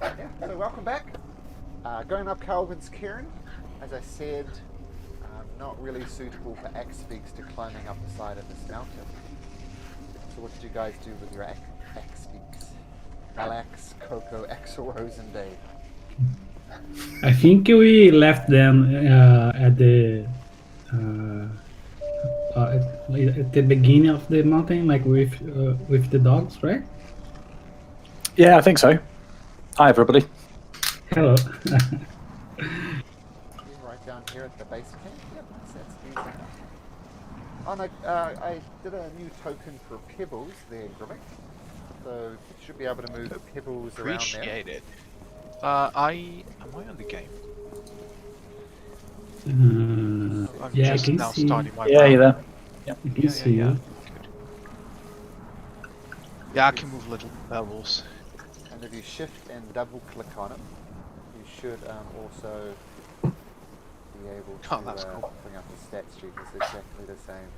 Yeah, so welcome back. Going up Kelvin's Cairn, as I said, not really suitable for axe beaks to climbing up the side of this mountain. So what did you guys do with your axe beaks? Malax, Coco, Axel, Rose, and Dave. I think we left them at the uh, at the beginning of the mountain, like with the dogs, right? Yeah, I think so. Hi, everybody. Hello. Right down here at the base camp. Yep, that's easy enough. Oh no, I did a new token for pebbles there, Grimmick. So you should be able to move pebbles around there. Appreciate it. Am I on the game? I'm Yeah, just I can now see. starting my Yeah, round. you there? I can see you. Good. Yeah, I can move little pebbles. And if you shift and double click on it, you should also be able to that's cool. bring up the stat sheet. It's exactly the same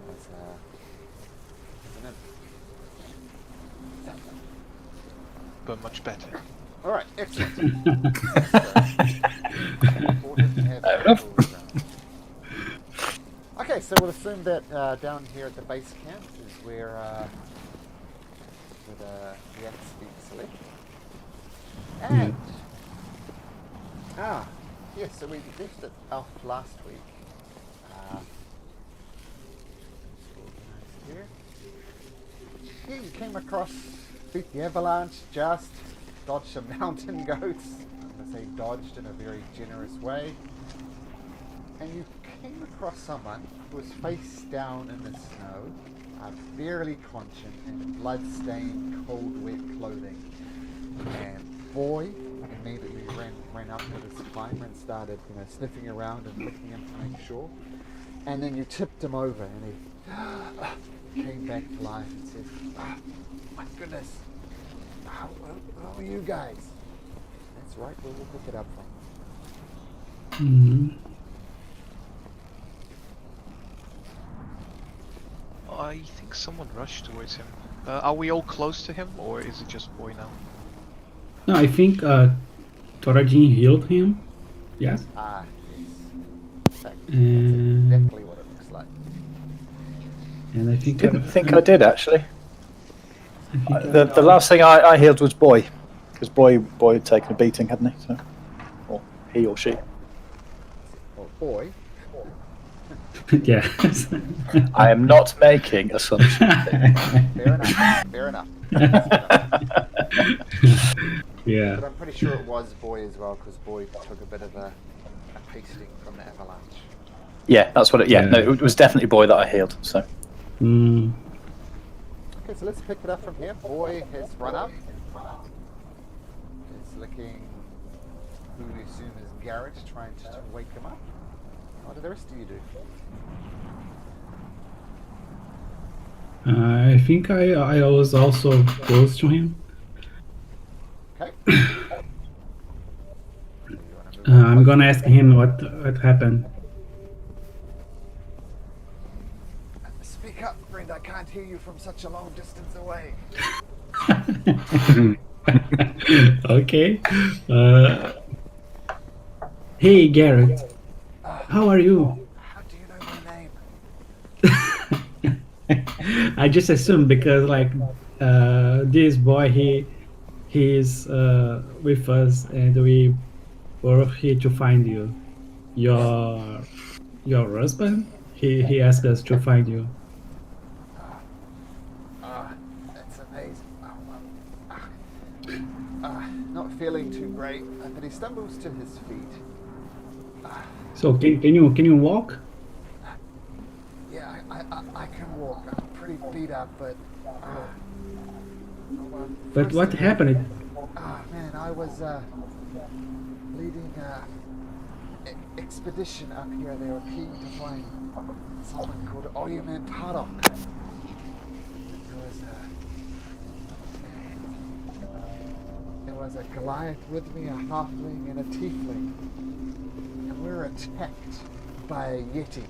as an imp. But much better. Alright, excellent. Okay, so we'll assume that down here at the base camp is where the axe speaks left. And yes, so we left it off last week. Here you came across, beat the avalanche, just dodged some mountain goats. I'm going to say dodged in a very generous way. And you came across someone who was face down in the snow, barely conscious, in blood-stained, cold, wet clothing. And boy immediately ran up to this climber and started, sniffing around and licking him to make sure. And then you tipped him over, and he came back to life and said, "My goodness, who are you guys?" That's right, where we'll pick it up from. Mm-hmm. I think someone rushed towards him. Are we all close to him, or is it just boy now? No, I think Torajin healed him. Yes. Yes. That's exactly what it looks like. And I think Didn't think I did actually. The last thing I healed was Boy, because Boy had taken a beating, hadn't he? So, or he or she. Well, boy. Yes. I am not making assumptions. Fair enough. Yeah. But I'm pretty sure it was boy as well, because boy took a bit of a pasting from the avalanche. Yeah, that's what it. Yeah, no, it was definitely Boy that I healed. So. Okay, so let's pick it up from here. Boy has run up. He's licking who we assume is Garrett, trying to wake him up. What do the rest of you do? I think I was also close to him. Okay. I'm gonna ask him what happened. Speak up, friend. I can't hear you from such a long distance away. Okay. Hey, Garrett. How are you? How do you know my name? I just assumed because this boy he's with us and we were here to find you. Your husband? He asked us to find you. That's amazing. Not feeling too great, but he stumbles to his feet. So can you walk? Yeah, I can walk. I'm pretty beat up, but. But what happened? Man, I was leading an expedition up here. They were keen to find someone called Oyuman Tarok. There was a Goliath with me, a halfling, and a tiefling. And we were attacked by a Yeti.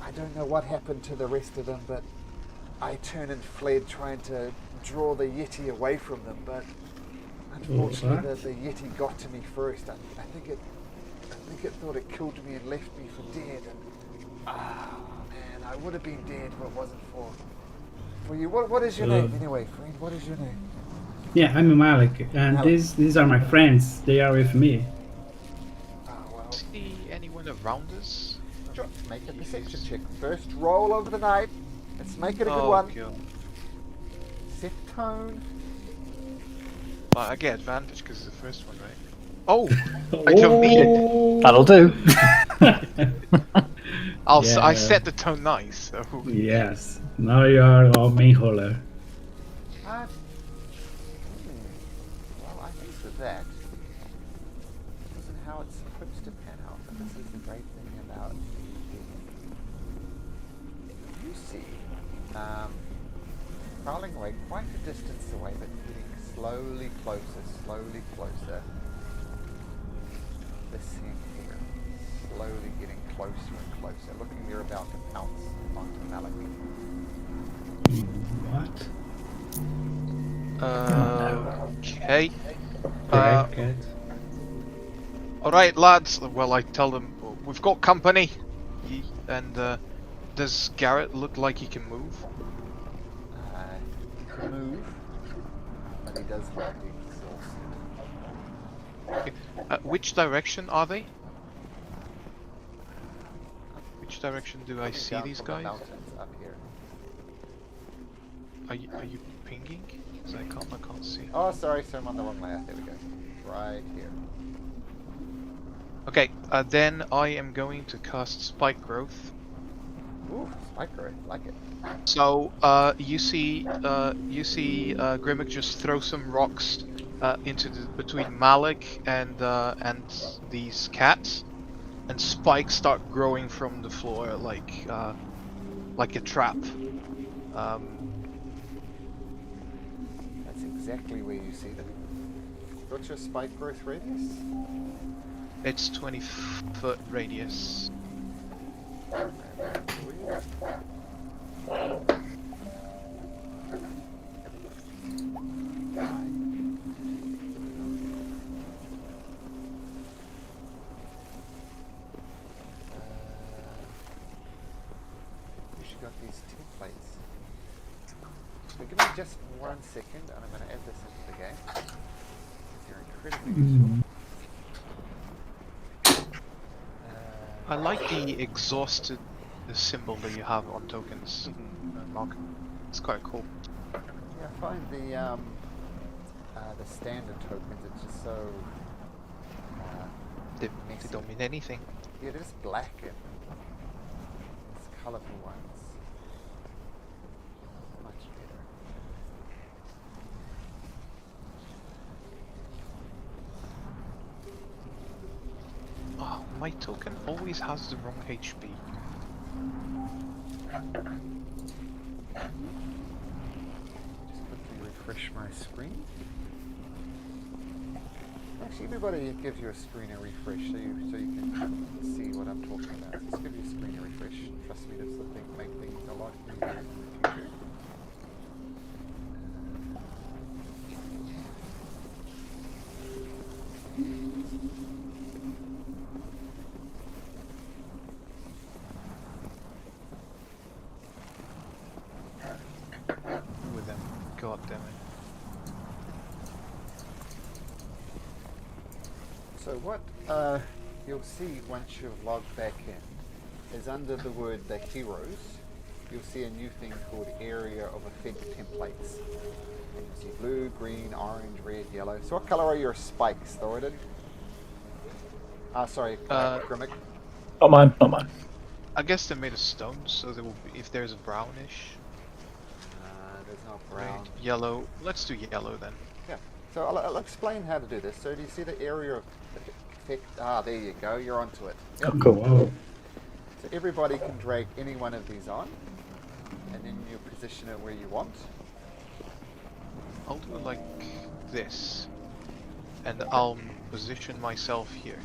I don't know what happened to the rest of them, but I turned and fled, trying to draw the Yeti away from them, but unfortunately What? the Yeti got to me first. I think it thought it killed me and left me for dead. And man, I would have been dead if it wasn't for you. What is your name anyway, friend? What is your name? Yeah, I'm Malik, and Malik. these are my friends. They are with me. Oh well. See anyone around us? Sure. Make a perception check. First roll over the night. Let's make it a good one. God. Set tone. But I get advantage because it's the first one, right? Oh, I don't need it. That'll do. I Yeah. set the tone nice. So. Yes. Now you are our main holler. Well, I think with that, this isn't how it's supposed to pan out, but this is the great thing about you see, crawling away quite a distance away, but getting slowly closer. This thing here, slowly getting closer and closer, looking they're about to pounce onto Malik. What? Okay. Cat. Alright, lads. Well, I tell them we've got company. And does Garrett look like he can move? He can move, but he does look exhausted. Okay. Which direction are they? Which direction do I see Down these from the guys? mountains up here. Are you pinging? 'Cause I can't see. Oh, sorry, I'm on the wrong layer. There we go. Right here. Okay, then I am going to cast Spike Growth. Ooh, spike growth, like it. So you see Grimmick just throw some rocks into between Malik and these cats, and spikes start growing from the floor like a trap. That's exactly where you see them. What's your spike growth radius? It's 20-foot radius. Got these templates. So give me just 1 second, and I'm going to add this into the game. They're incredibly useful. I like the exhausted symbol that you have on tokens, Mark. It's quite cool. Yeah, I find the standard tokens are just so They messy. don't mean anything. Yeah, they're just black and these colourful ones. Much better. Oh, my token always has the wrong HP. Just quickly refresh my screen. Actually, everybody gives you a screen a refresh so you can see what I'm talking about. Just give you a screen a refresh. Trust me, this will make things a lot easier in the future. With them, god damn it. So what you'll see once you've logged back in is under the word the heroes, you'll see a new thing called area of effect templates. And you'll see blue, green, orange, red, yellow. So what colour are your spikes, Thoradin? Grimmick. Not mine, not mine. I guess they're made of stone, so there will be, if there's a brownish, There's no brown. red, yellow. Let's do yellow then. Yeah. So I'll explain how to do this. So do you see the area of effect? Ah, there you go. You're onto it. Yep. Oh, cool. Wow. So everybody can drag any one of these on, and then you position it where you want. I'll do it like this, and I'll position myself here.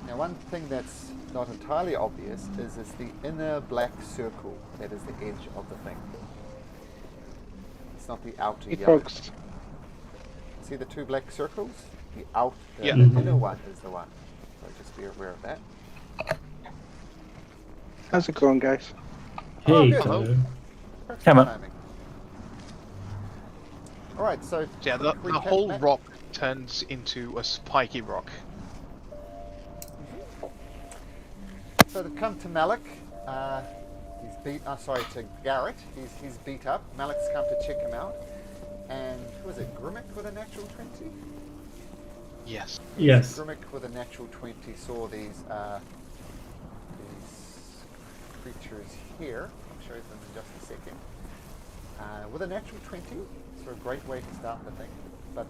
Now, one thing that's not entirely obvious is the inner black circle that is the edge of the thing. It's not the outer Hey, yellow. folks. See the two black circles? The Yeah. inner one is the one. So just be aware of that. How's it going, guys? Oh, Hey, good. Tyler. Perfect Come on. timing. Alright, so Yeah, the quick recap, whole Matt. rock turns into a spiky rock. So to come to Malik, he's beat. Sorry, to Garrett. He's beat up. Malik's come to check him out, and who was it? Grimmick with a natural 20. Yes. Yes. Grimmick with a natural 20 saw these creatures here. I'll show you them in just a second. With a natural 20, so a great way to start the thing. But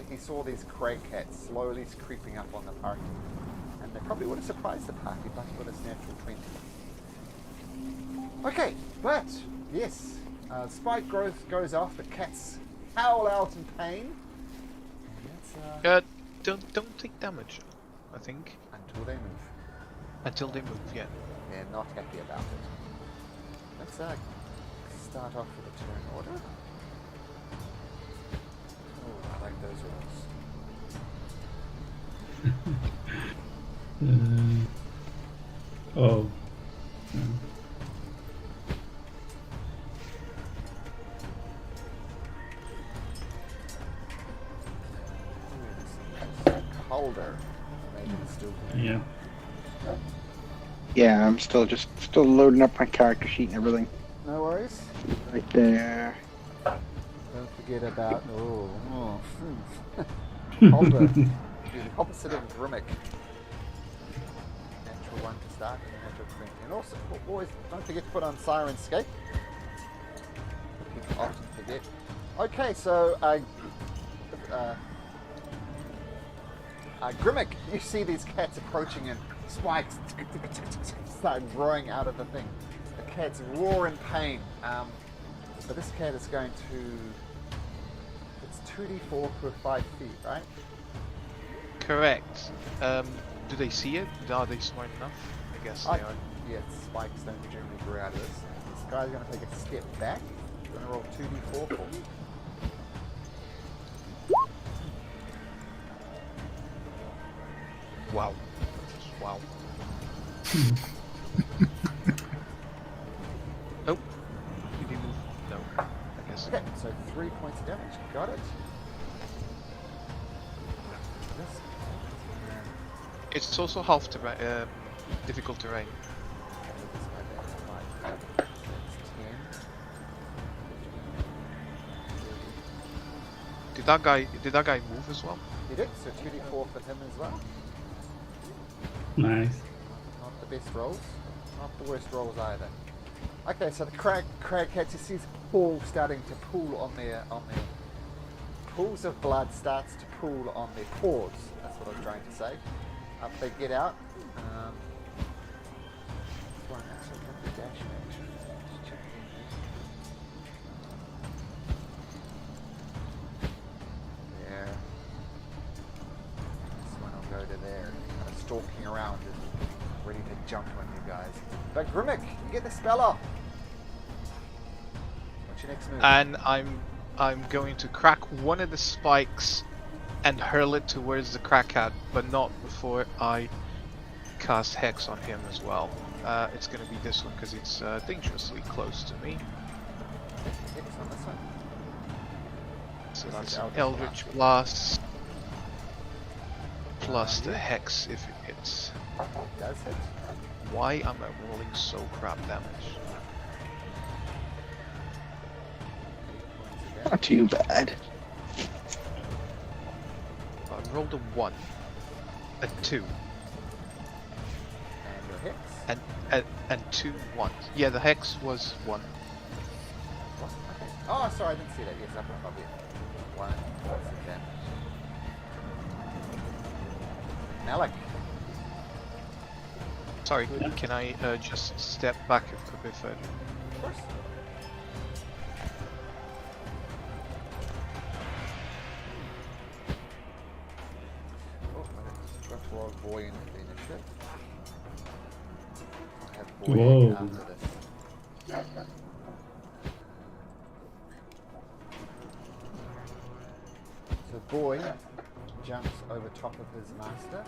he saw these crag cats slowly creeping up on the party. And they probably would have surprised the party, but with its natural 20. Okay, but yes, spike growth goes off. The cats howl out in pain. And that's Don't take damage, I think, until they move. until they move. Yeah. They're not happy about it. Let's start off with a turn order. Oh, I like those rules. Oh. It's colder. Maybe it's still Yeah. Yeah, I'm still loading up my character sheet and everything. no worries. Right there. Don't forget about colder. The opposite of Grimmick. Natural 1 to start and natural 20. And also, always don't forget to put on Sirenscape. People often forget. Okay, so Grimmick, you see these cats approaching and spikes start growing out of the thing. The cats roar in pain. So this cat is going to... It's 2d4 per 5 feet, right? Correct. Do they see it? Are they smart enough? I guess they are. Yeah, spikes don't generally grow out of this. This guy's going to take a step back. He's going to roll 2d4 for me. Wow. Wow. Oh. Did he move? No. I guess. Okay, so 3 points of damage. Got it. This It's also half terrain, difficult terrain. Did that guy move as well? He did, so 2d4 for him as well. Nice. Not the best rolls, not the worst rolls either. Okay, so the crag cats, you see his pool starting to pool on their pools of blood starts to pool on their paws. That's what I was trying to say. They get out. This one actually got the dash action. Just check. There. This one will go to there. Kind of stalking around and ready to jump on you guys. But Grimmick, you get the spell off. What's your next move? And I'm going to crack one of the spikes and hurl it towards the crackhead, but not before I cast Hex on him as well. It's going to be this one because it's dangerously close to me. Hits on this one. So This that's is an Eldritch Eldritch Blast plus the Hex if it hits. It does hit. Why am I rolling so crap damage? 8 points of damage. Not too bad. I rolled a 1, a 2, And your Hex. and 2 1s. Yeah, the Hex was 1. What? Okay. Oh, sorry, I didn't see that. Yes, up above it. 1 points of damage. Malik. Sorry, can I just step back a bit further? Of course. Oh, I got to roll boy in the initiative. I'll have boy Whoa. after this. boy jumps over top of his master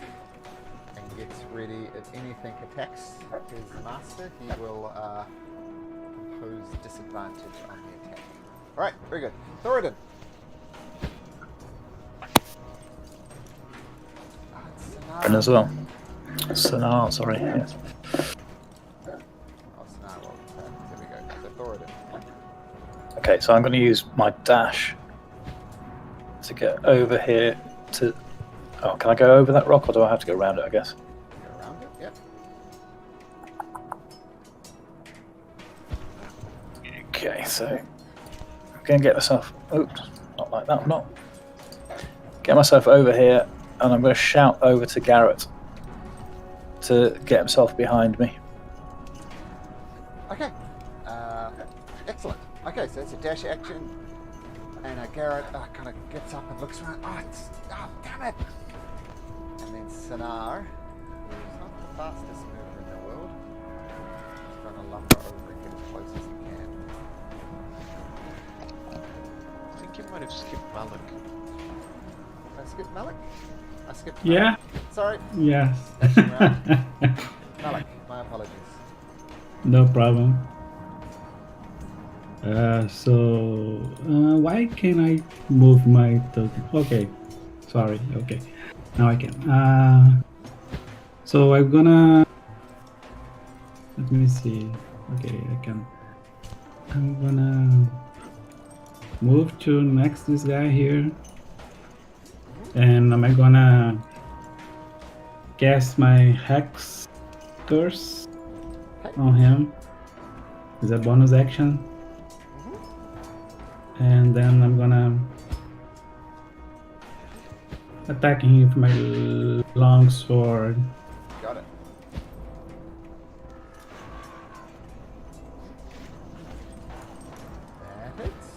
and gets ready. If anything attacks his master, he will impose disadvantage on the attack. Alright, very good. Thoradin. And as well. Sonar, sorry. Yes. Oh, Sonar roll. There we go. So Thoradin. Okay, so I'm going to use my dash to get over here to... Oh, can I go over that rock or do I have to go around it, I guess? Go around it, yep. Okay, so I'm going to get myself... Oops, not like that, not. Get myself over here and I'm going to shout over to Garrett to get himself behind me. Okay. Excellent. Okay, so it's a dash action. And Garrett kind of gets up and looks around. Oh, damn it! And then Sonar, who's not the fastest mover in the world, is going to lumber over and get as close as he can. I think you might have skipped Malik. Did I skip Malik? I skipped Yeah. Malik. Sorry. Yes. Malik, my apologies. No problem. Why can't I move my token? Okay, sorry. Okay, now I can. So I'm gonna. Let me see. Okay, I can. I'm gonna move to next this guy here, and I'm gonna cast my hex curse on him. Is a bonus action. And then I'm gonna attack him with my long sword. Got it. That hits.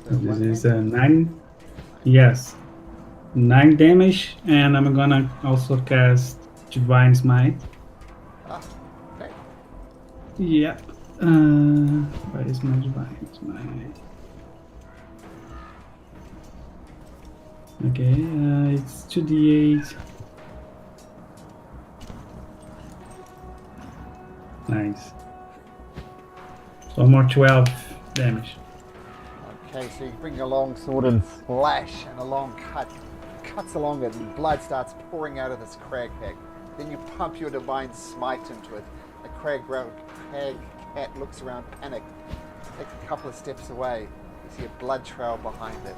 So This one is hit. a 9. Yes, 9 damage, and I'm gonna also cast Divine Smite. Okay. Yep. Where is my Divine Smite? Okay, it's 2d8. Nice. So more 12 damage. Okay, so you bring your long sword and slash, and a long cuts along it, and blood starts pouring out of this crag head. Then you pump your divine smite into it. The crag cat looks around, panicked, takes a couple of steps away. You see a blood trail behind it. It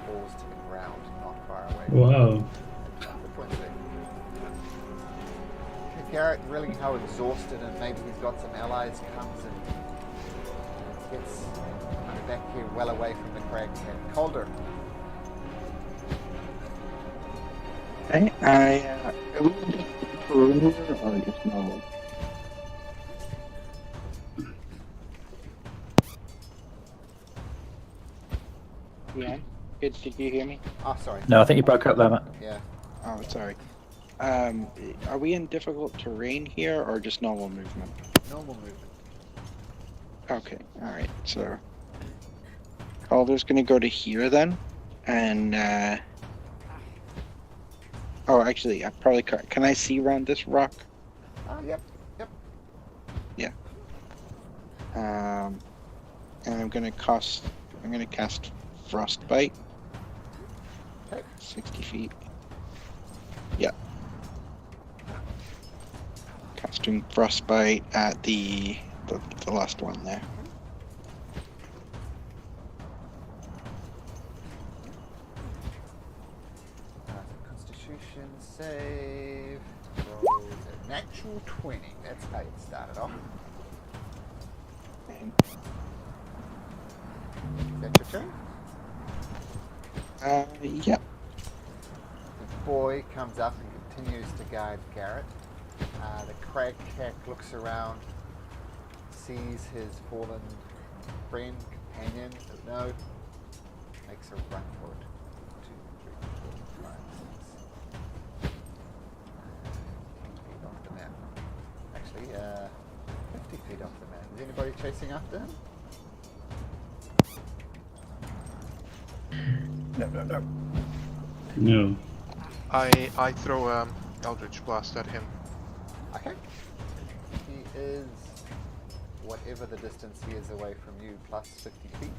falls to the ground, not far away. Whoa. Good point, Steve. Garrett, really how exhausted, and maybe he's got some allies, comes and gets kind of back here, well away from the crag cat. Calder. Okay, are we just perimeter or just normal? Yeah. Did you hear me? Oh, sorry. No, I think you broke up there, Matt. Yeah. Oh, sorry. Are we in difficult terrain here or just normal movement? Normal movement. Okay, alright, so Calder's gonna go to here then, and oh, actually, I probably can I see around this rock? Yep. And I'm gonna cast Frostbite. Okay. 60 feet. Yep. Casting Frostbite at the last one there. Constitution save. Roll a natural 20. That's how you started off. And, Is that your turn? yep. The boy comes up and continues to guide Garrett. The crag cat looks around, sees his fallen friend, companion, no, makes a run for it. 2, 3, 4, 5, 6. 10 feet off the map. Actually, 50 feet off the map. Is anybody chasing after him? No. No. I throw Eldritch Blast at him. Okay. He is whatever the distance he is away from you, plus 50 feet.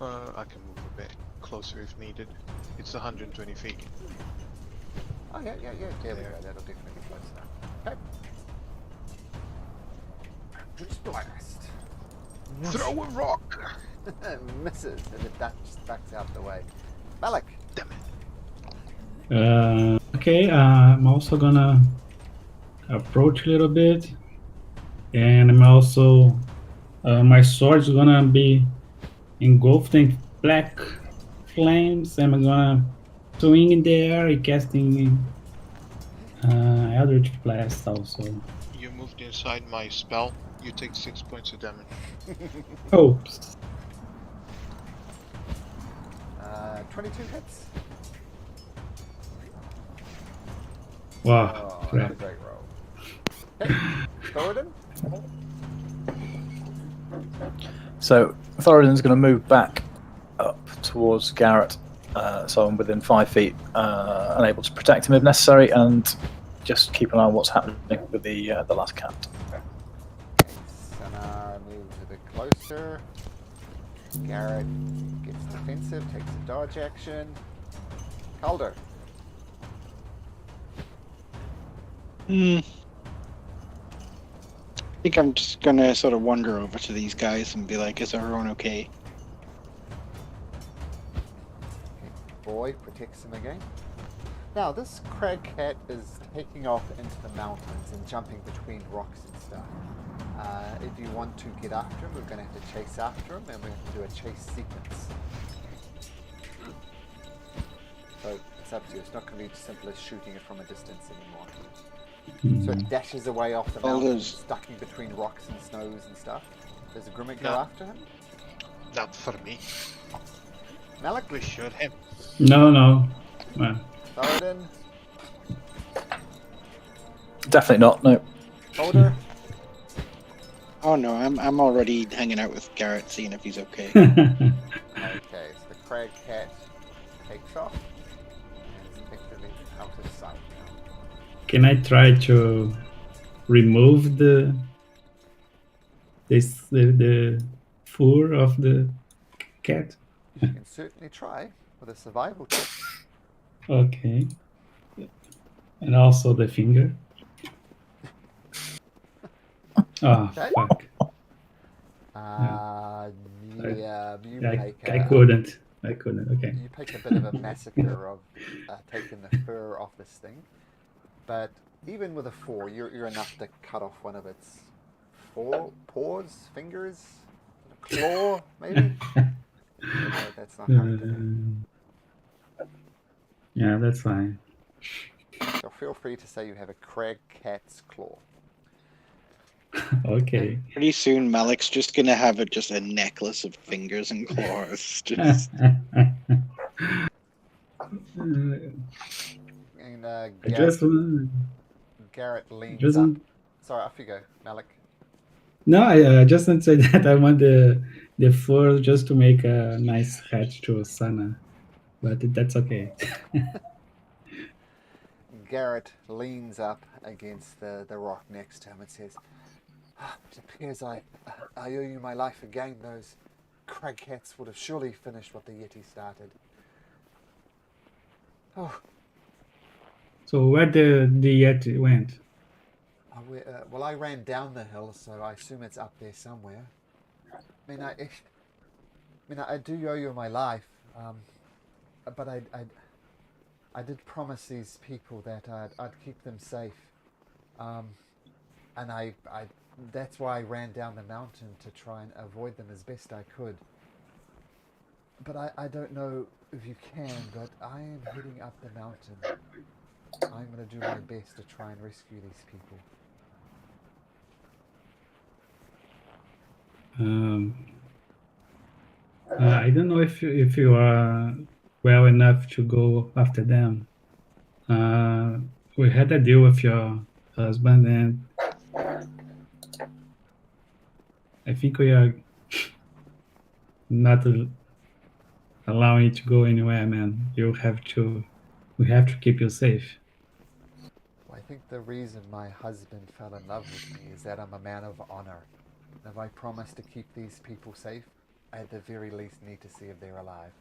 I can move a bit closer if needed. It's 120 feet. Oh, yeah. There we There. go. That'll definitely be close enough. Okay. Eldritch Blast. Throw a rock! Misses, and it ducks out the way. Malik. Damn it. Okay, I'm also gonna approach a little bit, and I'm also my sword's gonna be engulfed in black flames, and I'm gonna swing in the air, casting Eldritch Blast also. You moved inside my spell. You take 6 points of damage. Oops. 22 hits. Wow. Oh, not a great roll. Okay, Thoradin. So Thoradin's going to move back up towards Garrett, so I'm within 5 feet, and able to protect him if necessary, and just keep an eye on what's happening with the last cat. Sana moves a bit closer. Garrett gets defensive, takes a dodge action. Calder. I think I'm just gonna sort of wander over to these guys and be like, is everyone okay? Boy protects him again. Now, this crag cat is taking off into the mountains and jumping between rocks and stuff. If you want to get after him, we're going to have to chase after him, and we have to do a chase sequence. So it's up to you. It's not going to be as simple as shooting it from a distance anymore. So it dashes away off the mountains, stuck in between rocks and snows and stuff. Does Grimmick go No. after him? Not for me. Malik? We shoot him. No. Well, Thoradin? Definitely not. No. Calder? Oh no, I'm already hanging out with Garrett, seeing if he's okay. Okay, so the crag cat takes off and is effectively out of sight now. Can I try to remove the fur of the cat? You can certainly try with a survival check. Okay. And also the finger. Oh, Okay. fuck. Yeah, you make I couldn't. Okay. you make a bit of a massacre of taking the fur off this thing, but even with a 4, you're enough to cut off one of its fingers, a claw, maybe. No, that's not hard to do. Yeah, that's fine. So feel free to say you have a crag cat's claw. Okay. Pretty soon, Malik's just gonna have just a necklace of fingers and claws. Just And I just Garrett leans just up. Sorry, off you go, Malik. no, I just want to say that I want the fur just to make a nice hat to Sana, but that's okay. Garrett leans up against the rock next to him and says, "It appears I owe you my life again. Those crag cats would have surely finished what the Yeti started." Oh, So where the Yeti went? well, I ran down the hill, so I assume it's up there somewhere. I mean, I do owe you my life, but I did promise these people that I'd keep them safe, and I that's why I ran down the mountain to try and avoid them as best I could. But I don't know if you can, but I am heading up the mountain. I'm going to do my best to try and rescue these people. I don't know if you are well enough to go after them. We had a deal with your husband, and I think we are not allow you to go anywhere, man. We have to keep you safe. Well, I think the reason my husband fell in love with me is that I'm a man of honor. And if I promise to keep these people safe, I at the very least need to see if they're alive.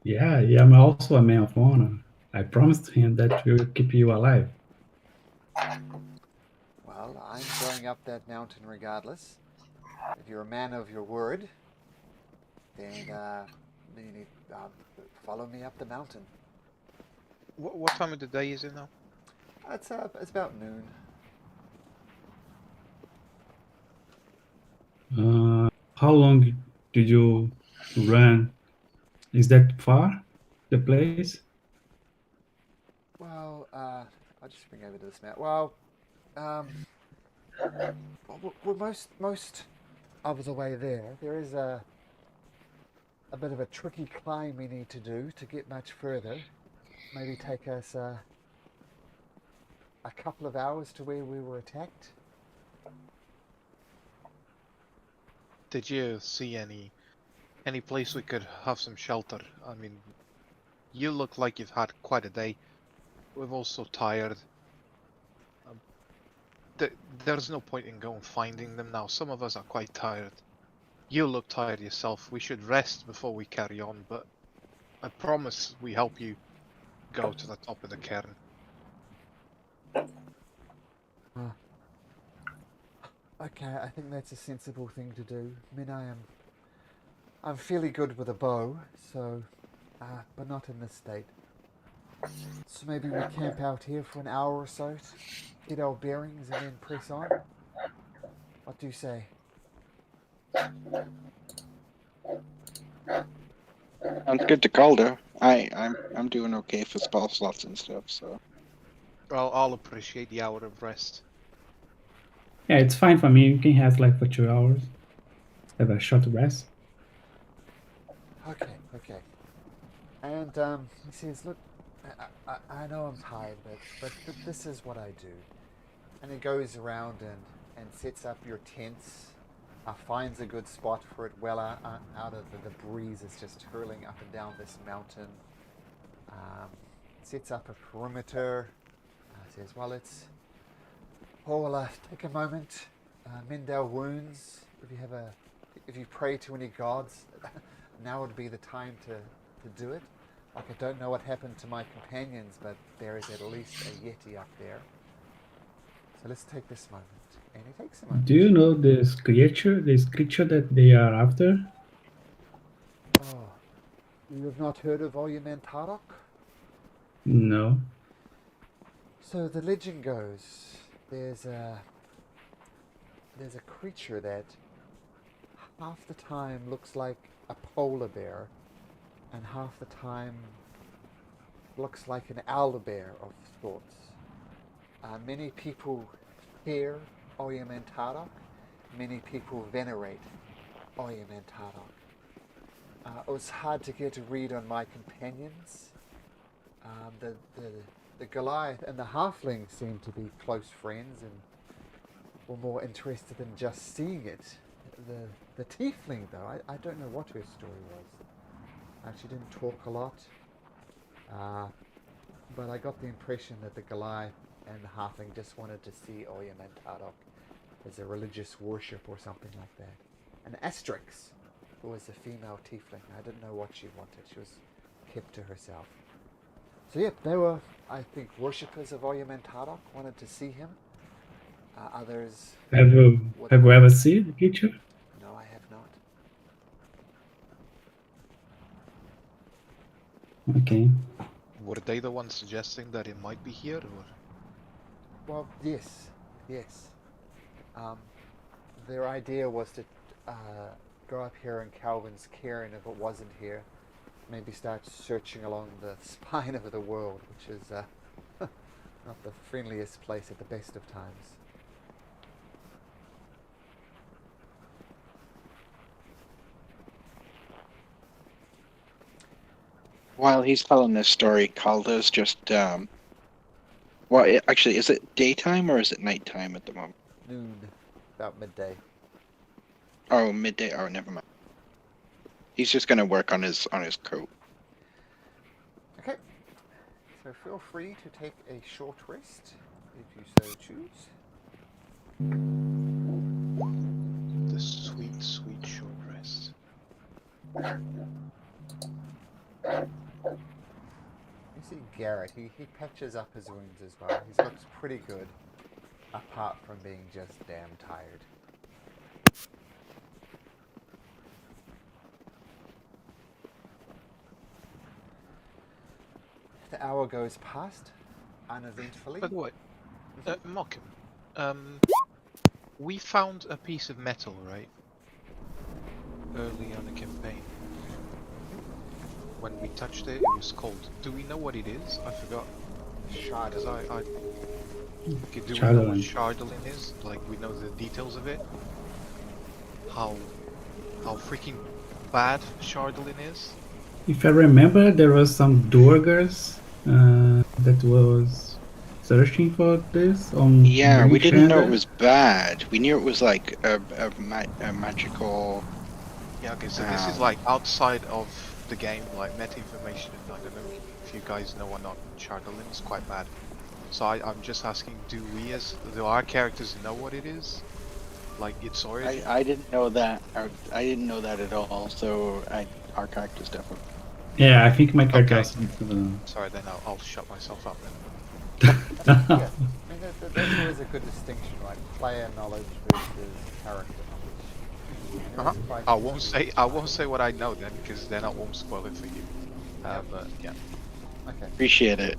Yeah, I'm also a man of honor. I promised him that we will keep you alive. Well, I'm going up that mountain regardless. If you're a man of your word, then you need follow me up the mountain. What time of the day is it now? It's about noon. How long did you run? Is that far, the place? Well, I'll just bring over to this map. Well, we're most of the way there. There is a bit of a tricky climb we need to do to get much further. Maybe take us a couple of hours to where we were attacked. Did you see any place we could have some shelter? I mean, you look like you've had quite a day. We're all so tired. There's no point in going finding them now. Some of us are quite tired. You look tired yourself. We should rest before we carry on, but I promise we help you go to the top of the cairn. Okay, I think that's a sensible thing to do. I mean, I'm fairly good with a bow, so, but not in this state. So maybe we camp out here for an hour or so, get our bearings, and then press on. What do you say? Sounds good to Calder. I'm doing okay for spell slots and stuff, so. Well, I'll appreciate the hour of rest. Yeah, it's fine for me. You can have like for 2 hours. Have a short rest. Okay. And he says, look, I know I'm tired, but this is what I do. And he goes around and sets up your tents, finds a good spot for it well out of the breeze is just hurling up and down this mountain. Sets up a perimeter. Says, well, we'll take a moment, mend our wounds. If you pray to any gods, now would be the time to do it. Like, I don't know what happened to my companions, but there is at least a Yeti up there. So let's take this moment. And he takes a moment. Do you know this creature that they are after? Oh, you have not heard of Oyumentarok? No. So the legend goes, there's a creature that half the time looks like a polar bear, and half the time looks like an owlbear of sorts. Many people fear Oyumentarok. Many people venerate Oyumentarok. It was hard to get a read on my companions. The Goliath and the Halfling seemed to be close friends and were more interested in just seeing it. The Tiefling, though, I don't know what her story was. She didn't talk a lot, but I got the impression that the Goliath and the Halfling just wanted to see Oyumentarok as a religious worship or something like that. And Asterix, who was a female Tiefling, I didn't know what she wanted. She was kept to herself. So yeah, they were, I think, worshippers of Oyumentarok, wanted to see him. Others... Have you ever seen the creature? No, I have not. Okay. Were they the ones suggesting that it might be here, or? Well, yes. Their idea was to go up here in Kelvin's Cairn if it wasn't here. Maybe start searching along the spine of the world, which is not the friendliest place at the best of times. While he's telling this story, Calder's just actually, is it daytime or is it nighttime at the moment? Noon, about midday. Oh, midday. Oh, never mind. He's just gonna work on his coat. Okay. So feel free to take a short rest if you so choose. The sweet, sweet short rest. You see Garrett, he patches up his wounds as well. He looks pretty good, apart from being just damn tired. The hour goes past, uneventfully. By the way, Malcolm, we found a piece of metal, right? Early on the campaign. When we touched it, it was cold. Do we know what it is? I forgot. Because okay, do we know what Chardolin is? Like, we know the details of it? How freaking bad Chardolin is? If I remember, there was some Durgers that was searching for this on Yeah, we didn't know it Channel. was bad. We knew it was like a magical. Yeah, okay, so this is like outside of the game, like meta information. I don't know if you guys know or not. Chardolin is quite bad. So I'm just asking, do our characters know what it is? Like its origin? I didn't know that. I didn't know that at all. So our characters definitely. Yeah, I think my character Okay. also. Sorry, then I'll shut myself up then. Yeah, I mean, that's always a good distinction, right? Player knowledge versus character knowledge. And it's quite I won't say what I know then, because then I won't spoil it for you. But yeah. Okay. Appreciate it.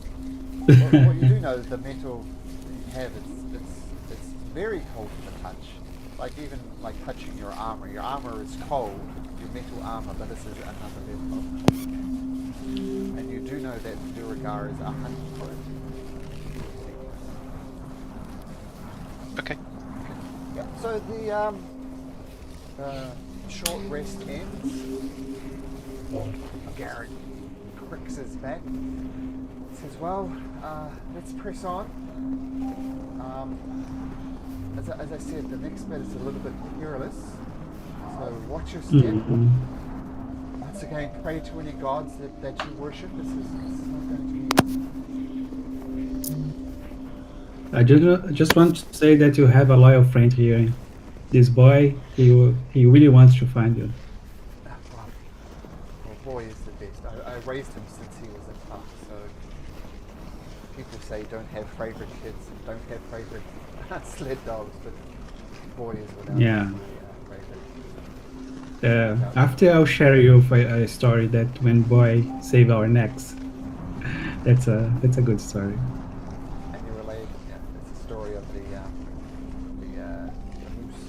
What you do know is the metal you have, it's very cold to the touch. Like even like touching your armor. Your armor is cold, your metal armor, but this is another level of cold. And you do know that Duragar is a hunting for it. Okay. Yeah. So the short rest ends. Garrett cricks his back. Says, "Well, let's press on." As I said, the next bit is a little bit perilous. So watch your step. Once again, pray to any gods that you worship. This is not going to be. I just want to say that you have a loyal friend here. This boy, he really wants to find you. Well, boy is the best. I raised him since he was a pup, so people say don't have favourite kids and don't have favourite sled dogs, but boy is without Yeah. my favourite. After I'll share you a story that when boy saved our necks. That's a good story. And you relate, it's a story of the moose.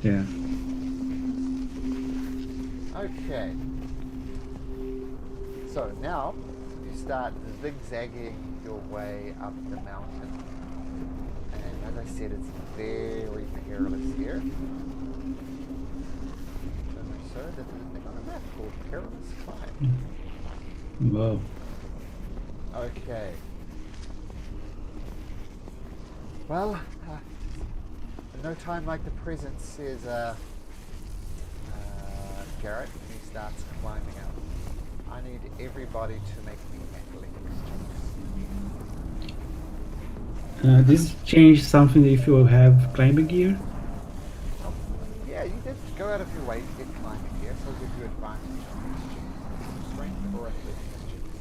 Yeah. Okay. So now you start zigzagging your way up the mountain. And as I said, it's very perilous here. So there's a thing on a map called Perilous Climb. Whoa. Okay. Well, no time like the present, says Garrett, and he starts climbing up. I need everybody to make me athletics checks. This change something if you have climbing gear? Yeah, you did go out of your way to get climbing gear, so I'll give you advantage on these checks. Strength or athletics checks.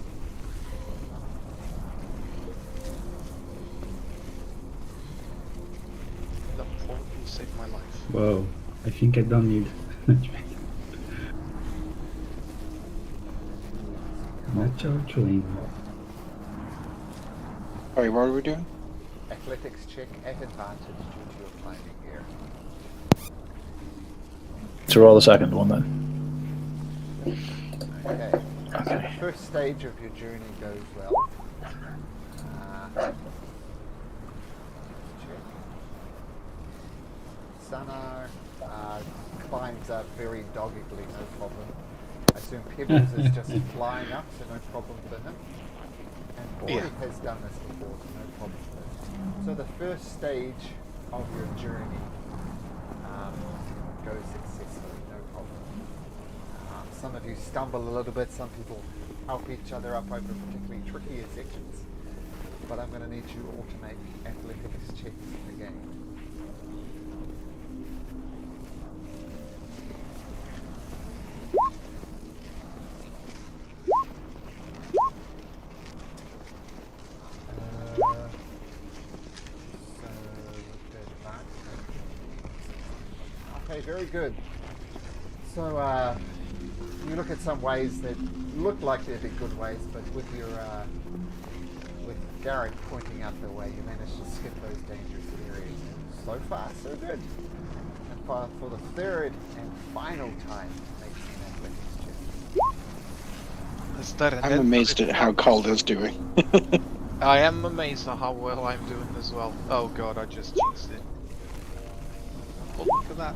That point will save my life. Whoa. I think I don't need natural training. Sorry, what are we doing? Athletics check at advantage due to your climbing gear. To roll the second one then. Okay. Okay. The first stage of your journey goes well. Check. Sanar climbs up very doggedly, no problem. I assume Pebbles is just flying up, so no problem for him. And Boy has done this before, so no problem for him. So the first stage of your journey goes successfully, no problem. some of you stumble a little bit, some people help each other up over particularly trickier sections. But I'm going to need you all to make athletics checks again. Okay, very good. So you look at some ways that look like they'd be good ways, but with your with Garrett pointing out the way, you managed to skip those dangerous areas. So far, so good. And for the third and final time, make me an athletics check. I'm amazed at how Calder's doing. I am amazed at how well I'm doing as well. Oh god, I just jinxed it. Oh, look at that.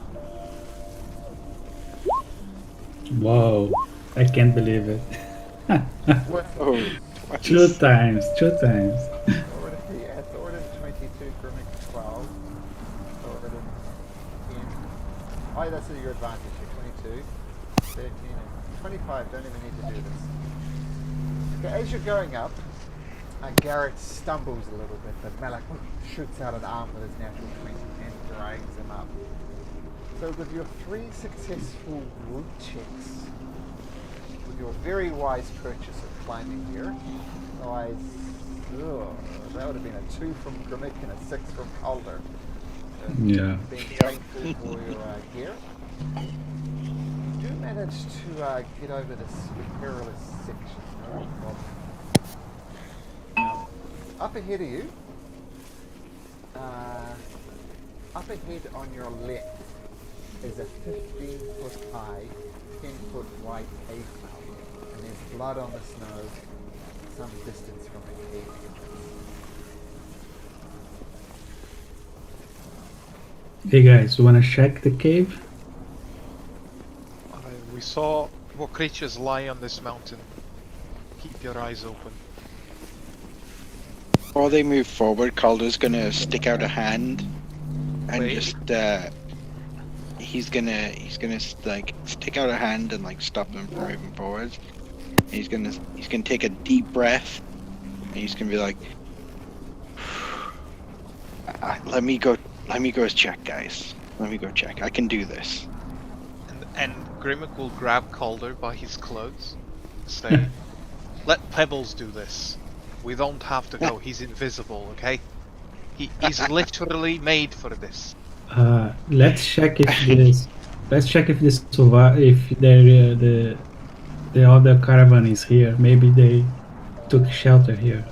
Whoa, I can't believe it. Oh, Two times. Thoradin 22, Grimmick 12. Thoradin 10. Oh, that's your advantage. You're 22, 13, and 25. Don't even need to do this. Okay, as you're going up, Garrett stumbles a little bit, but Malak shoots out an arm with his natural 20 and drags him up. So with your 3 successful root checks, with your very wise purchase of climbing here, that would have been a 2 from Grimmick and a 6 from Calder. Yeah. Being thankful for your gear. You do manage to get over this perilous section. No problem. Up ahead of you, up ahead on your left, is a 15-foot high, 10-foot wide cave mouth, and there's blood on the snow some distance from the cave entrance. Hey guys, you wanna check the cave? We saw what creatures lie on this mountain. Keep your eyes open. While they move forward, Calder's gonna stick out a hand and Wait. just he's gonna like stick out a hand and like stop them from moving forward. And he's gonna take a deep breath and he's gonna be like, let me go check, guys. Let me go check. I can do this. And Grimmick will grab Calder by his clothes. Say, let Pebbles do this. We don't have to go. He's invisible, okay? He's literally made for this. Let's check if this. Let's check if this survive. If the other caravan is here. Maybe they took shelter here.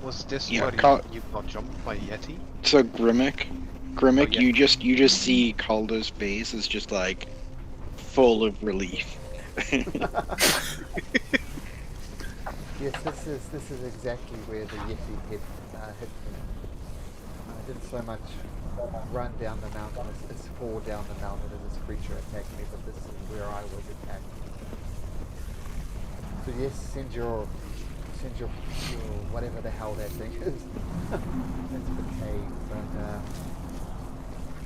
Was this Yeah, where you got jumped by Yeti? So Grimmick, Oh, yeah. you just see Calder's face is just like full of relief. Yes, this is exactly where the Yeti hit me. I didn't so much run down the mountain as fall down the mountain as this creature attacked me, but this is where I was attacked. So yes, send your whatever the hell that thing is into the cave, but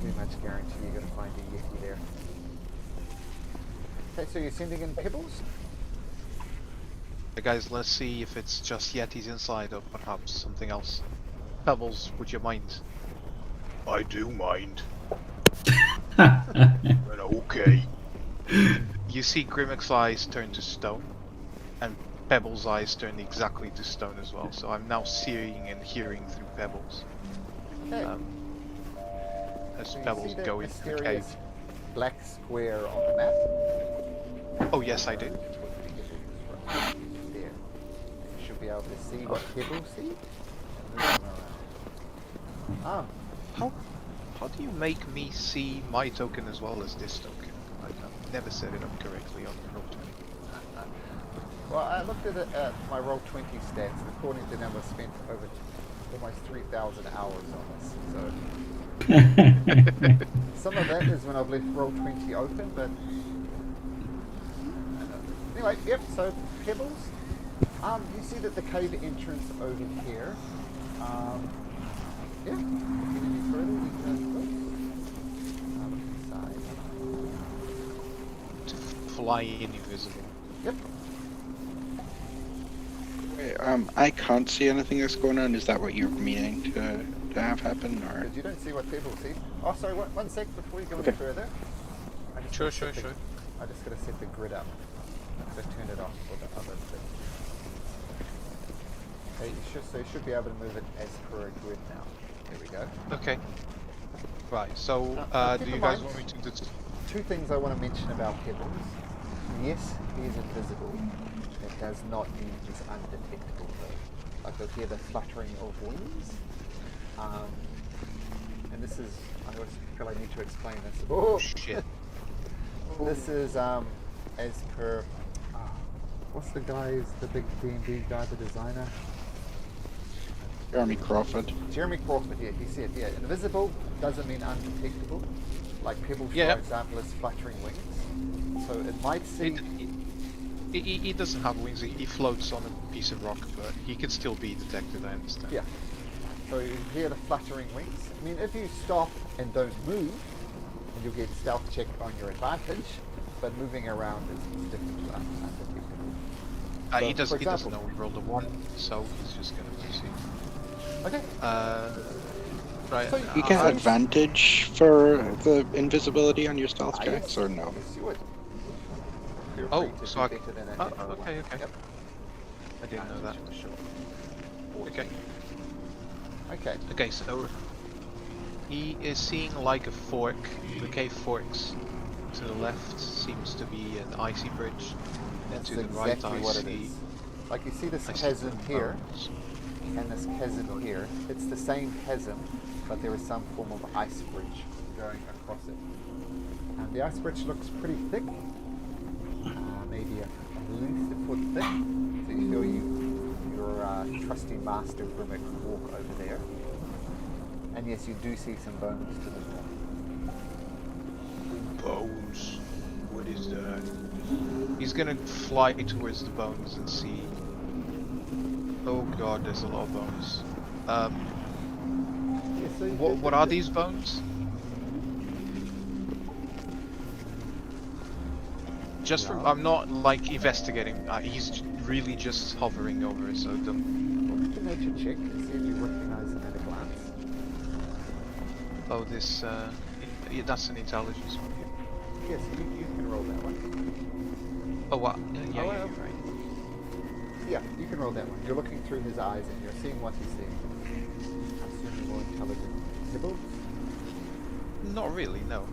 pretty much guarantee you're gonna find a Yeti there. Okay, so you're sending in Pebbles? Hey guys, let's see if it's just Yetis inside or perhaps something else. Pebbles, would you mind? I do mind. But okay. You see Grimmick's eyes turn to stone, and Pebbles' eyes turn exactly to stone as well. So I'm now seeing and hearing through Pebbles. Okay. As So you Pebbles see that go into the cave. mysterious black square on the map? Oh yes, I do. There. You should be able to see what Pebbles see. And move them around. How do you make me see my token as well as this token? I've never set it up correctly on Roll20. Well, I looked at my Roll20 stats, and according to them, I spent over almost 3,000 hours on this. So some of that is when I've left Roll20 open, but anyway, yep. So Pebbles, you see that the cave entrance over here. Yeah. If you get any further, we can look inside. fly in invisible. Yep. Wait, I can't see anything that's going on. Is that what you're meaning to have happen, or? Because you don't see what people see. Oh, sorry, one sec before you go any Okay. further. I just Sure, gotta set sure. I just gotta set the grid up. I just turned it off for the other thing. Okay, so you should be able to move it as per a grid now. There we go. Okay. Right. So, keep do you in guys mind- want me to do? Two things I want to mention about Pebbles. Yes, he is invisible. It does not mean he's undetectable though. Like you'll hear the fluttering of wings. And this is, I always feel I need to explain this. Oh! Shit. This is as per, what's the guy, the big D&D guy, the designer? Jeremy Crawford. Jeremy Crawford, yeah, he said, yeah, invisible doesn't mean undetectable. Like Pebbles, Yeah. for example, is fluttering wings. So it might seem... He doesn't have wings. He floats on a piece of rock, but he can still be detected. I understand. Yeah. So you hear the fluttering wings. I mean, if you stop and don't move, and you'll get stealth check on your advantage, but moving around is different to undetectable. So, He for doesn't example- know we rolled a 1, so he's just gonna proceed. Okay. Right. So You get advantage for the invisibility on your stealth Ah, checks, yes. or no? Yes, you would. Feel Oh, free to so I detect it in a oh, natural okay, light. okay. Yep. I didn't know that. For sure. Okay. Okay. Okay, so he is seeing like a fork. The cave forks. To the left seems to be an icy bridge, and That's to the exactly right I what it see. is. Like you see this I see chasm the here, bones. and this chasm here. It's the same chasm, but there is some form of ice bridge going across it. And the ice bridge looks pretty thick, maybe at least a foot thick. So you feel your trusty master Grimmick walk over there. And yes, you do see some bones to the north. Bones. What is that? He's gonna fly towards the bones and see. Oh god, there's a lot of bones. Yeah, so What are these bones? Just from, Yeah. I'm not like investigating. He's really just hovering over it, so don't. Make a nature check and see if you recognize them at a glance. Oh, this. Yeah, that's an intelligence one. Yes, you can roll that one. Oh, what? Yeah, Oh, you're um, right. Yeah, you can roll that one. You're looking through his eyes and you're seeing what he's seeing. Assuming more intelligent nibbles. Not really, no.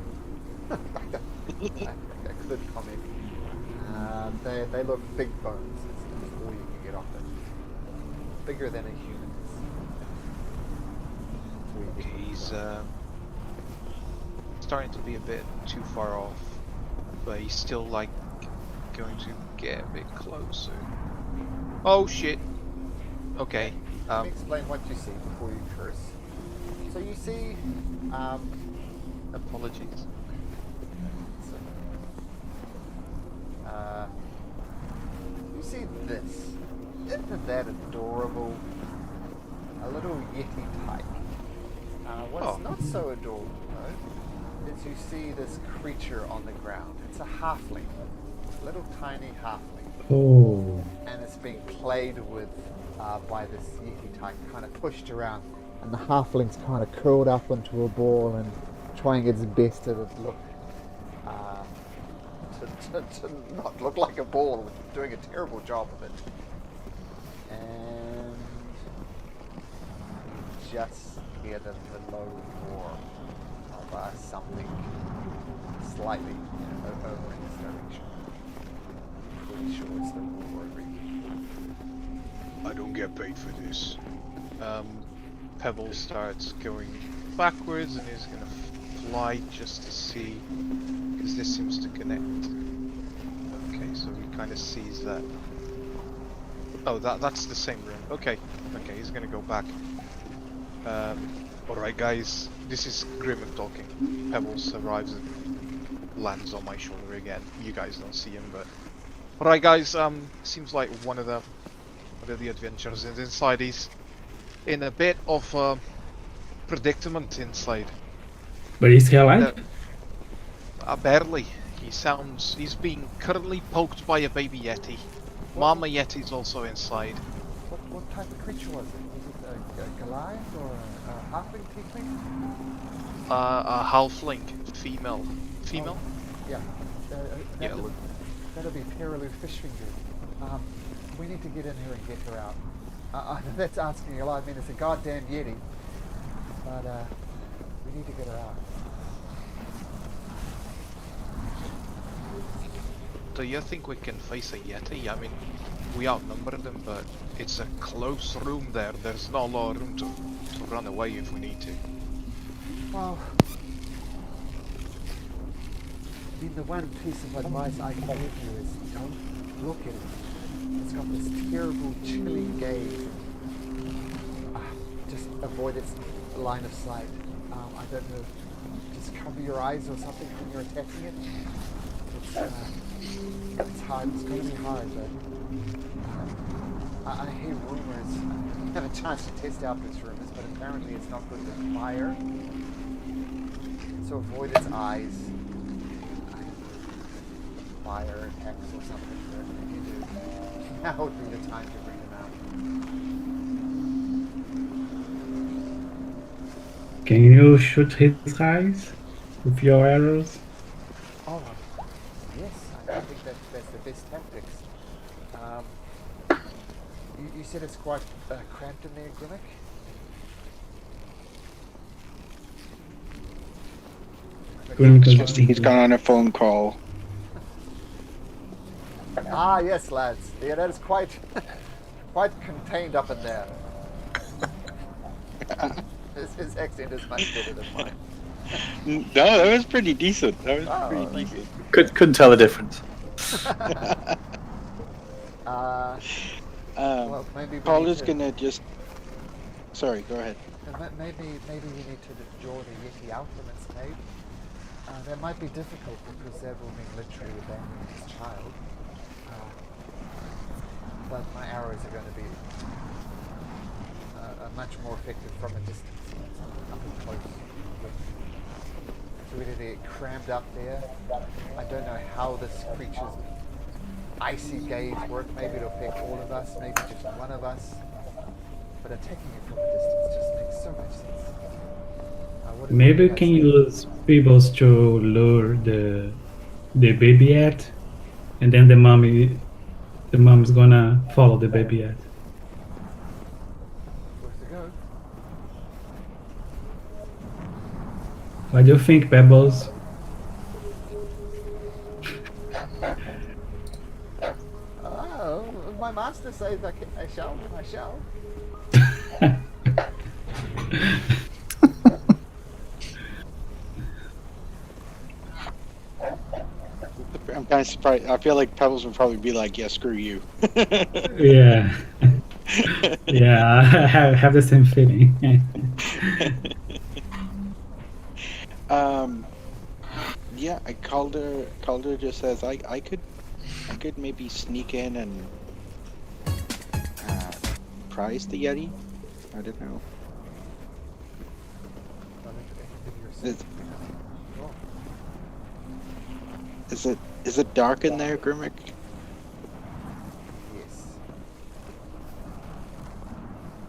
Good comment. They look big bones. That's all you can get off it. Bigger than a human's. That's all you get Okay, he's from starting to be a bit too far off, but he's still like going to get a bit closer. Oh shit. Okay. Let me explain what you see before you curse. So you see, Apologies. you see this. Isn't that adorable? A little Yeti type. What's Oh. not so adorable though, is you see this creature on the ground. It's a halfling. Little tiny halfling. Oh. And it's being played with by this Yeti type, kind of pushed around. And the halfling's kind of curled up into a ball and trying its best to look to not look like a ball, doing a terrible job of it. And just hear the low roar of something slightly over in this direction. Pretty sure it's the roar. I don't get paid for this. Pebble starts going backwards and is gonna fly just to see, because this seems to connect. Okay, so he kind of sees that. Oh, that's the same room. Okay, he's gonna go back. Alright guys, this is Grimmick talking. Pebbles arrives and lands on my shoulder again. You guys don't see him, but... Alright guys, seems like one of the adventurers is inside. He's in a bit of predicament inside. But is he alive? Barely. He's being currently poked by a baby Yeti. Mama Yeti's also inside. What type of creature was it? Was it a Goliath or a halfling tiefling? A halfling, female. Female? Yeah. Yeah, That'll, look. that'll be Perilou Fishfinger. We need to get in here and get her out. That's asking a lot. I mean, it's a goddamn Yeti. But we need to get her out. Do you think we can face a Yeti? I mean, we outnumber them, but it's a close room there. There's not a lot of room to run away if we need to. Well, I mean, the one piece of advice I can give you is don't look at it. It's got this terrible, chilling gaze. Just avoid its line of sight. I don't know. Just cover your eyes or something when you're attacking it. It's hard. It's going to be hard, but I hear rumors. I haven't had a chance to test out these rumors, but apparently it's not good with fire. So avoid its eyes. Fire attacks or something. But if you do, now would be the time to bring them out. Can you shoot his eyes with your arrows? Oh, yes. I think that's the best tactics. You said it's quite cramped in there, Grimmick? Grimmick He's gone on a phone call. Ah, yes, lads. Yeah, that is quite contained up in there. His accent is much better than mine. No, that was pretty decent. That was pretty thank decent. Couldn't tell the difference. Well, maybe we Paula's need to- gonna just. Sorry, go ahead. Maybe we need to draw the Yeti out from its cave. That might be difficult because that will mean literally abandoning his child. But my arrows are going to be much more effective from a distance, up and close. So whether they're crammed up there, I don't know how this creature's icy gaze works. Maybe it'll affect all of us, maybe just one of us. But attacking it from a distance just makes so much sense. Maybe we can use pebbles to lure the baby yet, and then the mom's gonna follow the baby yet. Where's it go? What do you think, Pebbles? Oh, my master says I shall. I'm kind of surprised. I feel like Pebbles would probably be like, "Yeah, screw you." Yeah. Yeah, I have the same feeling. Yeah, Calder just says I could maybe sneak in and prize the Yeti. I don't know. Is it dark in there, Grimmick? Yes.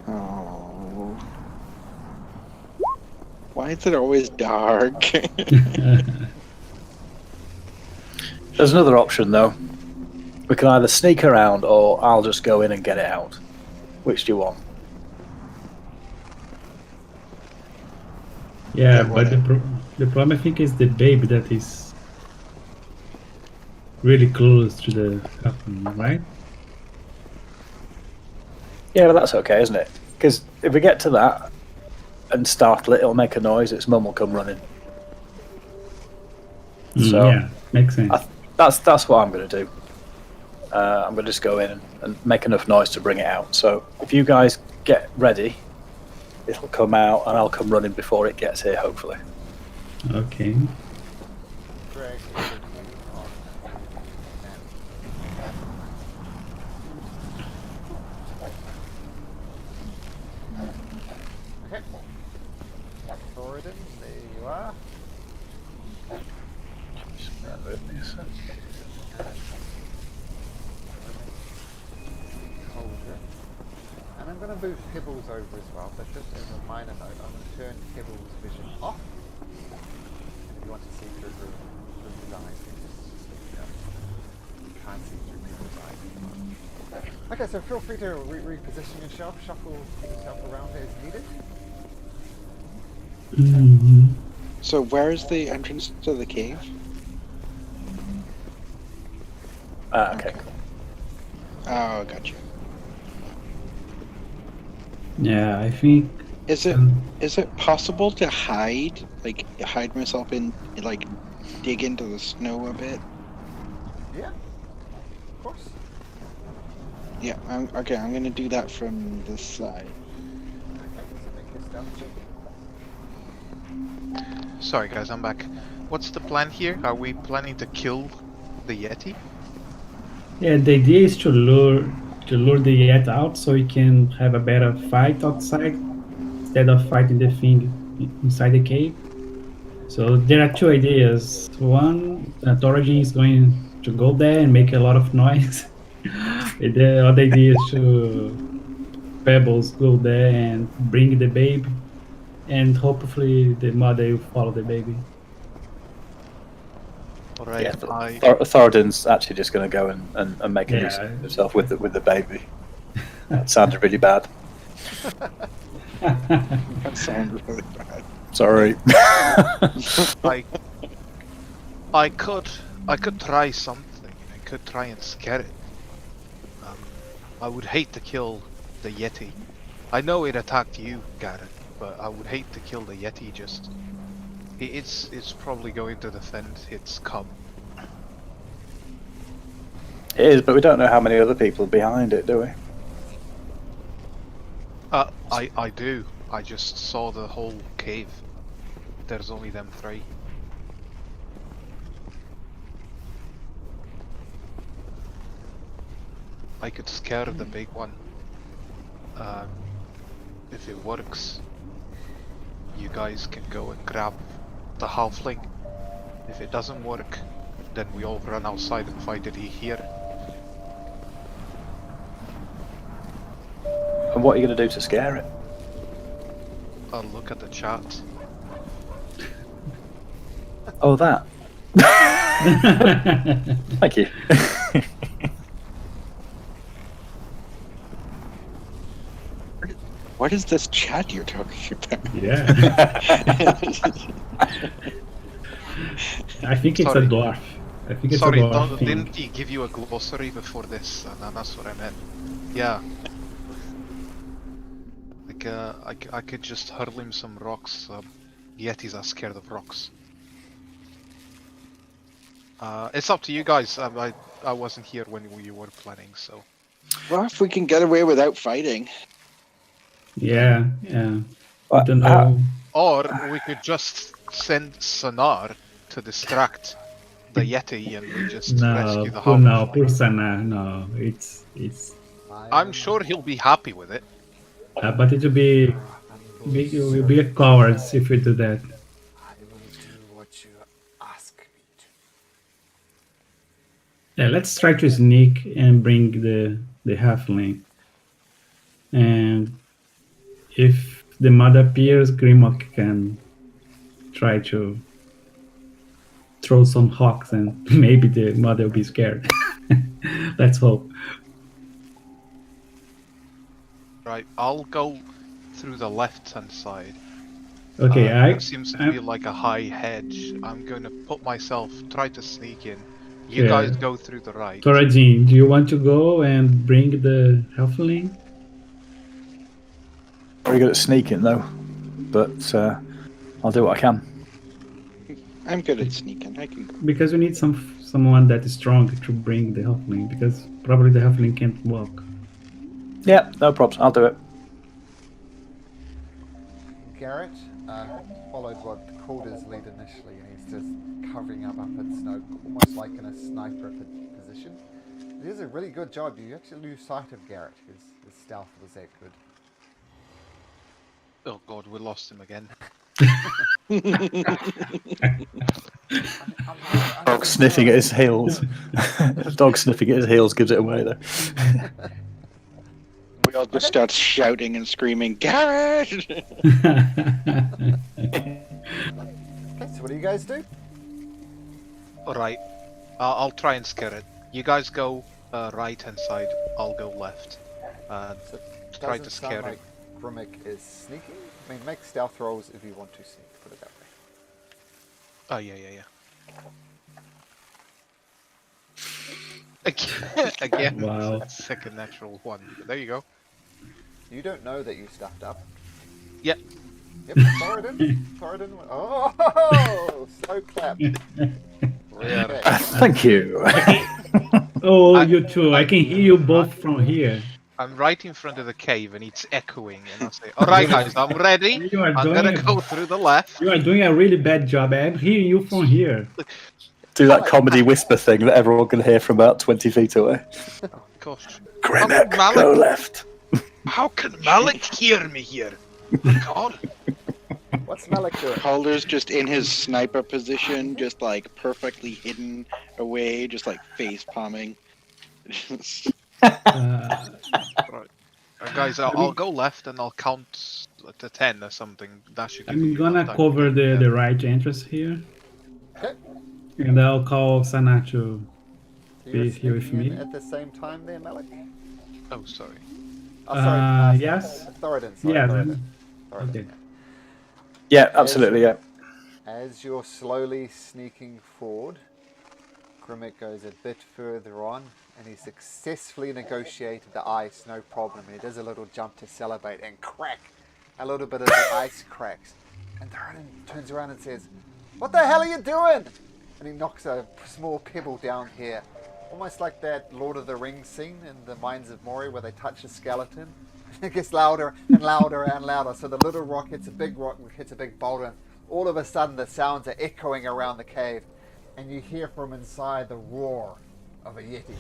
Oh. Why is it always dark? There's another option though. We can either sneak around or I'll just go in and get it out. Which do you want? Yeah, but the problem I think is the baby that is really close to the coffin, right? Yeah, but that's okay, isn't it? Because if we get to that and startle it, it'll make a noise. Its mum will come running. So Yeah, makes sense. that's what I'm going to do. I'm going to just go in and make enough noise to bring it out. So if you guys get ready, it'll come out and I'll come running before it gets here, hopefully. Okay. Greg, okay. Thoradin, there you are. Just move this. And I'm going to move Pebbles over as well, but just as a minor note, I'm going to turn Pebbles' vision off. And if you want to see through his eyes, then just let me know. You can't see through Pebbles' eyes. Okay, so feel free to reposition yourself, shuffle yourself around as needed. Mhm. So where is the entrance to the cave? Okay. Oh, gotcha. Yeah, I think. Is it possible to hide myself in, like, dig into the snow a bit? Yeah, of course. Yeah. I'm gonna do that from this side. Okay, so make your stealth check. Sorry guys, I'm back. What's the plan here? Are we planning to kill the Yeti? Yeah, the idea is to lure the Yeti out so we can have a better fight outside instead of fighting the thing inside the cave. So there are two ideas. One, Torajin is going to go there and make a lot of noise. And the other idea is to Pebbles go there and bring the baby, and hopefully the mother will follow the baby. Alright, Yeah, I Thoradin's actually just going to go and make a nuisance Yeah. of himself with the baby. That sounded really bad. That sounds really bad. Sorry. I could try something. I could try and scare it. I would hate to kill the Yeti. I know it attacked you, Garrett, but I would hate to kill the Yeti. Just it's probably going to defend its cub. It is, but we don't know how many other people are behind it, do we? I do. I just saw the whole cave. There's only them three. I could scare the big one. If it works, you guys can go and grab the halfling. If it doesn't work, then we all run outside and fight it here. And what are you going to do to scare it? I'll look at the chat. Oh, that. Thank you. What is this chat you're talking about? Yeah. I think it's Sorry. a dwarf. I think it's Sorry, a dwarf thing. didn't he give you a glossary before this? That's what I meant. Yeah. Like, I could just hurl him some rocks. Yetis are scared of rocks. It's up to you guys. I wasn't here when you were planning, so. Well, if we can get away without fighting. Yeah. I don't How- know. Or we could just send Sonar to distract the Yeti and we just rescue the half. No, poor Sana. No, it's. I'm sure he'll be happy with it. But it will be a coward if we do that. I will do what you ask me to. Yeah, let's try to sneak and bring the halfling. And if the mother appears, Grimlock can try to throw some hawks and maybe the mother will be scared. Let's hope. Right, I'll go through the left-hand side. Okay, There seems to be like a high hedge. I'm going to put myself, try to sneak in. You Yeah. guys go through the right. Torajin, do you want to go and bring the halfling? Very good at sneaking, though. But I'll do what I can. I'm good at sneaking. I can go. Because we need someone that is strong to bring the halfling, because probably the halfling can't walk. Yeah, no problems. I'll do it. Garrett followed what Calder's lead initially, and he's just covering up in snow, almost like in a sniper position. It is a really good job. You actually lose sight of Garrett. His stealth was that good. Oh god, we lost him again. Dog sniffing at his heels. Dog sniffing at his heels gives it away, though. We all just start shouting and screaming, Garrett! Okay, so what do you guys do? Alright. I'll try and scare it. You guys go right hand side, I'll go left. So it Try doesn't to scare sound it. like Grimmick is sneaking. I mean, make stealth rolls if you want to sneak, put it that way. Oh, yeah. Again, Wow. second natural one. There you go. You don't know that you stuffed up. Yep. Yep, Thoradin. Oh, slow clap. Okay. Thank you. Oh, you too. I can hear you both from here. I'm right in front of the cave and it's echoing. And I say, alright, guys, I'm ready. You are I'm doing gonna a- go through the left. You are doing a really bad job. I'm hearing you from here. Do that comedy whisper thing that everyone can hear from about 20 feet away. Gosh. Grimmick, Malik- go left. How can Malik hear me here? God. What's Malik doing? Calder's just in his sniper position, just like perfectly hidden away, just like face palming. Right. Guys, I'll go left and I'll count to 10 or something. That should give I'm you gonna enough time cover to get the right entrance here. Okay. And I'll call Sana to So be you're here with sneaking in me. at the same time there, Malik? Oh, sorry. Oh, sorry. Yes. Thoradin, sorry, Yeah, Thoradin. then- Thoradin, okay. Yeah, absolutely, yeah. As you're slowly sneaking forward, Grimmick goes a bit further on, and he successfully negotiated the ice, no problem. He does a little jump to celebrate, and crack! A little bit of the ice cracks. And Thoradin turns around and says, "What the hell are you doing?" And he knocks a small pebble down here. Almost like that Lord of the Rings scene in the Mines of Moria where they touch a skeleton. It gets louder and louder and louder. So the little rock hits a big rock, hits a big boulder. And all of a sudden the sounds are echoing around the cave. And you hear from inside the roar of a Yeti.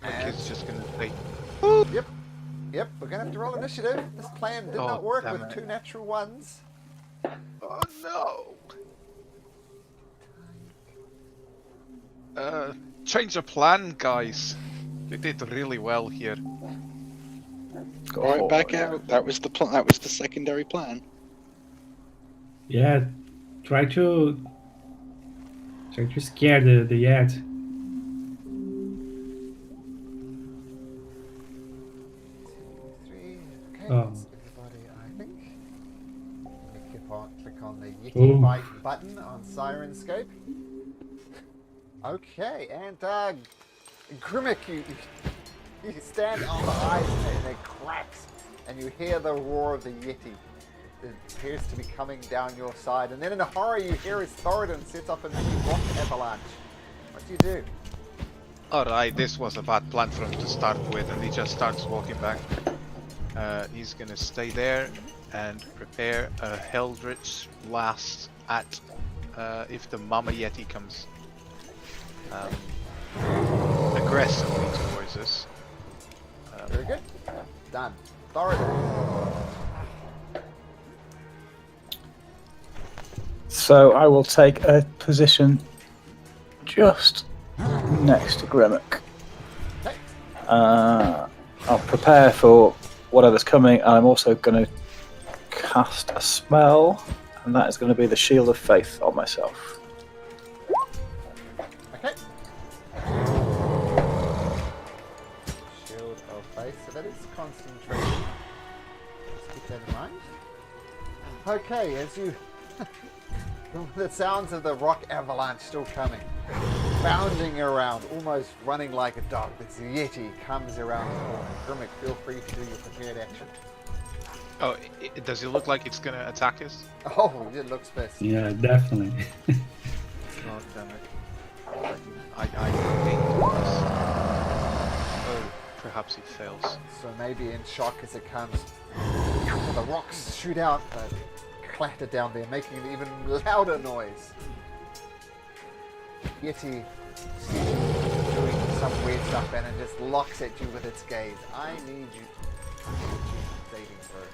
The kid's just gonna say, Yep, we're going to have to roll initiative. This plan did Oh, not work damn with it. 2 natural ones. oh no! Change of plan, guys. We did really well here. Go right back out. That was the plan. That was the secondary plan. Yeah, try to scare the Yet. 3. Okay, Oh. that's everybody, I think. Let me click on the Yeti Ooh. bike button on Sirenscape. Okay, and Grimmick, you stand on the ice and it cracks, and you hear the roar of the Yeti. It appears to be coming down your side, and then in a hurry you hear his Thoradin set up a rock avalanche. What do you do? Alright, this was a bad plan for him to start with, and he just starts walking back. He's gonna stay there and prepare a Eldritch Blast at if the Mama Yeti comes aggressively towards us. Very good. Done. Thoradin. So I will take a position just next to Grimmick. Okay. I'll prepare for whatever's coming, and I'm also going to cast a spell, and that is going to be the Shield of Faith on myself. Okay. Shield of Faith, so that is concentration. Let's keep that in mind. Okay, as you... the sounds of the rock avalanche still coming. Bounding around, almost running like a dog. This Yeti comes around the corner. Grimmick, feel free to do your prepared action. Oh, does it look like it's gonna attack us? Oh, it looks best. Yeah, definitely. God damn it. I think oh, perhaps he fails. So maybe in shock as it comes. The rocks shoot out, clatter down there, making an even louder noise. Yeti sees you doing some weird stuff and it just locks at you with its gaze. I need you to saving throw.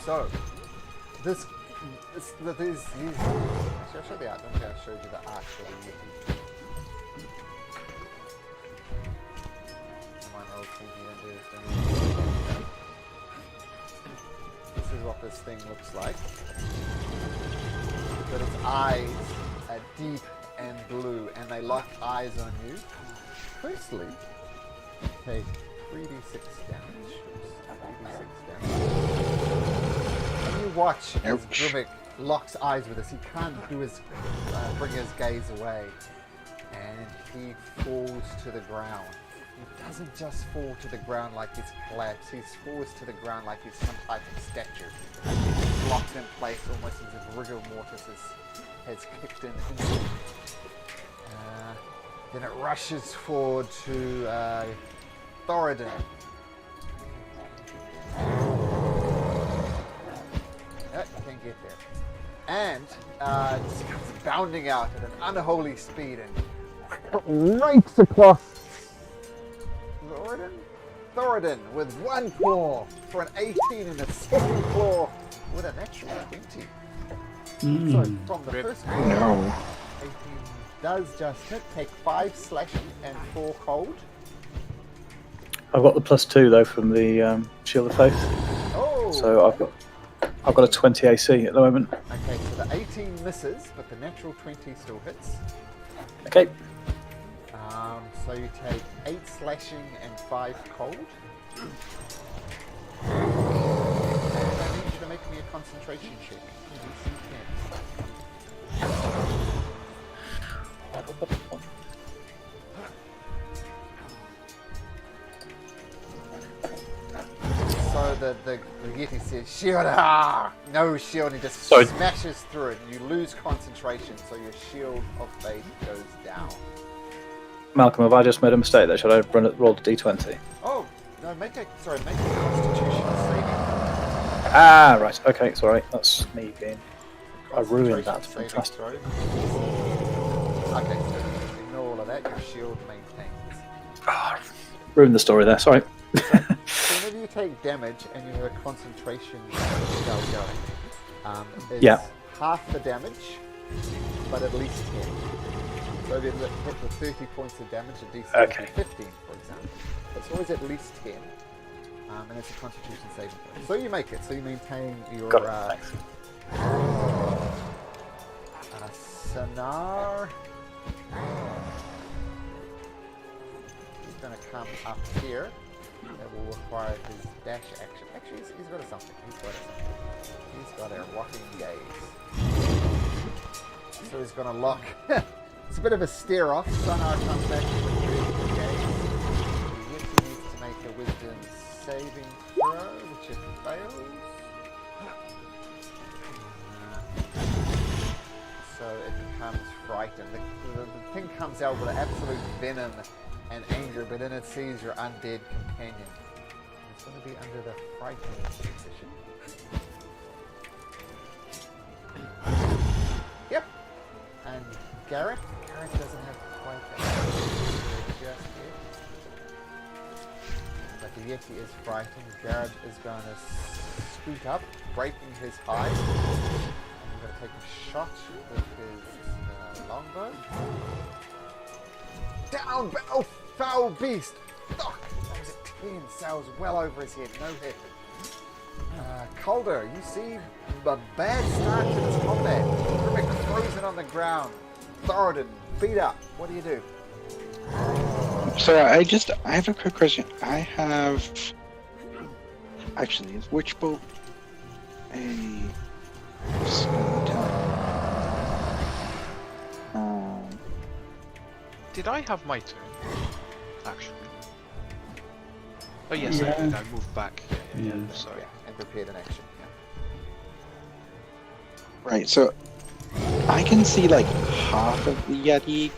So, this Actually, I'll show the art. I don't think I showed you the art for the Yeti. This is what this thing looks like. But its eyes are deep and blue, and they lock eyes on you. Firstly, take 3d6 damage. 3d6 damage. And you watch as Grimmick locks eyes with us. He can't bring his gaze away, and he falls to the ground. He doesn't just fall to the ground like he's collapsed. He falls to the ground like he's some type of statue. He's locked in place, almost as if rigor mortis has kicked in. Then it rushes forward to Thoradin. You can't get there. And just comes bounding out at an unholy speed and rakes across Thoradin with one claw for an 18 and a second claw with a natural 20. So from the first claw, 18 does just hit. Take 5 slashing and 4 cold. I've got the +2 though from the Shield of Faith. Oh! So I've got a 20 AC at the moment. Okay, so the 18 misses, but the natural 20 still hits. Okay. So you take 8 slashing and 5 cold. And I need you to make me a concentration check. So the Yeti says, shield, no shield, and he just smashes through it, and you lose concentration, so your shield of faith goes down. Malcolm, have I just made a mistake there? Should I roll the d20? Oh, no, make a constitution saving. Ah, right, okay, sorry, that's me being... I ruined that, fantastic. Okay, so ignore all of that, your shield maintains. Ruined the story there, sorry. So whenever you take damage and you have a concentration spell going, it's half the damage, but at least 10. So if you hit with 30 points of damage, at DC 15, for example. It's always at least 10, and it's a constitution saving throw. So you make it, so you maintain your... Sanar. He's going to come up here. That will require his dash action. Actually, he's got something. He's got a rocking gaze. So he's going to lock. It's a bit of a stare off. Sanar comes back with a good gaze. He needs to make a wisdom saving throw, which it fails. So it becomes frightened. The thing comes out with absolute venom and anger, but then it sees your undead companion. It's going to be under the frightened position. Yep. And Garrett doesn't have quite that just yet. But the Yeti is frightened. Garrett is going to scoot up, breaking his hide. I'm going to take a shot with his longbow. Down, foul beast! That was a 10, sails well over his head, no hit. Calder, you see a bad start to this combat. Grimmick frozen on the ground. Thoradin, beat up. What do you do? So I have a quick question. Actually, is Witchbolt a... Did I have my turn? Actually. Oh yes, I did. I moved back. Yeah. Sorry. And prepared an action. Yeah. Right, so I can see like half of the Yeti.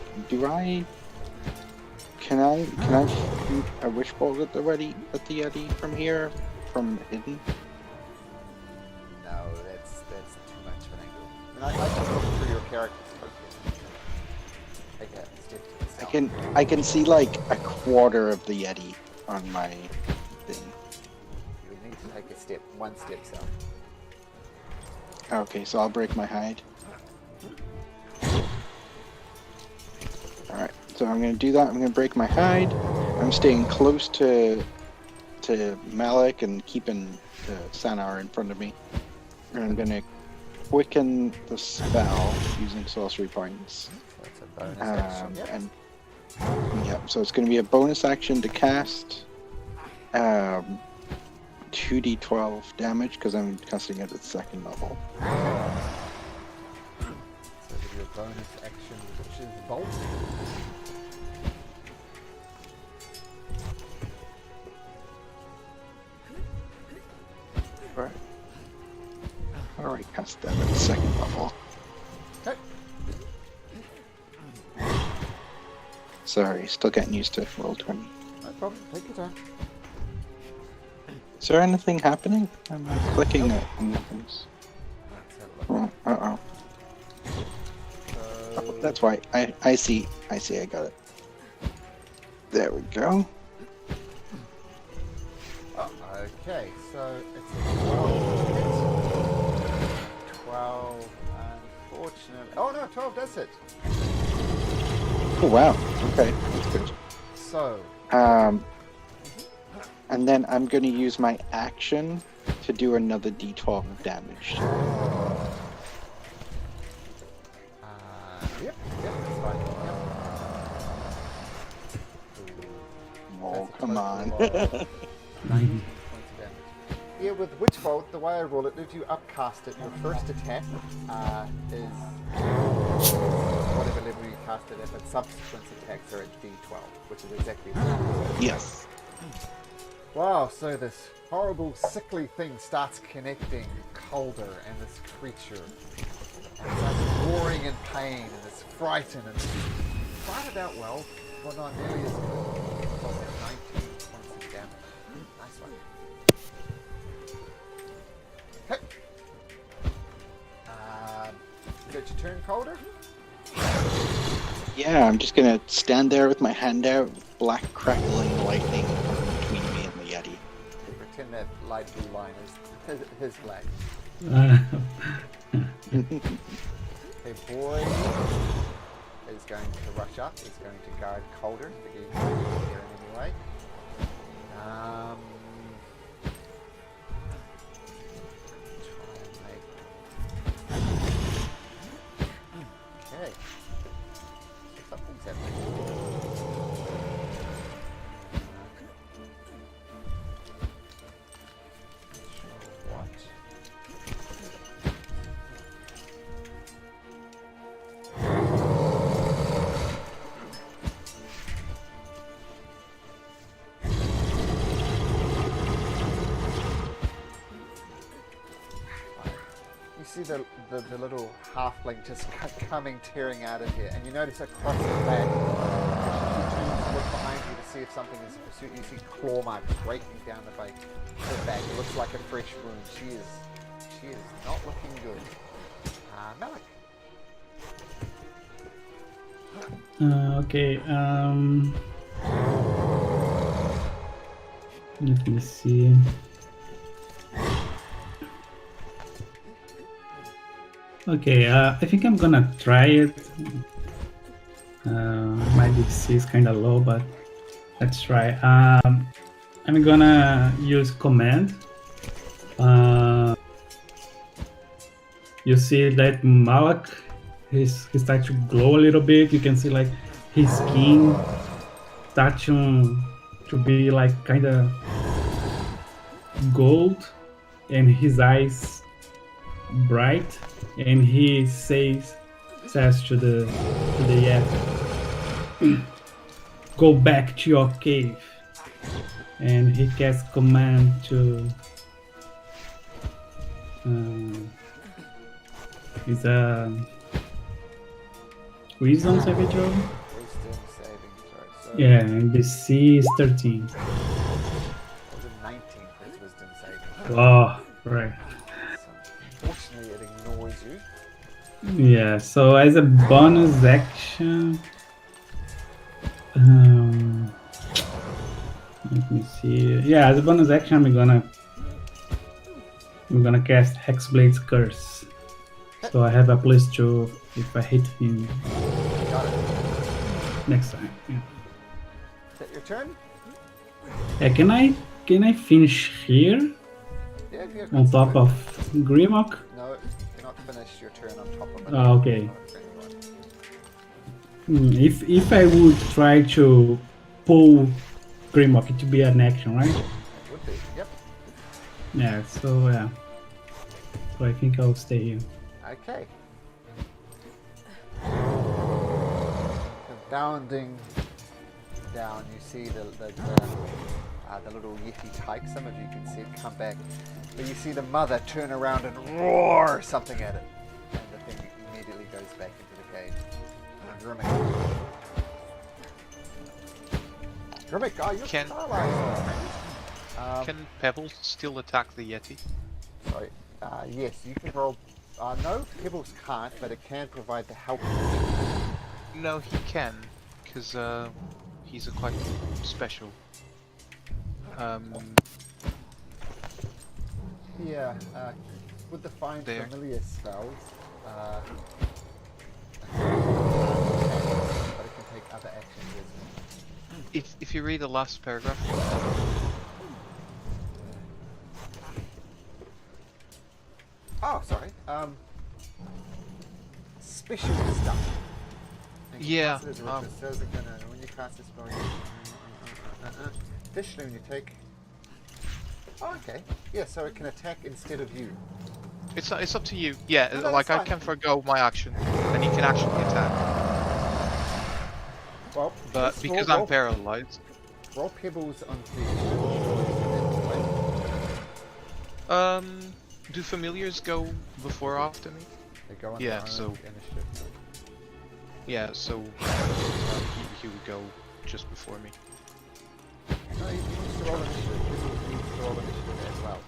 Can I shoot a Witchbolt at the Yeti from here? From hidden? No, that's too much of an angle. I mean, I can look through your character's I can see like a quarter of the Yeti on my thing. You would need to take one step south. Okay, so I'll break my hide. Alright, so I'm gonna do that. I'm gonna break my hide. I'm staying close to Malik and keeping Sanar in front of me. And I'm gonna quicken the spell using sorcery points. That's a bonus action. Yep. And yeah, so it's gonna be a bonus action to cast 2d12 damage because I'm casting it at 2nd level. So give you a bonus action, which is bolt. Alright. Alright, cast that at 2nd level. Okay. Sorry, still getting used to roll 20. No problem. Take your time. Is there anything happening? I'm clicking it and nothing's. Let's have a look. Oh, uh-oh. So, Oh, that's why. I see, I got it. There we go. oh, okay, so it's a 12 hit. 12, unfortunately. Oh no, 12 does it. Oh wow, okay, that's good. So, And then I'm going to use my action to do another d12 of damage. yep, that's fine. Yep. Oh, That's come a on. total of 19 points of damage. Yeah, with Witch Bolt, the way I roll it, if you upcast it, your first attack is whatever level you cast it at, but subsequent attacks are at d12, which is exactly the same. Yes. Wow, so this horrible, sickly thing starts connecting Calder and this creature. And it starts roaring in pain and it's frightened and started out well, but not nearly as good. Well, 19 points of damage. Nice one. Okay. Is it your turn, Calder? Yeah, I'm just going to stand there with my hand out, black crackling lightning between me and the Yeti. Pretend that light blue line is his flag. Okay, boy is going to rush up. He's going to guard Calder, but he's here in any way. Try and make... Okay. Something's happening. What? You see the little halfling just coming, tearing out of here, and you notice across the back, as you look behind you to see if something is in pursuit, you see claw marks breaking down the back. It looks like a fresh wound. She is not looking good. Malik. Okay. Let me see. Okay, I think I'm gonna try it. My DC is kind of low, but let's try. I'm gonna use command. You see that Malak, he starts to glow a little bit. You can see like his skin start to be like kind of gold, and his eyes bright. And he says to the Yeti, go back to your cave. And he casts command to it's a wisdom saving throw. Wisdom saving throw. So Yeah, and the C is 13. was a 19 for his wisdom saving throw. Oh, right. So, unfortunately, it ignores you. Yeah, so as a bonus action, let me see. Yeah, as a bonus action, I'm gonna cast Hexblade's Curse. So I have a place to if I hit him Got it. next time. Yeah. Is that your turn? Can I finish here Yeah, if you're on top concentrating. of Grimlock? No, you cannot finish your turn on top of it. Ah, okay. Not a friendly one. If I would try to pull Grimlock, it would be an action, right? It would be. Yep. Yeah. So yeah. So I think I'll stay here. Okay. Bounding down, you see the little Yeti tyke. Some of you can see it come back, but you see the mother turn around and roar something at it, and the thing immediately goes back into the cave. Grimmick, oh, you're Can- paralyzed. Can Pebbles still attack the Yeti? Sorry. Yes, you can roll. No, Pebbles can't, but it can provide the help. No, he can, because he's a quite special. Yeah, with the Find There. Familiar spells, but it can take other actions as well. If you read the last paragraph, Oh, sorry. Special stuff. And you Yeah, cast it as a um, ritual, so is it gonna- when you cast this spell, additionally, when you take. Oh, okay. Yeah, so it can attack instead of you. it's up to you. Yeah, No, like that's I fine. can forgo my action, and he can actually attack. Well, But let's because roll, I'm paralyzed, roll Pebbles on the. do familiars go before or after me? They go on Yeah, their own so- initiative. Yeah, so he would go just before me. No, he needs to roll initiative. Pebbles needs to roll initiative as well.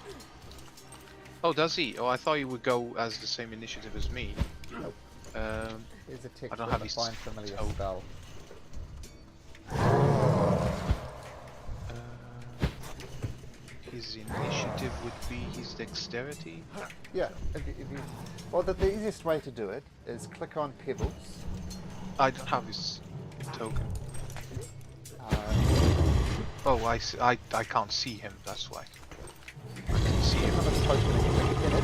Oh, does he? Oh, I thought he would go as the same initiative as me. Nope. Here's a text I don't on have the his Find Familiar toe. spell. His initiative would be his dexterity. Yeah, if you, well, the easiest way to do it is click on Pebbles. I don't have his token. Uh, Oh, I can't see him. That's why. I can see him. on his token and click in it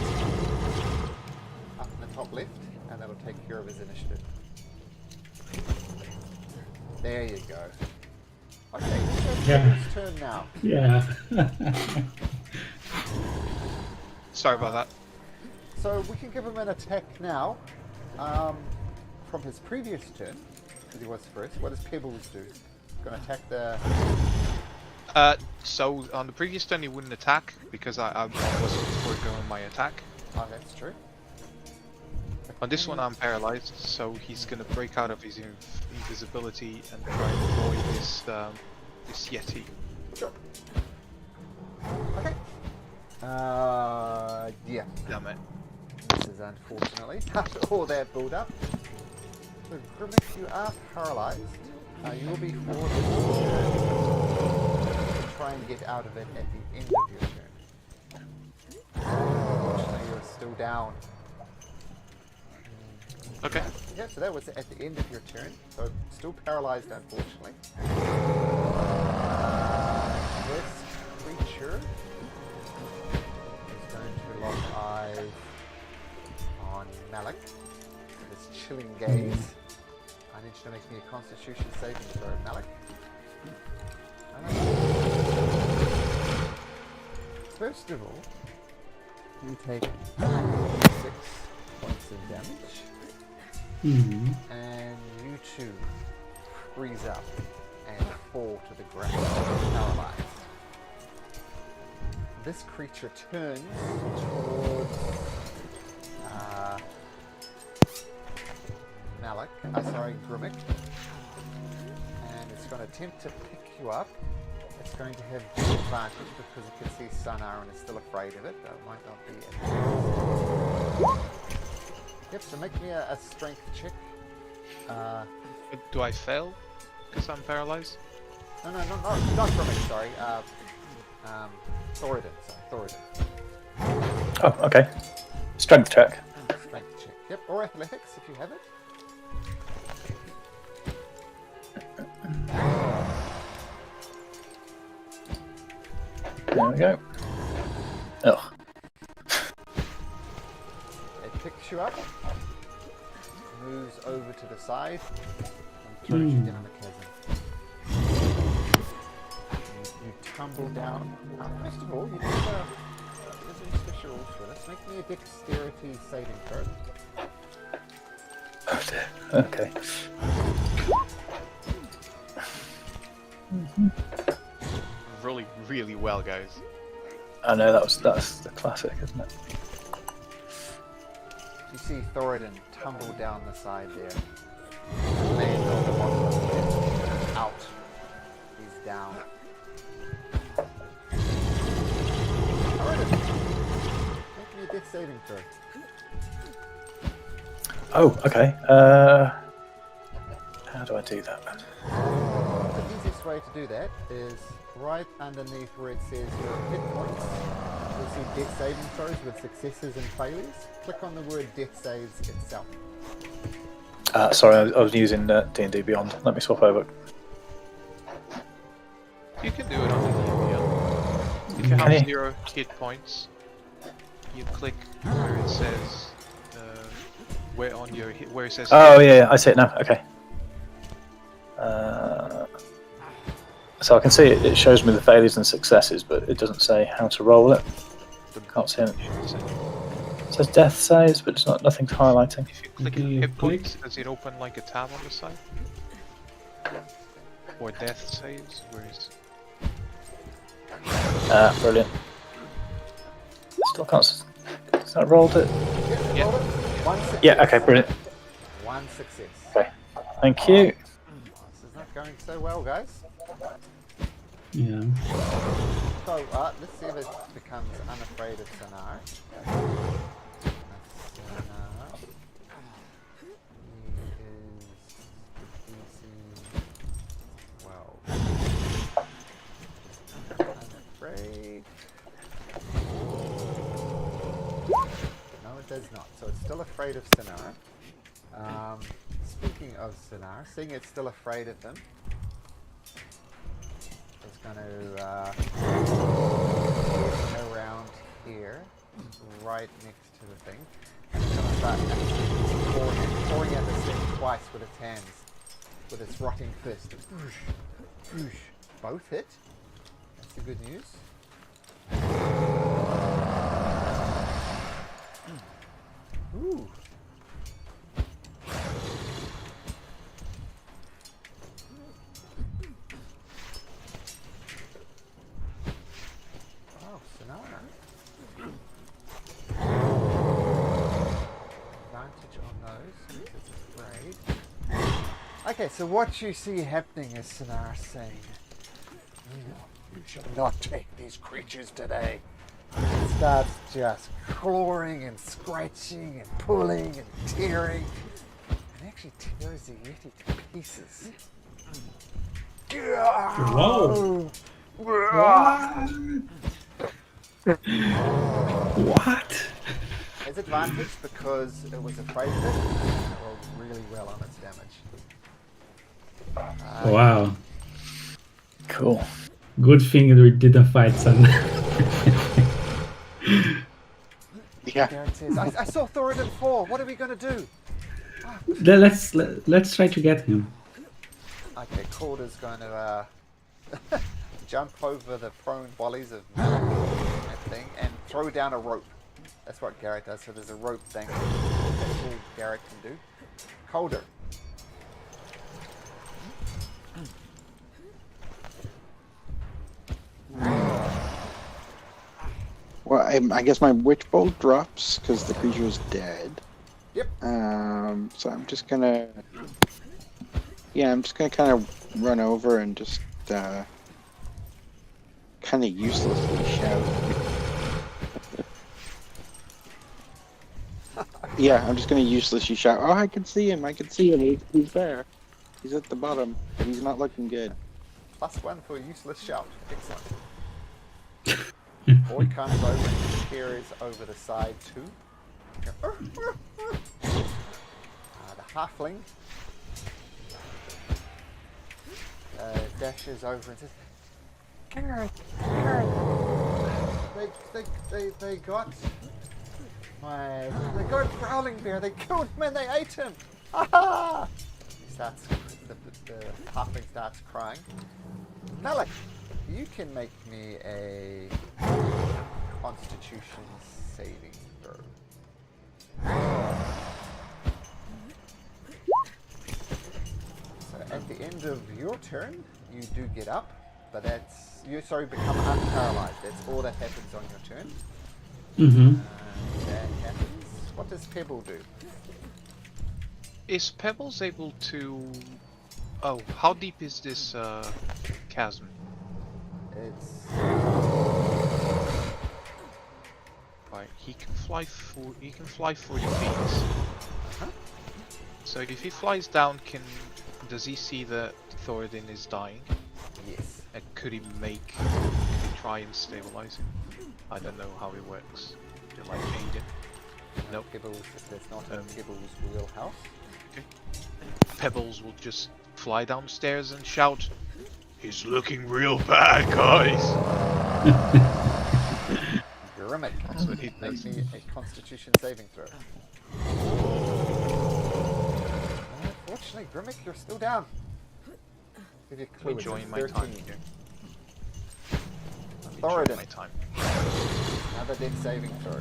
up in the top left, and that'll take care of his initiative. There you go. Okay, it's Yeah. Pebbles' turn now. Yeah. Sorry about that. So we can give him an attack now from his previous turn, because he was first. What does Pebbles do? Gonna attack the. So on the previous turn he wouldn't attack because I wasn't foregoing my attack. Oh, that's true. On this one I'm paralyzed, so he's gonna break out of his invisibility and try and avoid this this Yeti. Sure. Okay. Yeah. Damn it. This is unfortunately after all that build up. So Grimmick, you are paralyzed. You will be forced to try and get out of it at the end of your turn. Unfortunately, you're still down. Okay. Yeah, so that was at the end of your turn. So still paralyzed, unfortunately. This creature is going to lock eyes on Malik with his chilling gaze. I need you to make me a Constitution saving throw, Malik. First of all, you take 6 points of damage. And you two freeze up and fall to the ground, paralyzed. This creature turns towards Grimmick, and it's going to attempt to pick you up. It's going to have disadvantage because it can see Sunar and is still afraid of it, though it might not be. Yep, so make me a strength check. Do I fail because I'm paralyzed? No, not Grimmick, sorry. Thoradin, sorry, Thoradin. Oh, okay. Strength check. Strength check, Yep, or athletics if you have it. There we go. Oh, It picks you up, moves over to the side, and throws you down the chasm. You tumble down. First of all, there's any special rules for this. Make me a dexterity saving throw. oh dear. Okay. Rolling really well, guys. I know that's the classic, isn't it? You see Thoradin tumble down the side there. Land on the bottom of the pit. Out. He's down. Thoradin, make me a dex saving throw. Oh, okay. How do I do that? The easiest way to do that is right underneath where it says your hit points. You'll see death saving throws with successes and failures. Click on the word death saves itself. Sorry, I was using D&D Beyond. Let me swap over. You can do it on the DM. If you Can you? have 0 hit points, you click where it says where it says. Oh yeah, I see it now. Okay. So I can see it shows me the failures and successes, but it doesn't say how to roll it. Can't see it. It says death saves, but it's nothing's highlighting. If you click Okay, hit click. points, does it open like a tab on the side? Or death saves? Where is? Brilliant. Still can't. Is that rolled it? Yeah. One success. Yeah. Okay. Brilliant. One success. Okay. Thank you. This is not going so well, guys. Yeah. So, let's see if it becomes unafraid of Sonar. Sonar. He is DC 12. Unafraid. No, it does not. So it's still afraid of Sonar. Speaking of Sonar, seeing it's still afraid of them, it's going to go around here, right next to the thing. And it's going to start pouring at this thing twice with its hands, with its rotting fist. Both hit. That's the good news. Ooh. Advantage on those since it's afraid. Okay, so what you see happening is Sonar saying, "You shall not take these creatures today." It starts just clawing and scratching and pulling and tearing, and actually tears the Yeti to pieces. Whoa. What? Has advantage because it was afraid of it. It rolled really well on its damage. Wow. Cool. Good thing we didn't fight Sun. Yeah. Garrett says, I saw Thoradin fall. What are we going to do? Let's try to get him. Okay, Calder's going to jump over the prone bodies of that thing and throw down a rope. That's what Garrett does. So there's a rope thing. That's all Garrett can do. Calder. Well, I guess my witch bolt drops because the creature is dead. Yep. So I'm just gonna. Yeah, I'm just gonna kind of run over and just kind of uselessly shout. Yeah, I'm just gonna uselessly shout. Oh, I can see him! I can see him! He's there. He's at the bottom, but he's not looking good. +1 for a useless shout. Excellent. Boy comes over and peers over the side too. halfling dashes over and says, Cairn, they got Growling Bear, they killed him and they ate him! Ah! The halfling starts crying. Malik, you can make me a Constitution saving throw. So at the end of your turn, you do get up, but become unparalyzed. That's all that happens on your turn. Mm-hmm. That happens. What does Pebble do? Is Pebbles able to... Oh, how deep is this chasm? It's Right, he can fly 40 feet. So if he flies down, does he see that Thoradin is dying? yes. And could he try and stabilize him? I don't know how it works. Do like aid him? Nope. Pebbles. That's not in Pebbles' wheelhouse. Okay. Pebbles will just fly downstairs and shout, "He's looking real bad, guys!" Grimmick. So he Make me a Constitution saving throw. Unfortunately, Grimmick, you're still down. Give you a clue. It's enjoying a my 13. time here. Thoradin. My time. Another dex saving throw.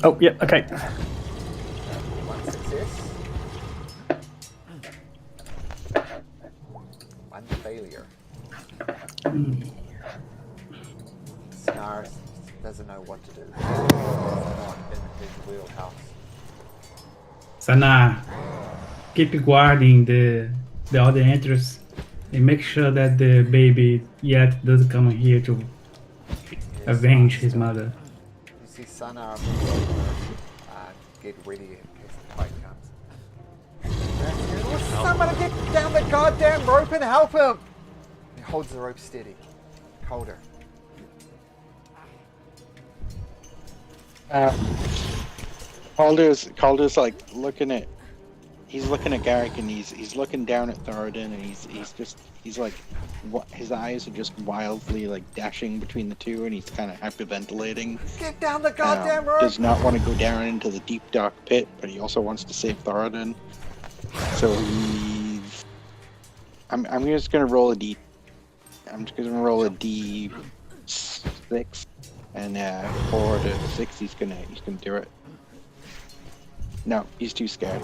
Oh, yeah, okay. One success. One failure. Snars doesn't know what to do. It's not in his wheelhouse. Sana, keep guarding the other entrance and make sure that the baby yet doesn't come here to avenge his mother. You see Sanar move over, get ready in case the fight comes. Somebody get down the goddamn rope and help him! He holds the rope steady. Colder. Calder's like looking at Garrick and he's looking down at Thoradin and he's like his eyes are just wildly like dashing between the two and he's kind of hyperventilating. Get down the goddamn rope! Does not want to go down into the deep dark pit, but he also wants to save Thoradin. So I'm just gonna roll a D. I'm just gonna roll a D6, and 4 to 6 he's gonna do it. No, he's too scared.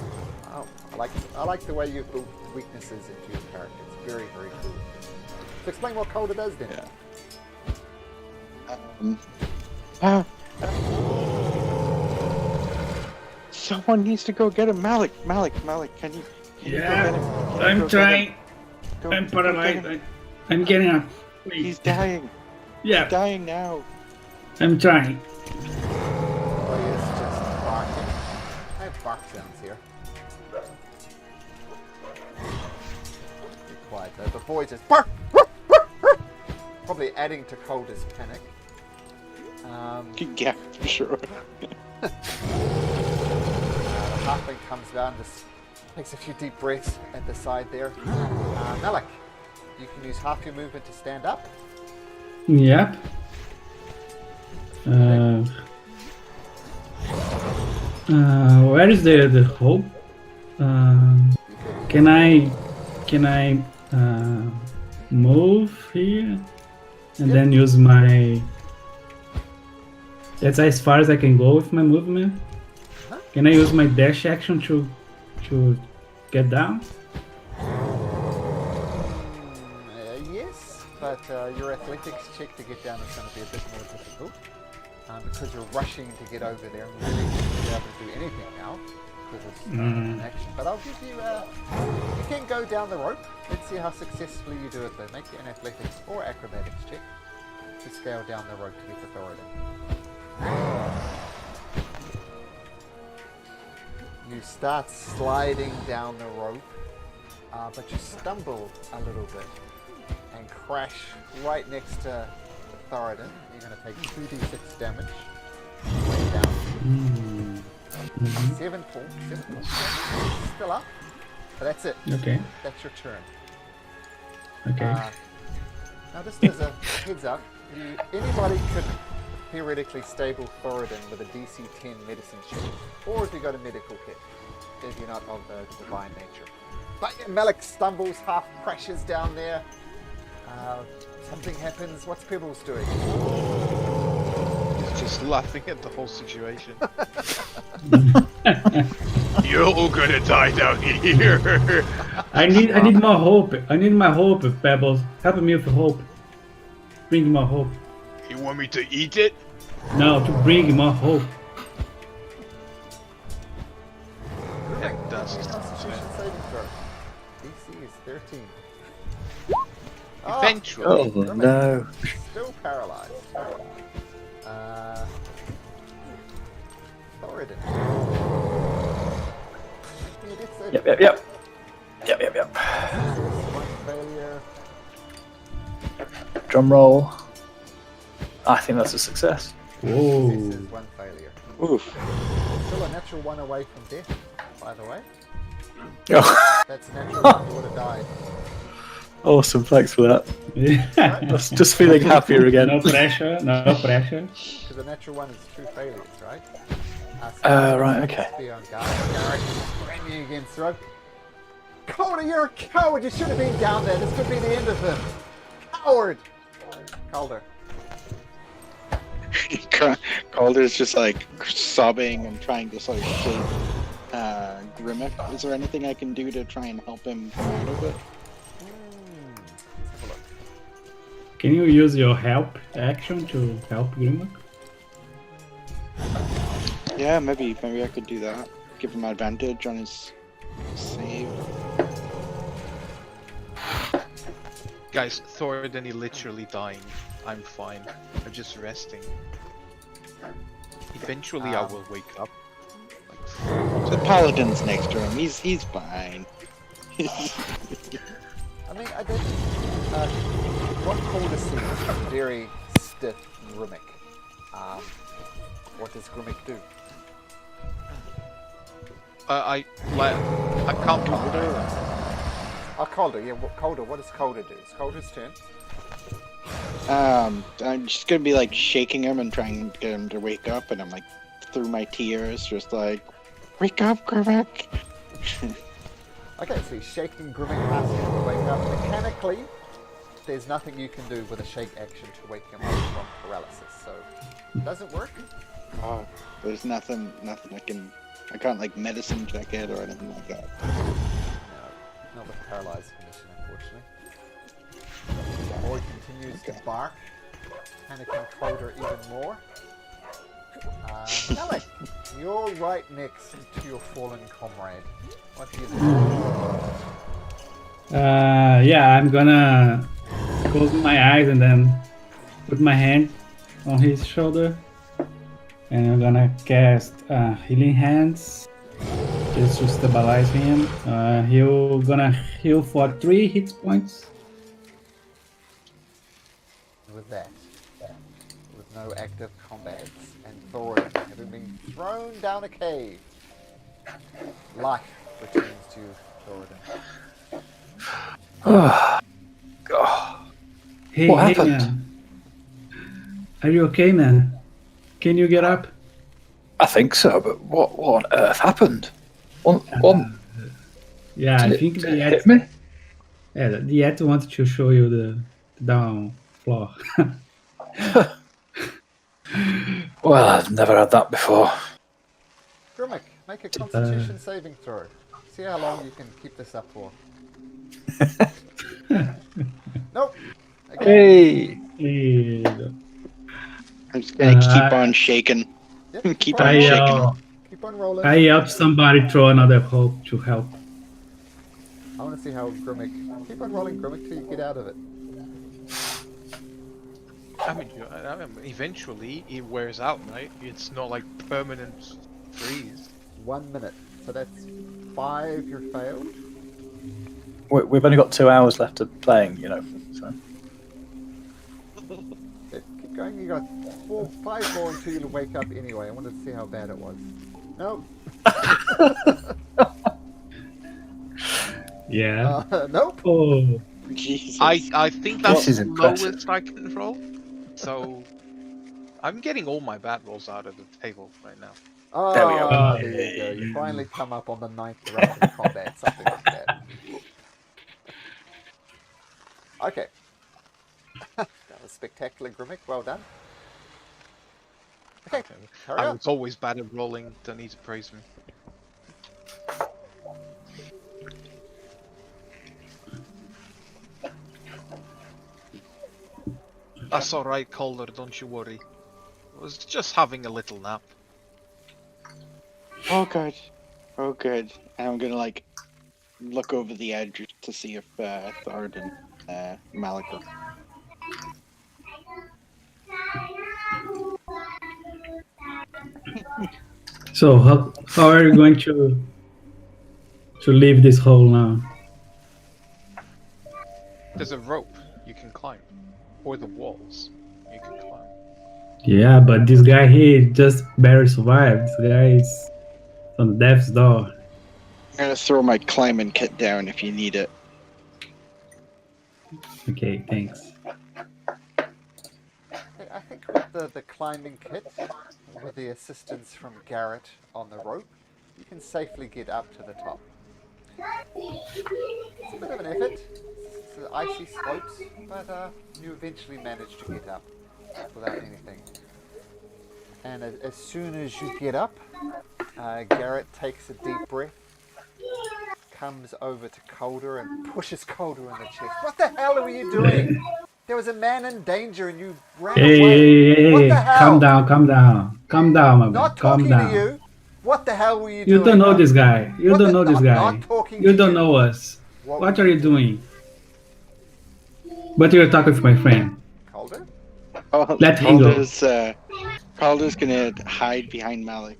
Oh, I like the way you build weaknesses into your character. It's very, very cool. So explain what Calder does then. Yeah. Someone needs to go get him. Malik, can you go get him? I'm trying. Go I'm get paralyzed. him. I'm getting up. He's dying. Yeah, He's dying now. I'm trying. Or he is just barking. I have bark sounds here. Be quiet though. The boy just bark! Probably adding to Calder's panic. Yeah, for sure. The halfling comes down, just takes a few deep breaths at the side there. Malik, you can use half your movement to stand up. Yep. Where is the hole? Can I move here and then use my? That's as far as I can go with my movement. Can I use my dash action to get down? Yes, but your athletics check to get down is going to be a bit more difficult because you're rushing to get over there and you're not going to be able to do anything now because it's an action. But I'll give you, you can go down the rope. Let's see how successfully you do it though. Make an athletics or acrobatics check to scale down the rope to get the Thoradin. You start sliding down the rope, but you stumble a little bit and crash right next to the Thoradin. You're going to take 2d6 damage. Way down. Mhm. 7 points. 7 points. Still up. But that's it. Okay. That's your turn. Okay. Now, just as a heads up, anybody could theoretically stable Thoradin with a DC 10 medicine check, or if you got a medical kit, if you're not of the divine nature. But yeah, Malik stumbles, half crashes down there. Something happens. What's Pebbles doing? He's just laughing at the whole situation. You're all gonna die down here. I need more hope. I need my hope, Pebbles. Help me with hope. Bring more hope. You want me to eat it? No, to bring more hope. Heck, that's Constitution saving throw. DC is 13. Eventually. Oh Grimmick. no. Still paralyzed. Thoradin. Yep. One failure. Drum roll. I think that's a success. Whoa. This is one failure. Oof. Still a natural one away from death, by the way. Oh, That's a natural one who would have died. awesome. Thanks for that. Yeah. Just feeling happier again. No pressure. No pressure. Because a natural one is 2 failures, right? Right, okay. Be on guard. Garrett, screaming against throw. Calder, you're a coward! You should have been down there. This could be the end of him. Coward! Calder. Calder's just like sobbing and trying to sort of shake Grimmick. Is there anything I can do to try and help him come out of it? Let's have a look. Can you use your help action to help Grimlock? Yeah, maybe I could do that. Give him advantage on his save. Guys, Thoradin is literally dying. I'm fine. I'm just resting. Eventually I will wake up. The paladin's next to him. He's fine. I mean, I did. What Calder sees is very stiff Grimmick. What does Grimmick do? I can't Calder? Oh, Calder, yeah. Calder, what does Calder do? It's Calder's turn. I'm just gonna be like shaking him and trying to get him to wake up, and I'm like through my tears, just like, wake up, Grimmick. Okay, so he's shaking Grimmick, asking him to wake up. Mechanically, there's nothing you can do with a shake action to wake him up from paralysis, so it doesn't work. Oh, there's nothing I can't like medicine check it or anything like that. No, not with paralyzed condition, unfortunately. The boy continues to bark, panicking Calder even more. Alec, you're right next to your fallen comrade. What do you do? Yeah, I'm gonna close my eyes and then put my hand on his shoulder. And I'm gonna cast Healing Hands just to stabilize him. He'll gonna heal for 3 hit points. With that, with no active combats, and Thorin having been thrown down a cave, life returns to Thorin. God. Hey, What hey happened? man. Are you okay, man? Can you get up? I think so, but what on earth happened? One, Yeah, I did think it the hit me? Yeah, the Yeti wanted to show you the down floor. Well, I've never had that before. Grimmick, make a Constitution saving throw. See how long you can keep this up for. Nope. Again. Hey, Yeah. I'm just gonna keep on shaking. Yep, Keep on on rolling. shaking. Keep on rolling. I help somebody throw another hope to help. I want to see how Grimmick. Keep on rolling, Grimmick, till you get out of it. I mean, eventually it wears out, right? It's not like permanent freeze. 1 minute. So that's 5 you're failed. we've only got 2 hours left of playing, you know. So. Keep going. You got 5 more until you wake up anyway. I wanted to see how bad it was. Nope. Yeah. Nope. Oh. Jesus. I think This that's is the impressive. lowest I can roll. So I'm getting all my bad rolls out of the table right now. There we go. Oh, there you go. You finally come up on the 9th round of combat, something like that. Okay. That was spectacular, Grimmick. Well done. Okay, carry I on. was always bad at rolling. Don't need to praise me. That's all right, Calder. Don't you worry. I was just having a little nap. Oh good. Oh good. And I'm gonna like look over the edge to see if Thard and Malik are. So how are you going to leave this hole now? There's a rope you can climb, or the walls you can climb. Yeah, but this guy here just barely survived. This guy is on death's door. I'm gonna throw my climbing kit down if you need it. Okay, thanks. I think with the climbing kit, with the assistance from Garrett on the rope, you can safely get up to the top. It's a bit of an effort. It's icy slopes, but you eventually manage to get up without anything. And as soon as you get up, Garrett takes a deep breath, comes over to Calder and pushes Calder in the chest. What the hell were you doing? There was a man in danger and you ran Hey, away. hey, hey, What hey, the calm hell? down, calm down, calm down, my man, Not calm talking to down. you. What the hell were you You don't doing? know this guy. You What don't the, know this I'm guy. not talking You to don't you. know us. What What were are you you doing? But you're talking with my friend. Calder? Let him go. Calder's gonna hide behind Malik.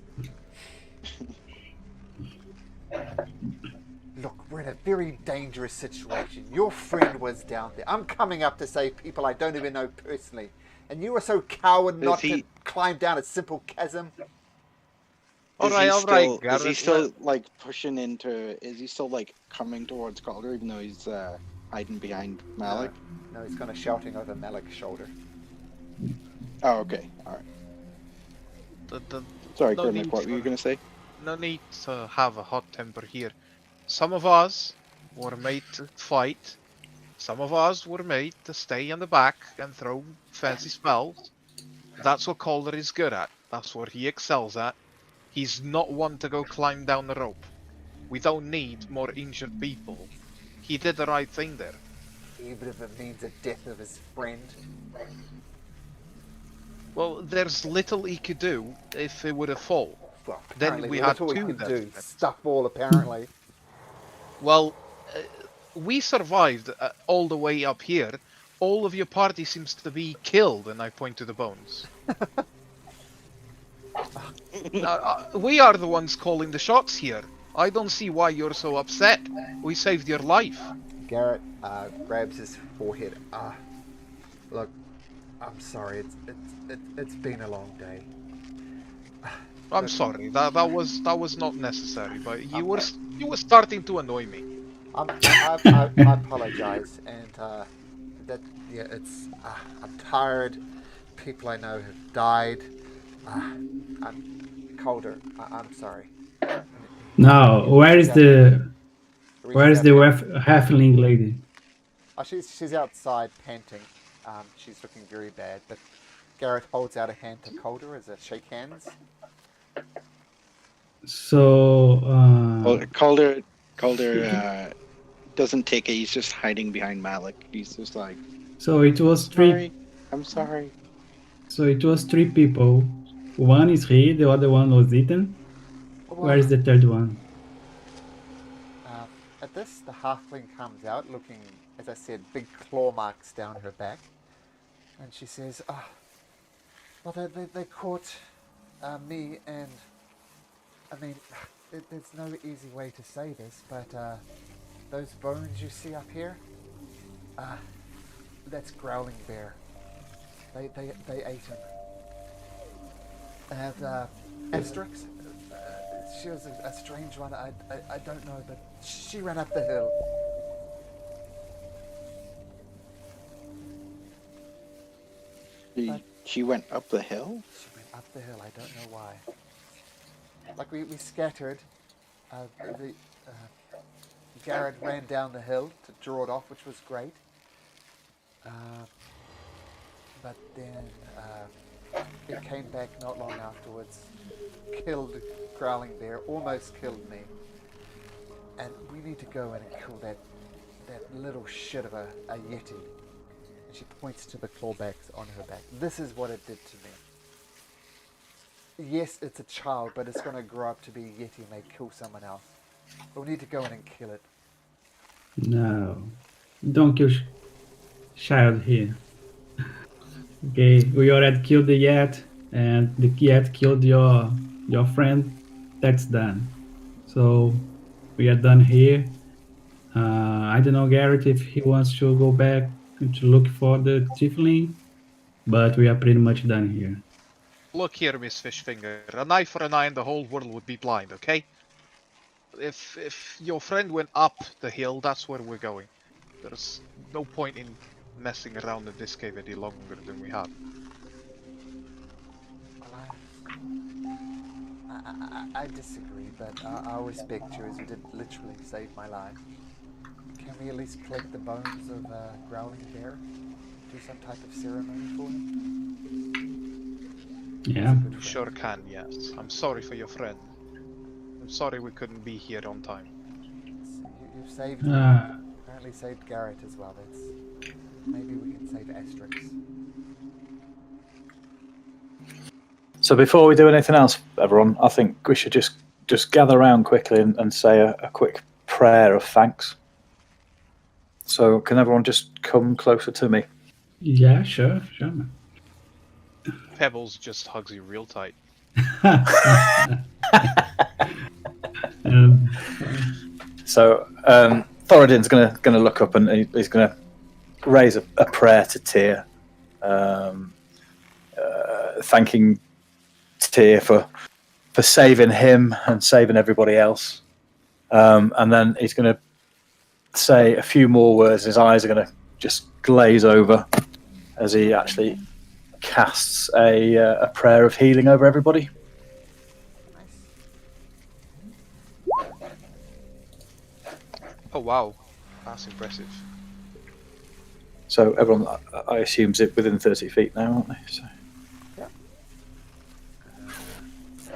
Look, we're in a very dangerous situation. Your friend was down there. I'm coming up to save people I don't even know personally. And you were so coward not to climb down a simple chasm. All Is right, Is he Garrett. still like pushing into? Is he still like coming towards Calder, even though he's hiding behind Malik? No, he's kind of shouting over Malik's shoulder. Oh, okay, all right. Sorry, Grimmick, what were you gonna say? No need to have a hot temper here. Some of us were made to fight. Some of us were made to stay in the back and throw fancy spells. That's what Calder is good at. That's what he excels at. He's not one to go climb down the rope. We don't need more injured people. He did the right thing there. Even if it means the death of his friend. Well, there's little he could do if it would have fallen. Well, Then apparently we had little he two could death do. threats. Stuff all, apparently. Well, we survived all the way up here. All of your party seems to be killed, and I point to the bones. We are the ones calling the shots here. I don't see why you're so upset. We saved your life. Garrett grabs his forehead. Look, I'm sorry. It's been a long day. I'm sorry. That was not necessary. But you were starting to annoy me. I apologize, and I'm tired. People I know have died. I'm colder. I'm sorry. Now, where is the halfling lady? Oh, she's outside panting. She's looking very bad. But Garrett holds out a hand to Calder as a shake hands. So, Well, Calder doesn't take it. He's just hiding behind Malik. He's just like, so it was three. I'm sorry. So it was three people. One is he. The other one was eaten. Where is the third one? At this, the halfling comes out looking, as I said, big claw marks down her back. And she says, well, they caught me and... I mean, there's no easy way to say this, but those bones you see up here, that's Growling Bear. They ate him. And asterisks, She was a strange one. I don't know, but she ran up the hill. She went up the hill? She went up the hill. I don't know why. Like we scattered. Garrett ran down the hill to draw it off, which was great. But then it came back not long afterwards, killed Growling Bear, almost killed me. And we need to go in and kill that little shit of a Yeti. And she points to the clawbacks on her back. This is what it did to me. Yes, it's a child, but it's going to grow up to be a Yeti and may kill someone else. But we need to go in and kill it. No, don't kill child here. Okay, we already killed the Yet, and the Yet killed your friend. That's done. So we are done here. I don't know, Garrett, if he wants to go back to look for the tiefling, but we are pretty much done here. Look here, Miss Fishfinger. An eye for an eye and the whole world would be blind, okay? If your friend went up the hill, that's where we're going. There's no point in messing around in this cave any longer than we have. Well, I disagree, but I'll respect you as you did literally save my life. Can we at least collect the bones of Growling Bear? Do some type of ceremony for him? Yeah. We sure can, yes. I'm sorry for your friend. I'm sorry we couldn't be here on time. So you've saved me. Apparently saved Garrett as well. Maybe we can save Asterix. So before we do anything else, everyone, I think we should just gather around quickly and say a quick prayer of thanks. So can everyone just come closer to me? Yeah, sure. Pebbles just hugs you real tight. So Thoradin's gonna look up and he's gonna raise a prayer to Tyr, thanking Tyr for saving him and saving everybody else, and then he's gonna say a few more words. His eyes are gonna just glaze over as he actually casts a prayer of healing over everybody. Oh wow, that's impressive. So everyone, I assume, is it within 30 feet now, aren't they? So. Yeah. So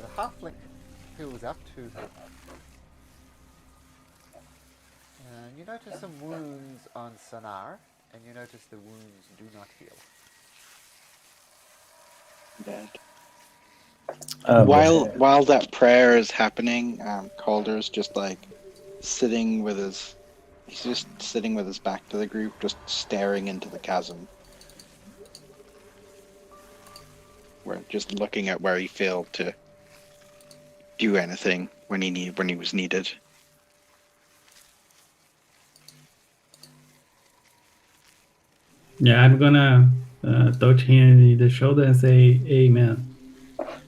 the halfling heals up to her. You notice some wounds on Sonar, and you notice the wounds do not heal. Dead. While that prayer is happening, Calder's just like sitting with his back to the group, just staring into the chasm. We're just looking at where he failed to do anything when he was needed. Yeah, I'm gonna touch him in the shoulder and say, "Hey, man,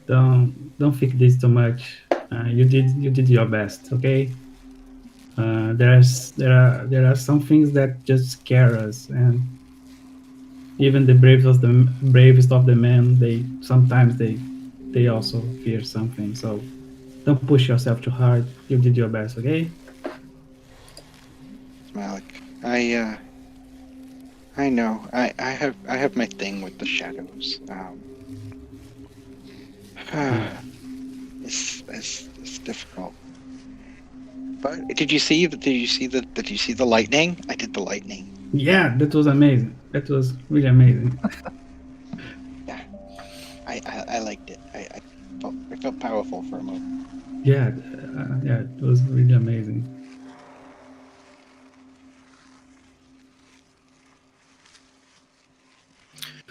don't think this too much. You did your best, okay? There are some things that just scare us, and even the bravest of the men, they sometimes also fear something. So don't push yourself too hard. You did your best, okay?" Malik, I know. I have my thing with the shadows. It's difficult. But did you see the lightning? I did the lightning. Yeah, that was amazing. That was really amazing. Yeah, I liked it. I felt powerful for a moment. Yeah, it was really amazing.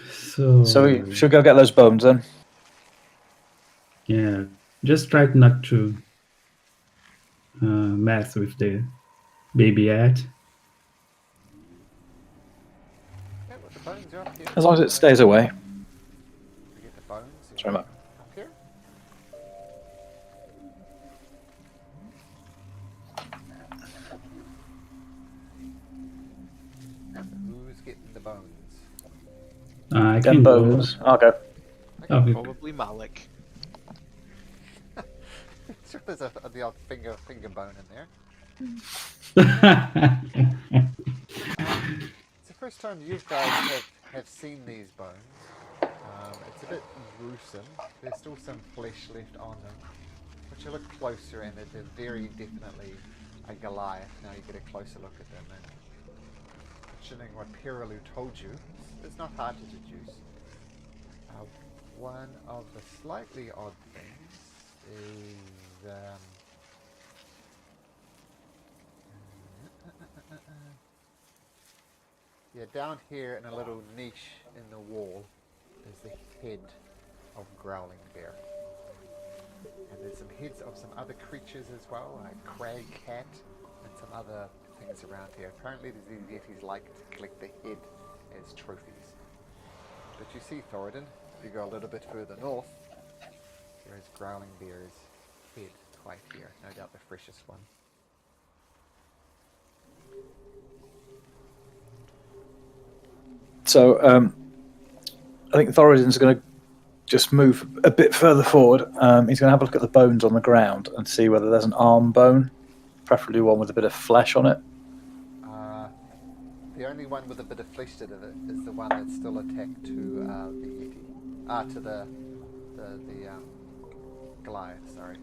So we should go get those bones then. Yeah, just try not to mess with the baby yet. Yeah, well, the bones are up here. As long as it stays away. We get the bones. Sorry, Matt. Up here. bones? I Them can go. bones. I'll go. Oh, okay. Probably Malik. Sure, there's the odd finger bone in there. It's the first time you guys have seen these bones. It's a bit gruesome. There's still some flesh left on them. But you look closer and they're very definitely a Goliath. Now you get a closer look at them and mentioning what Piraloo told you, it's not hard to deduce. One of the slightly odd things is yeah, down here in a little niche in the wall is the head of Growling Bear. And there's some heads of some other creatures as well, like crag cat and some other things around here. Apparently the Yetis like to collect the head as trophies. But you see, Thoradin, if you go a little bit further north, there is Growling Bear's head quite here. No doubt the freshest one. So I think Thoradin's going to just move a bit further forward. He's going to have a look at the bones on the ground and see whether there's an arm bone, preferably one with a bit of flesh on it. The only one with a bit of flesh to it is the one that's still attached to the Yeti. To the Goliath, sorry.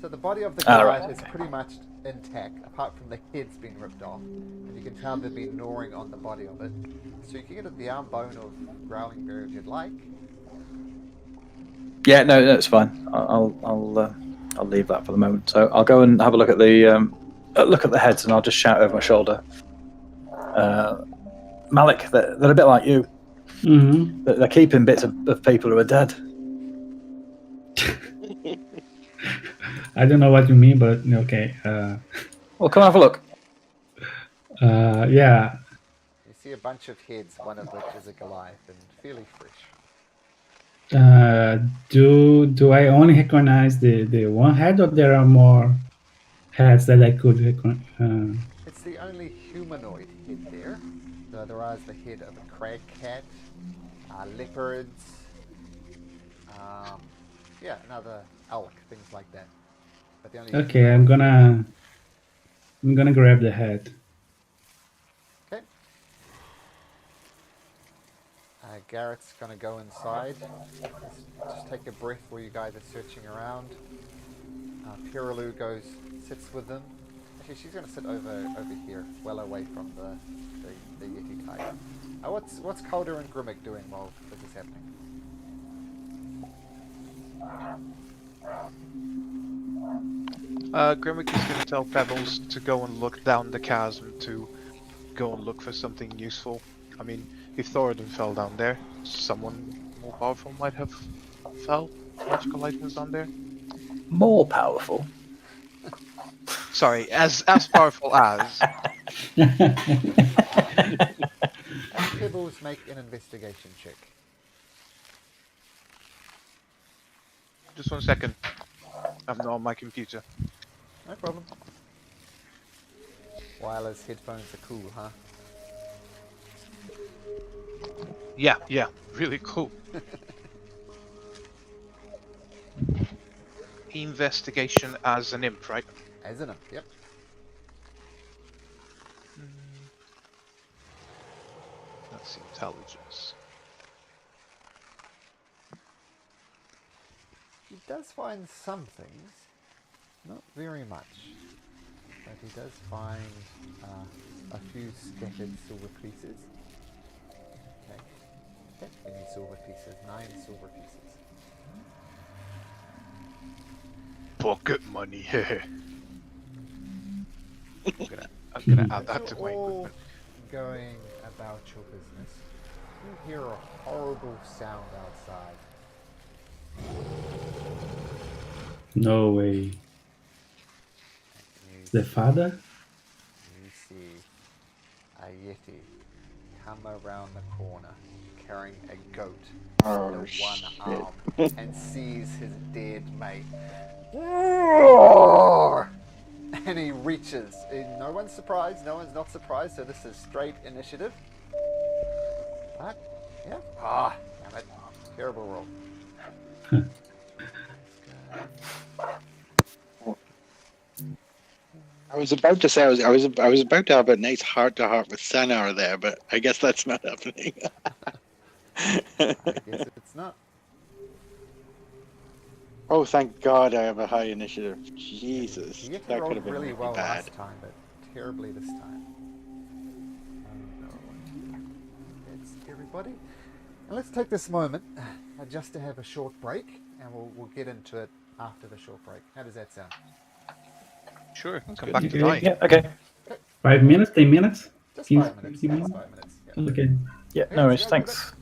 So the body of the Goliath is pretty much intact, apart from the head's been ripped off. And you can tell they've been gnawing on the body of it. So you can get at the arm bone of Growling Bear if you'd like. Yeah, no, it's fine. I'll leave that for the moment. So I'll go and have a look at the heads, and I'll just shout over my shoulder. Malik, they're a bit like you. Mm-hmm. They're keeping bits of people who are dead. I don't know what you mean, but okay. Well, come have a look. Yeah. You see a bunch of heads, one of which is a Goliath and fairly fresh. Do I only recognize the one head, or there are more heads that I could recognize? It's the only humanoid head there. So there is the head of a crag cat, leopards, another elk, things like that. But the only Okay, I'm gonna grab the head. Okay. Garrett's gonna go inside. Just take a breath while you guys are searching around. Piraloo sits with them. Actually, she's gonna sit over here, well away from the Yeti tiger. What's Calder and Grimmick doing while this is happening? Grimmick is going to tell Pebbles to go and look down the chasm to go and look for something useful. I mean, if Thoradin fell down there, someone more powerful might have fell. Magical items down there. More powerful? Sorry, as powerful as. Pebbles, make an investigation check. Just 1 second. I'm not on my computer. No problem. Wireless headphones are cool, huh? Yeah, really cool. Investigation as an imp, right? As an imp, yep. That's intelligence. He does find some things, not very much, but he does find a few scattered silver pieces. Okay, many silver pieces, 9 silver pieces. Pocket money. I'm gonna add that to my All equipment. going about your business. You hear a horrible sound outside. No way. You The father? You see a Yeti come around the corner carrying a goat under one shit. arm and sees his dead mate. Roar! And he reaches. No one's surprised, no one's not surprised, so this is straight initiative. Fuck. Yeah. Ah, damn it. Terrible roll. I was about to say I was about to have a nice heart to heart with Sanar there, but I guess that's not happening. I guess it's not. Oh, thank God I have a high initiative. The Jesus, Yeti that could rolled have been really really well bad. last time, but terribly this time. And that's everybody. And let's take this moment just to have a short break, and we'll get into it after the short break. How does that sound? Sure, That's come good. back to Okay. die. Yeah. Okay. Okay. 5 minutes, 10 minutes. Just 15, 5 minutes. 20 Just minutes. 5 minutes. Yeah. Okay. Yeah. Okay, No let's worries. go, David. Thanks.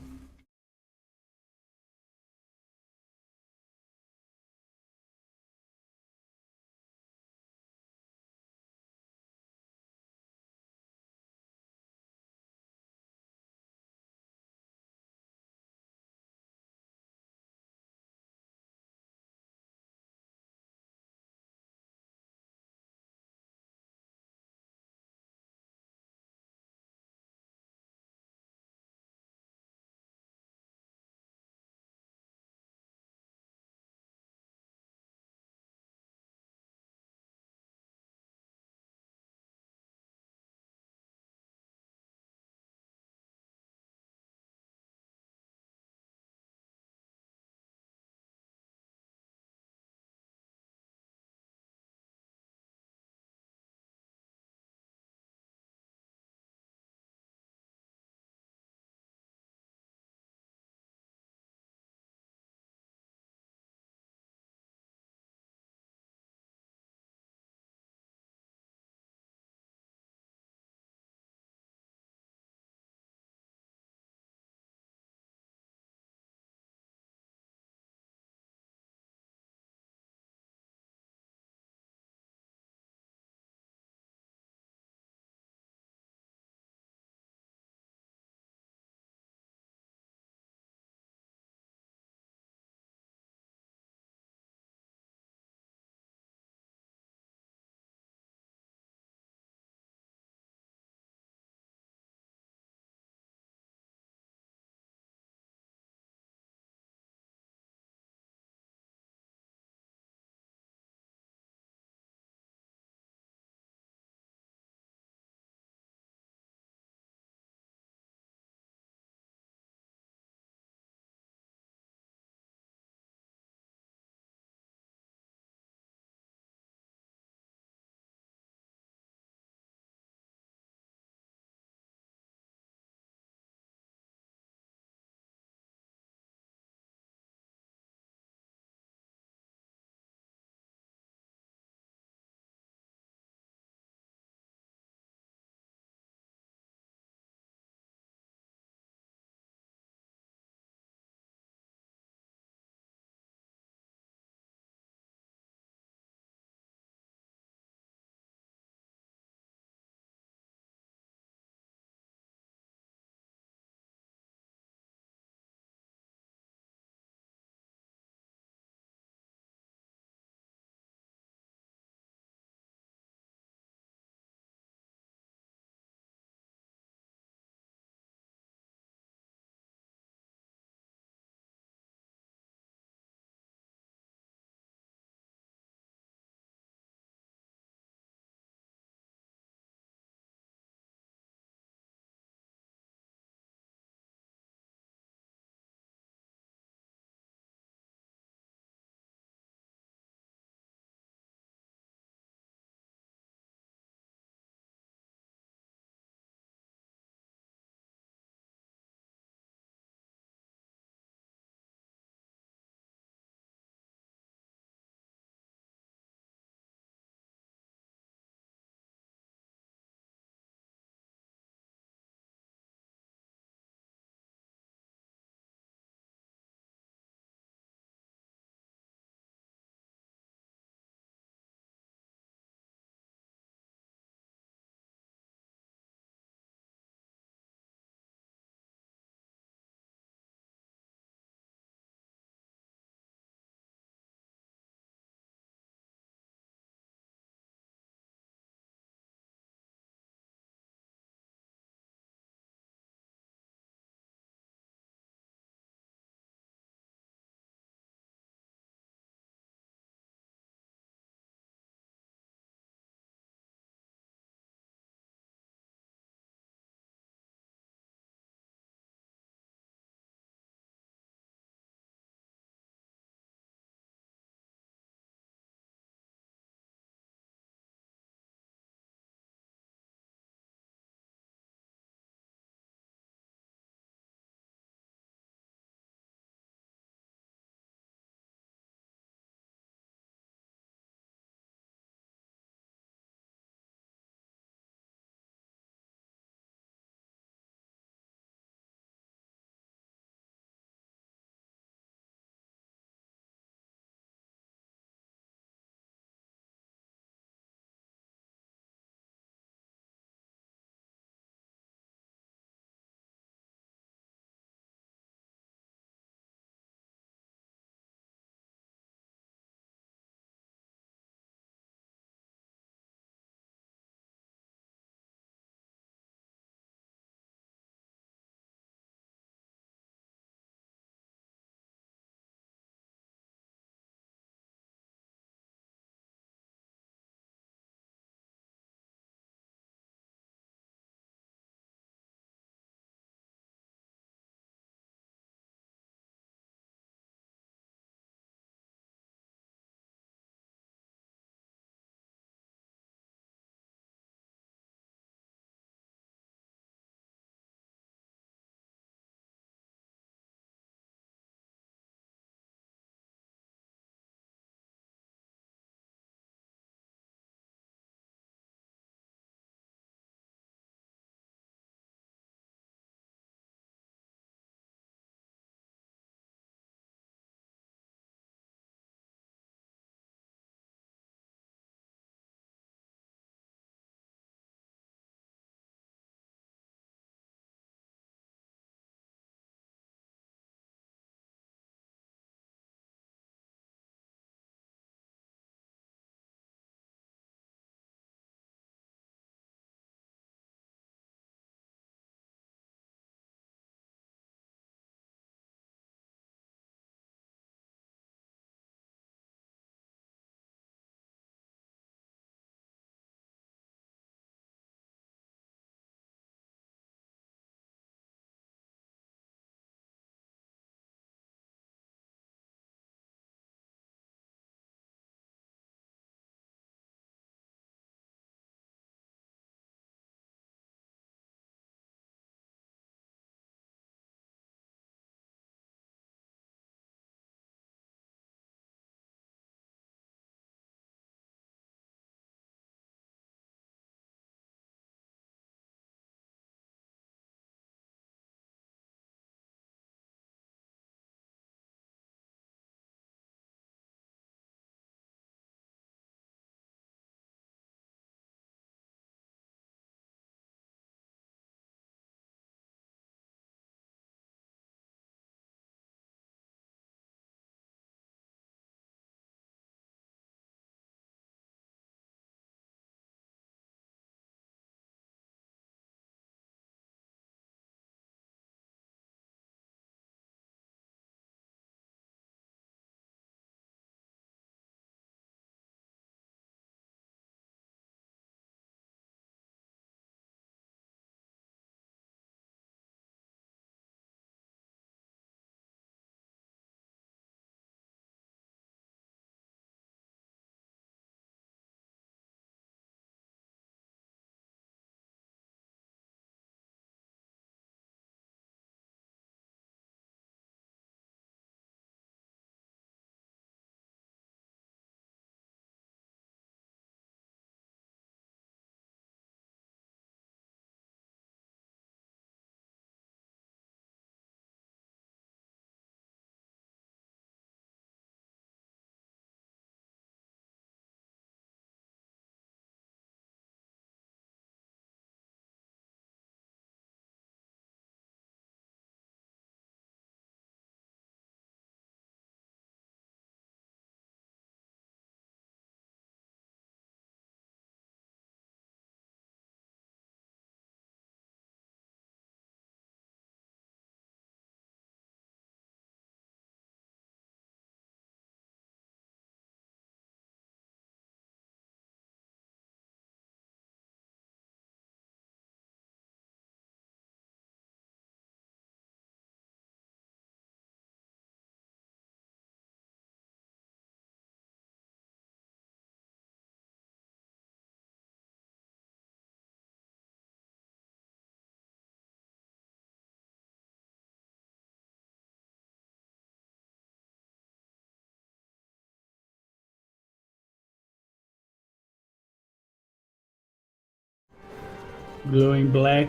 glowing black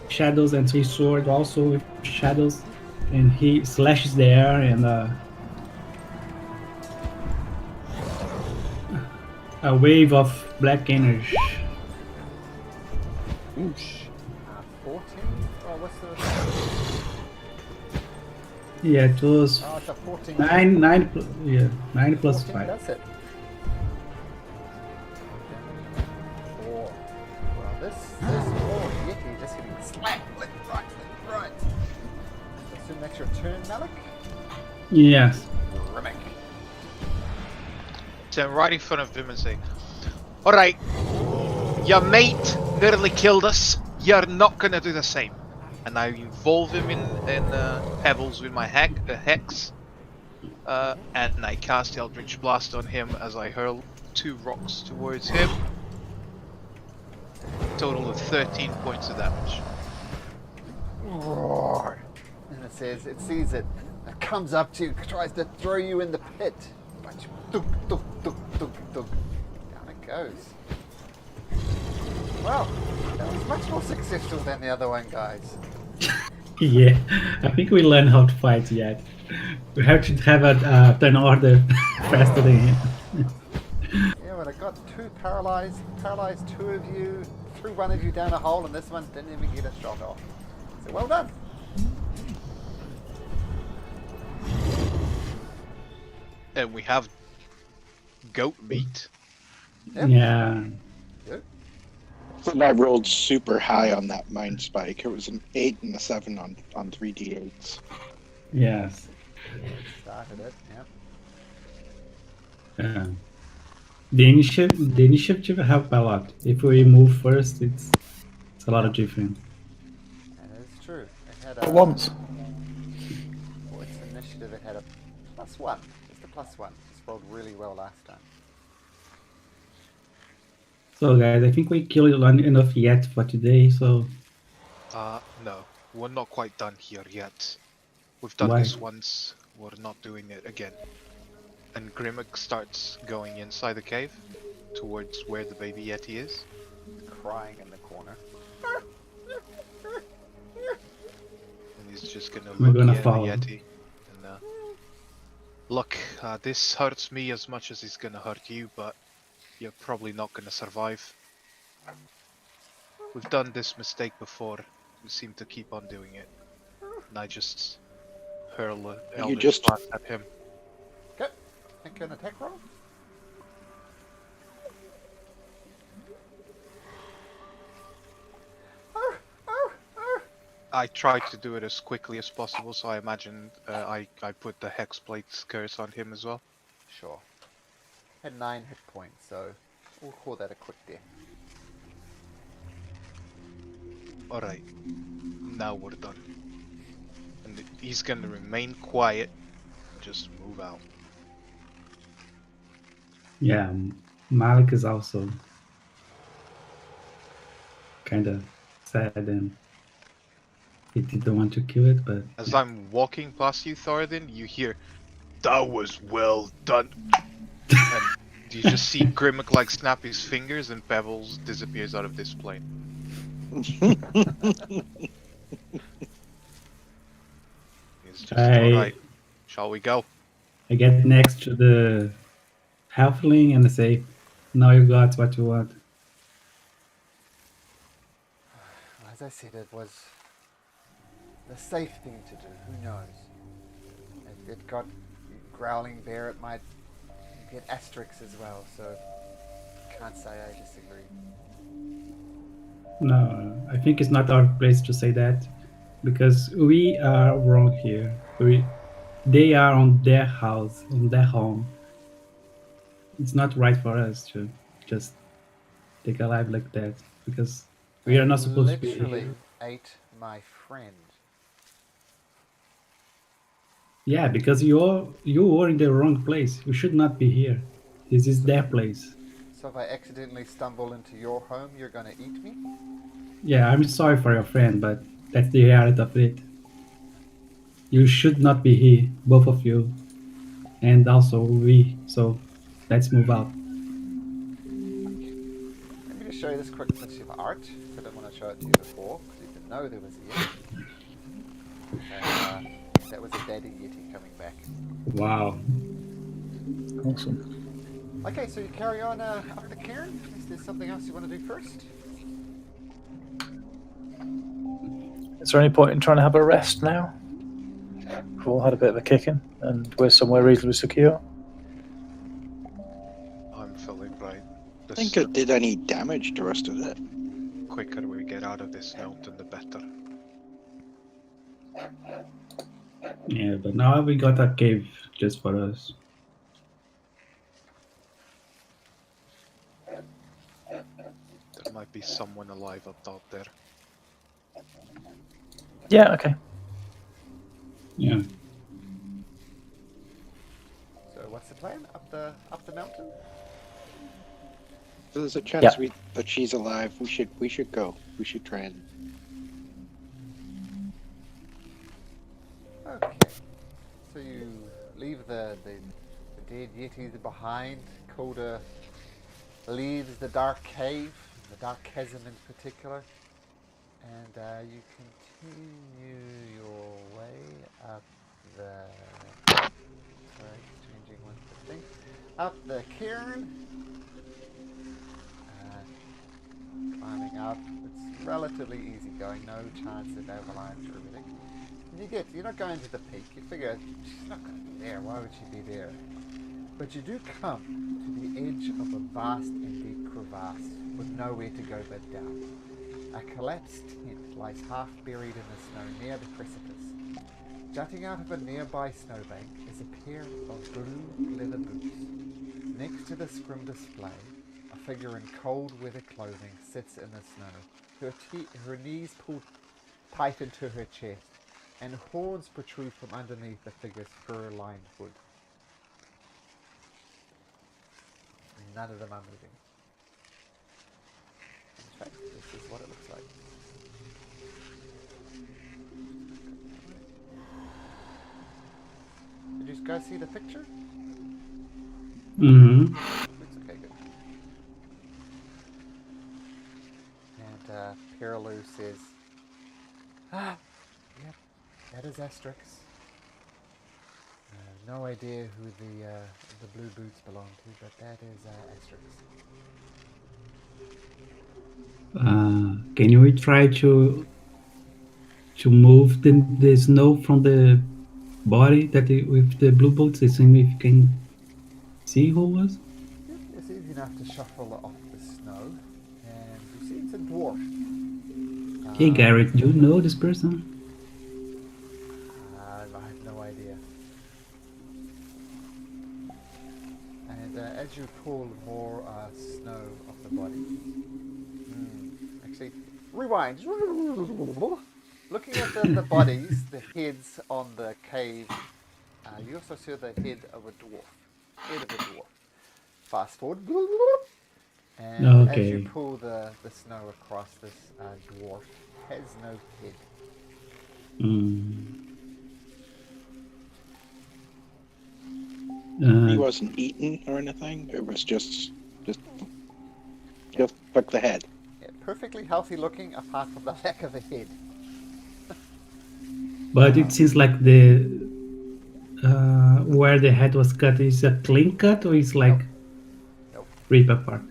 shadows, and his sword also with shadows, and he slashes the air, and a wave of black energy. Oosh. 14? Oh, what's the... Yeah, it was Oh, it's a 14. 9 plus 14, 5. that's it. Four. Well, this poor Yeti just getting slapped left, right. Assume that's your turn, Malik? Yes. Rime. Stand right in front of him and say, "Alright, your mate nearly killed us. You're not gonna do the same." And I involve him in pebbles with my hex. And I cast Eldritch Blast on him as I hurl 2 rocks towards him. Total of 13 points of damage. Roar. And it says, it sees it. It comes up to you, tries to throw you in the pit. But you, duk, duk, duk, duk, duk. Down it goes. Well, that was much more successful than the other one, guys. Yeah, I think we learned how to fight yet. We have to have a turn order faster than him. Yeah, well, I got 2 paralyzed 2 of you, threw 1 of you down a hole, and this one didn't even get a shot off. So well done. And we have goat meat. Yep. Yeah. Yep. And I rolled super high on that mind spike. It was an 8 and a 7 on 3d8s. Yes. Started it, yeah. The initiative help a lot. If we move first, it's a lot of different. That is true. It had For once. For its initiative, it had a +1. Just a +1. Just rolled really well last time. So guys, I think we killed enough yet for today. So No, we're not quite done here yet. We've done Why? this once, we're not doing it again. And Grimmick starts going inside the cave, towards where the baby Yeti is. Crying in the corner. And he's just gonna We're look gonna at the follow. Yeti. And, look, this hurts me as much as it's gonna hurt you, but you're probably not gonna survive. We've done this mistake before. We seem to keep on doing it. And I just hurl a Eldritch just- Blast at him. Okay. Make an attack roll. I tried to do it as quickly as possible, so I imagine I put the Hexblade curse on him as well. Sure. Had 9 hit points, so we'll call that a quick death. Alright, now we're done. And he's gonna remain quiet, just move out. yeah, Malik is also kind of sad, and he didn't want to kill it, but As I'm walking past you, Thoradin, you hear, "That was well done." And you just see Grimmick like snap his fingers and Pebbles disappears out of this plane. He's just, alright, shall we go? I get next to the halfling and I say, "Now you got what you want." As I said, it was the safe thing to do. Who knows? If it got growling bear, it might get asterisks as well, so can't say I disagree. No, I think it's not our place to say that, because we are wrong here. They are on their house, on their home. It's not right for us to just take a life like that, because we are not supposed to be Literally here. ate my friend. Yeah, because you are in the wrong place. You should not be here. This is their place. So if I accidentally stumble into your home, you're gonna eat me? Yeah, I'm sorry for your friend, but that's the reality of it. You should not be here, both of you, and also we. So let's move out. Let me just show you this quick piece of art. I didn't want to show it to you before because you didn't know there was a Yeti. And, that was a daddy Yeti coming back. Wow. Awesome. Okay, so you carry on up the Cairn. Is there something else you want to do first? Is there any point in trying to have a rest now? We've all had a bit of a kicking, and we're somewhere reasonably secure. I'm feeling right. I think it did any damage to us, did it? Quicker we get out of this mountain, the better. Yeah, but now we got a cave just for us. There might be someone alive up top there. Yeah, okay. Yeah. So what's the plan? Up the mountain? There's a chance that she's alive. We should go. We should try and. Okay. So you leave the dead Yetis behind. Calder leaves the dark cave, the dark chasm in particular, and you continue your way up the. Sorry, changing one thing. Up the Cairn. Climbing up. It's relatively easy going. No chance of avalanche or everything. You're not going to the peak. You figure she's not going to be there. Why would she be there? But you do come to the edge of a vast and deep crevasse with nowhere to go but down. A collapsed tent lies half buried in the snow near the precipice. Jutting out of a nearby snowbank is a pair of blue leather boots. Next to the scrim display, a figure in cold weather clothing sits in the snow. Her knees pulled tight into her chest, and horns protrude from underneath the figure's fur-lined hood. None of them are moving. In fact, this is what it looks like. Did you guys see the picture? Mm-hmm. It's okay, good. And Perilou says, yep, that is Asterix. No idea who the blue boots belong to, but that is Asterix. Can we try to move the snow from the body with the blue boots? To see if you can see who it was. Yep, it's easy enough to shuffle it off the snow, and you see it's a dwarf. Hey Garrett, do you know this person? I have no idea. And as you pull more snow off the body, actually, rewind. Looking at the bodies, the heads on the cave, you also see the head of a dwarf. Fast forward, and as you pull the snow across, this dwarf has no head. He wasn't eaten or anything. It was just like the head. Yeah, perfectly healthy looking, apart from the lack of a head. But it seems like the where the head was cut is a clean cut, or is like Nope. ripped apart.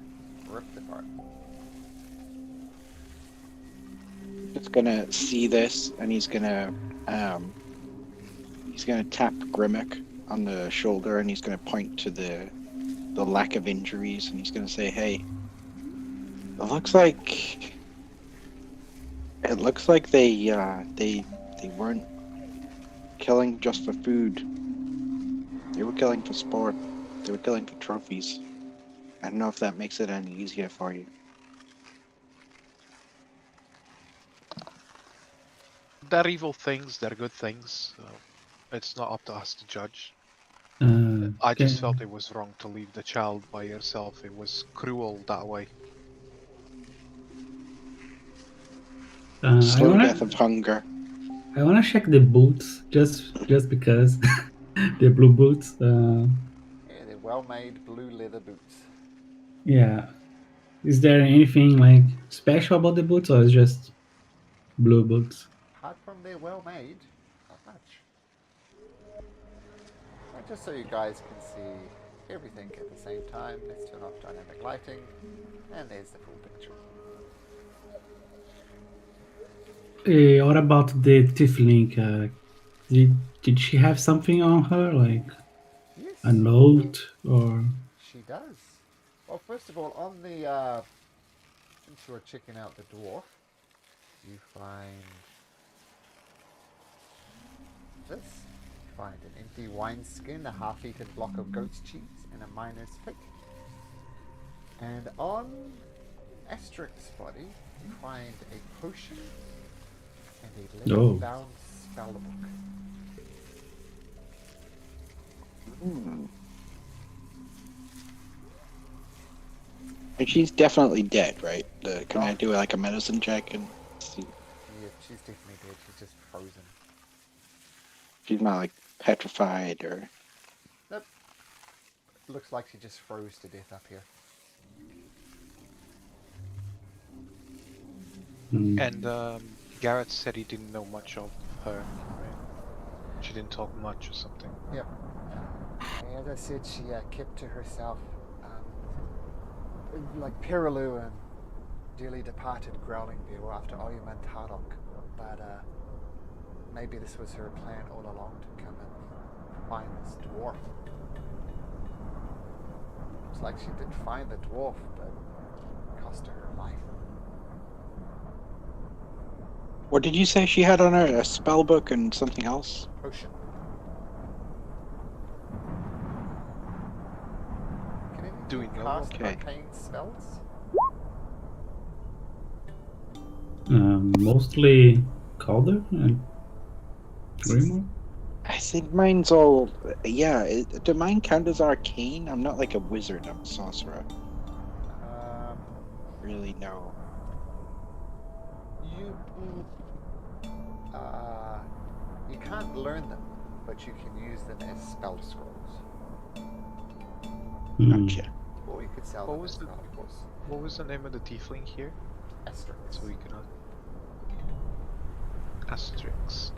Ripped apart. It's gonna see this, and he's gonna tap Grimmick on the shoulder, and he's gonna point to the lack of injuries, and he's gonna say, "Hey, it looks like they weren't killing just for food. They were killing for sport. They were killing for trophies. I don't know if that makes it any easier for you." They're evil things, they're good things. It's not up to us to judge. I just felt it was wrong to leave the child by herself. It was cruel that way. Slow death of hunger. I wanna check the boots just because the blue boots. Yeah, they're well-made blue leather boots. Yeah. Is there anything like special about the boots, or it's just blue boots? Apart from they're well made, not much. And just so you guys can see everything at the same time, let's turn off dynamic lighting, and there's the full picture. What about the Tiefling? Did she have something on her, like Yes, a note or? she does. Well, first of all, on the since you're checking out the dwarf, you find this. You find an empty wineskin, a half-eaten block of goat's cheese, and a miner's pick. And on Asterix's body, you find a potion and a leather-bound spell book. And she's definitely dead, right? Can I do like a medicine check and see? Yeah, she's definitely dead. She's just frozen. She's not like petrified or. Nope. Looks like she just froze to death up here. And Garrett said he didn't know much of her. Right? She didn't talk much or something. Yep. As I said, she kept to herself. Like Perilou and dearly departed growling bear after Oyuman Tarok. But maybe this was her plan all along, to come and find this dwarf. Looks like she did find the dwarf, but it cost her her life. What did you say she had on her? A spell book and something else? Potion. Can anyone Do we know? cast Okay. arcane spells? Mostly Calder and Grimoire. I think mine's all. Yeah, do mine count as arcane? I'm not like a wizard, I'm a sorcerer. Really, no. You can't learn them, but you can use them as spell scrolls. Gotcha. Or you could sell What them was as the- well, of course. What was the name of the tiefling here? Asterix. So we can. Asterix.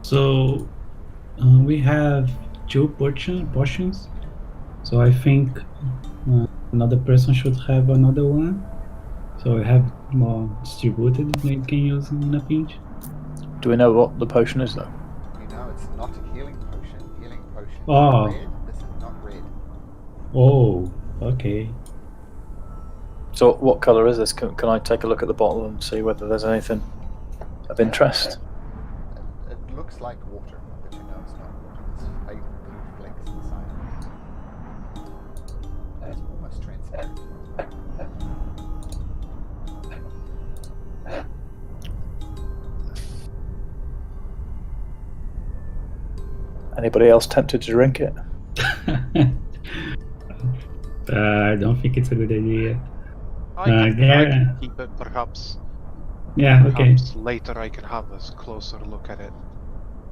So we have 2 potions. So I think another person should have another one. So we have more distributed. They can use in a pinch. Do we know what the potion is though? You know, it's not a healing potion. Healing potion is Oh. red. This is not red. Oh, okay. So what colour is this? Can I take a look at the bottle and see whether there's anything of interest? It looks like water, but you know it's not water. There's faint blue flakes inside. It's almost transparent. Anybody else tempted to drink it? I don't think it's a good idea. I can yeah. keep it, perhaps. Yeah, okay. Perhaps later I can have a closer look at it.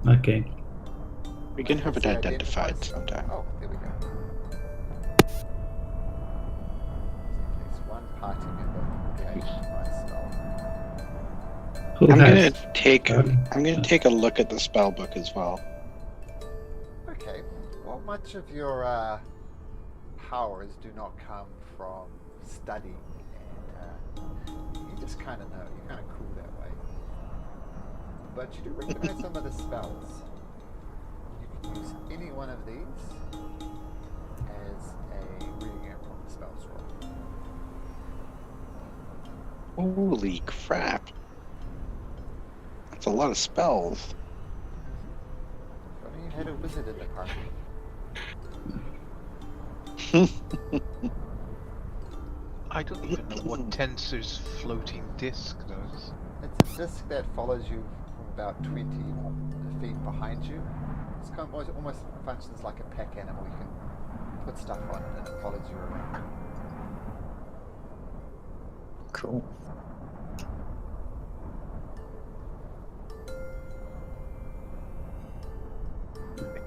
Okay. We can have it See identified stuff. sometime. Oh, there we go. There's one party member who can identify spell. Who I'm has? gonna take a look at the spell book as well. Okay. Well, much of your powers do not come from study, and you just kind of know. You're kind of cool that way. But you do recognize some of the spells. You can use any one of these as a reading it from the spell scroll. Holy crap. That's a lot of spells. If only you had a wizard in the party. I don't even know what Tensor's floating disc does. It's a disc that follows you from about 20 feet behind you. It's kind of almost functions like a pack animal. You can put stuff on it and it follows you around. Cool.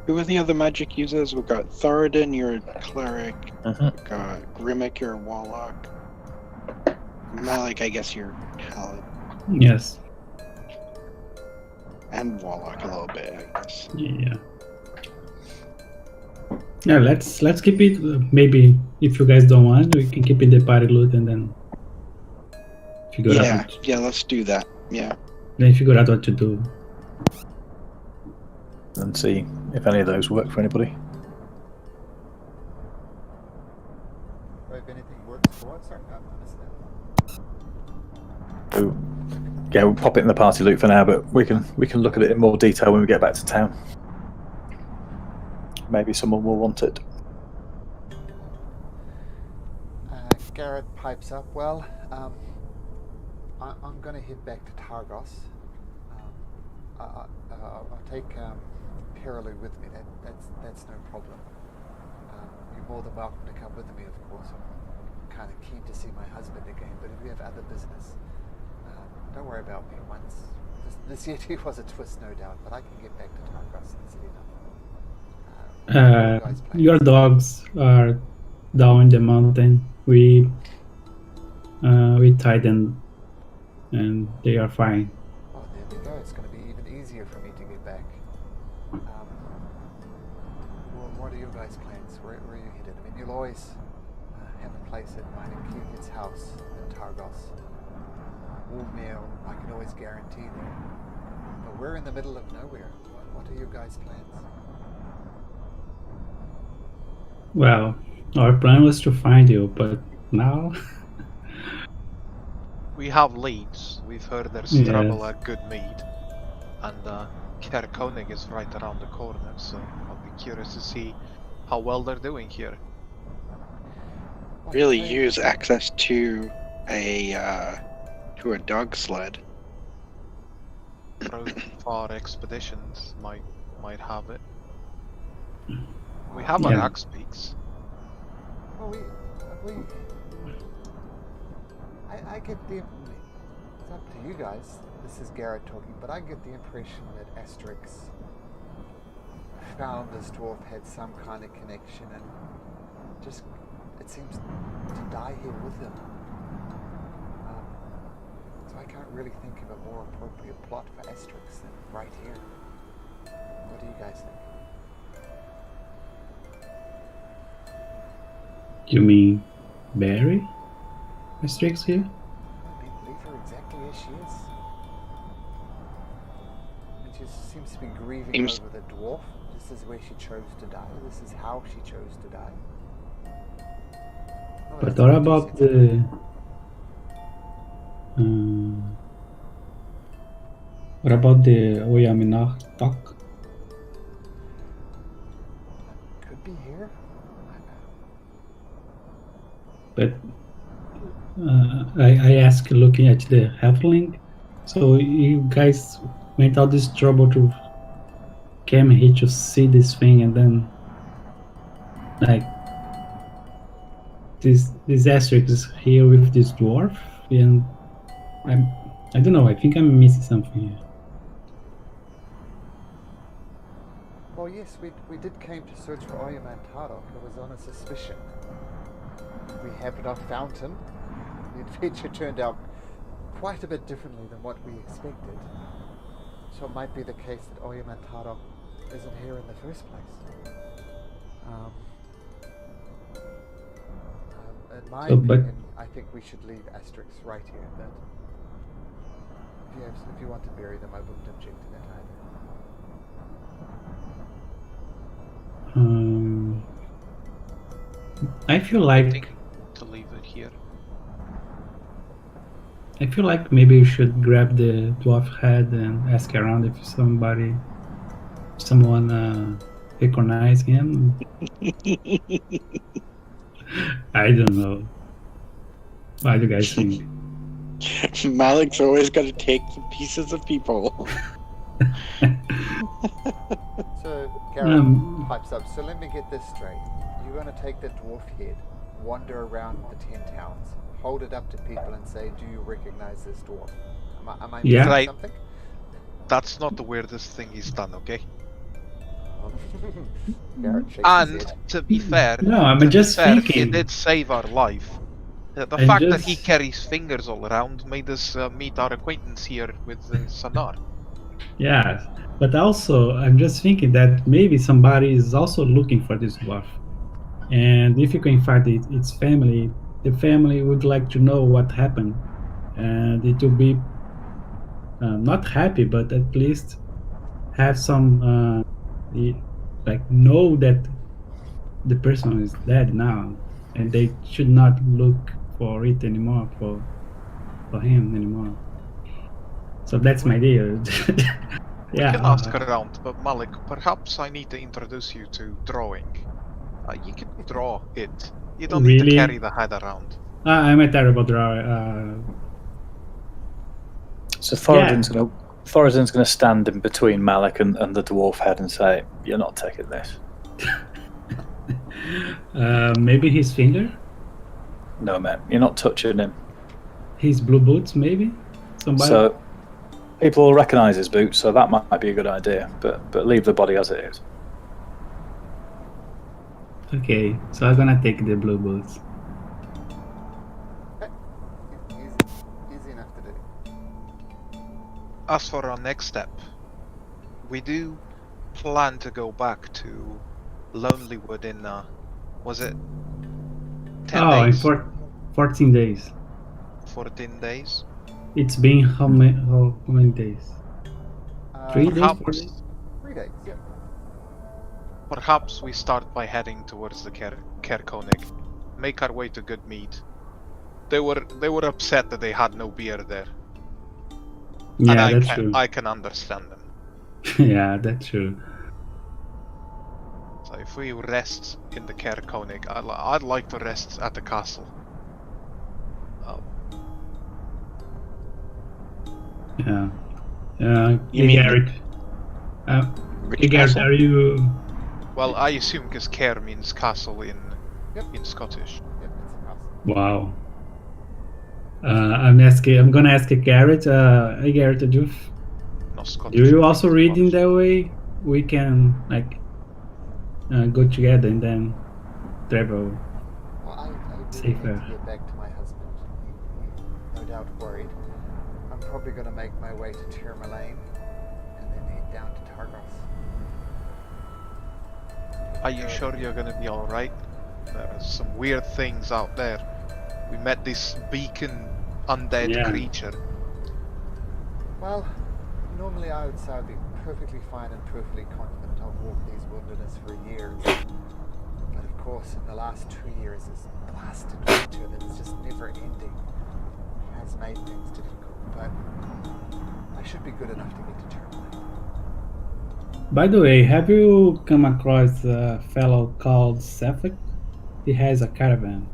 Who are the other magic users? We've got Thoradin, you're a cleric. Mhm. We've got Grimmick, you're a warlock. Malik, I guess you're paladin. Yes. And warlock a little bit, I guess. Yeah. Yeah. Let's keep it. Maybe if you guys don't want, we can keep it the party loot and then figure out. Yeah, let's do that. Yeah. Then figure out what to do. And see if any of those work for anybody. Or if anything works for us, I don't understand. So, yeah, we'll pop it in the party loot for now, but we can look at it in more detail when we get back to town. Maybe someone will want it. Garrett pipes up. Well, I'm going to head back to Targos. I'll take Perilu with me. That's no problem. You're more than welcome to come with me, of course. I'm kind of keen to see my husband again, but if you have other business, don't worry about me. Once this Yeti was a twist, no doubt, but I can get back to Targos easily enough. Your dogs are down the mountain. We tied them, and they are fine. Oh, there we go. It's going to be even easier for me to get back. Well, what are your guys' plans? Where are you headed? I mean, you'll always have a place at mine and Kelvin's house in Targos. Warm meal, I can always guarantee there. But we're in the middle of nowhere. What are your guys' plans? Well, our plan was to find you, but now We have leads. We've heard there's Yes. trouble at Good Mead, and Cairn is right around the corner. So I'll be curious to see how well they're doing here. Really use access to a dog sled. Far expeditions might have it. We have Yeah. an axe beaks. Well, I get the. It's up to you guys. This is Garrett talking, but I get the impression that Asterix found this dwarf had some kind of connection, and just it seems to die here with him. So I can't really think of a more appropriate plot for Asterix than right here. What do you guys think? you mean Barry? Asterix here? I leave her exactly as she is. And she seems to be grieving over the dwarf. This is where she chose to die. This is how she chose to die. Oh, But that's what what about you said. the? What about the Oyamina talk? Could be here. But I asked, looking at the halfling. So you guys went all this trouble to came here to see this thing, and then like this Asterix is here with this dwarf, and I don't know. I think I'm missing something here. Well, yes, we did came to search for Oyam Tarok. It was on a suspicion. We have not found him. The adventure turned out quite a bit differently than what we expected. So it might be the case that Oyam Tarok isn't here in the first place. In my opinion, I think we should leave Asterix right here. That if you want to bury them, I wouldn't object to that either. I feel I like think to leave it here. maybe you should grab the dwarf head and ask around if someone recognize him. I don't know. What do you guys think? Malik's always got to take the pieces of people. So Garrett Um, pipes up. So let me get this straight. You're going to take the dwarf head, wander around the 10 towns, hold it up to people and say, do you recognize this dwarf? Am I Yeah. missing Right. something? That's not the weirdest thing he's done, okay? Garrett shakes his And head. to be fair, No, I'm to be just fair, he thinking. did save our life. The I'm fact that he just- carries fingers all around made us meet our acquaintance here with Sanar. Yeah, but also I'm just thinking that maybe somebody is also looking for this dwarf, and if you can find its family, the family would like to know what happened, and it will be not happy, but at least have some like know that the person is dead now, and they should not look for it anymore for him anymore. So that's my idea. We Yeah. can ask around, but Malik, perhaps I need to introduce you to drawing. You can draw it. You don't need to Really? carry the head around. I'm a terrible drawer. So Thoradin's gonna stand in between Malik and the dwarf head and say, "You're not taking this." Maybe his finger, No, man, you're not touching him. his blue boots, maybe. Somebody. So people will recognise his boots, so that might be a good idea. But leave the body as it is. Okay, so I'm gonna take the blue boots. Easy enough to do. As for our next step, we do plan to go back to Lonelywood in, was it 10 Oh, in days? 14 days. 14 days? It's been how many days? 3 days? 4 Perhaps, days? 3 days, yeah. perhaps we start by heading towards the Cairn. Make our way to Goodmead. They were upset that they had no beer there. Yeah, and that's true. I can understand them. Yeah, that's true. So if we rest in the Cairn, I'd like to rest at the castle. Yeah. You Hey, mean Garrett. Hey, Garrett, castle? are you? Well, I assume because Cairn means castle in Yep. in Scottish. Yep, it's a castle. Wow. I'm gonna ask Garrett. Hey, Garrett, No Scottish. do you also read in Scottish. that way? We can like go together and then travel. Well, I really Safer. need to get back to my husband. He's no doubt worried. I'm probably going to make my way to Tourmaline and then head down to Targos. Are you sure you're gonna be alright? There are some weird things out there. We met this beacon undead Yeah. creature. Well, normally I would say I'd be perfectly fine and perfectly confident. I've walked these wilderness for years. But of course, in the last 2 years, this blasted winter that is just never ending has made things difficult. But I should be good enough to get to Tourmaline. By the way, have you come across a fellow called Sefik? He has a caravan.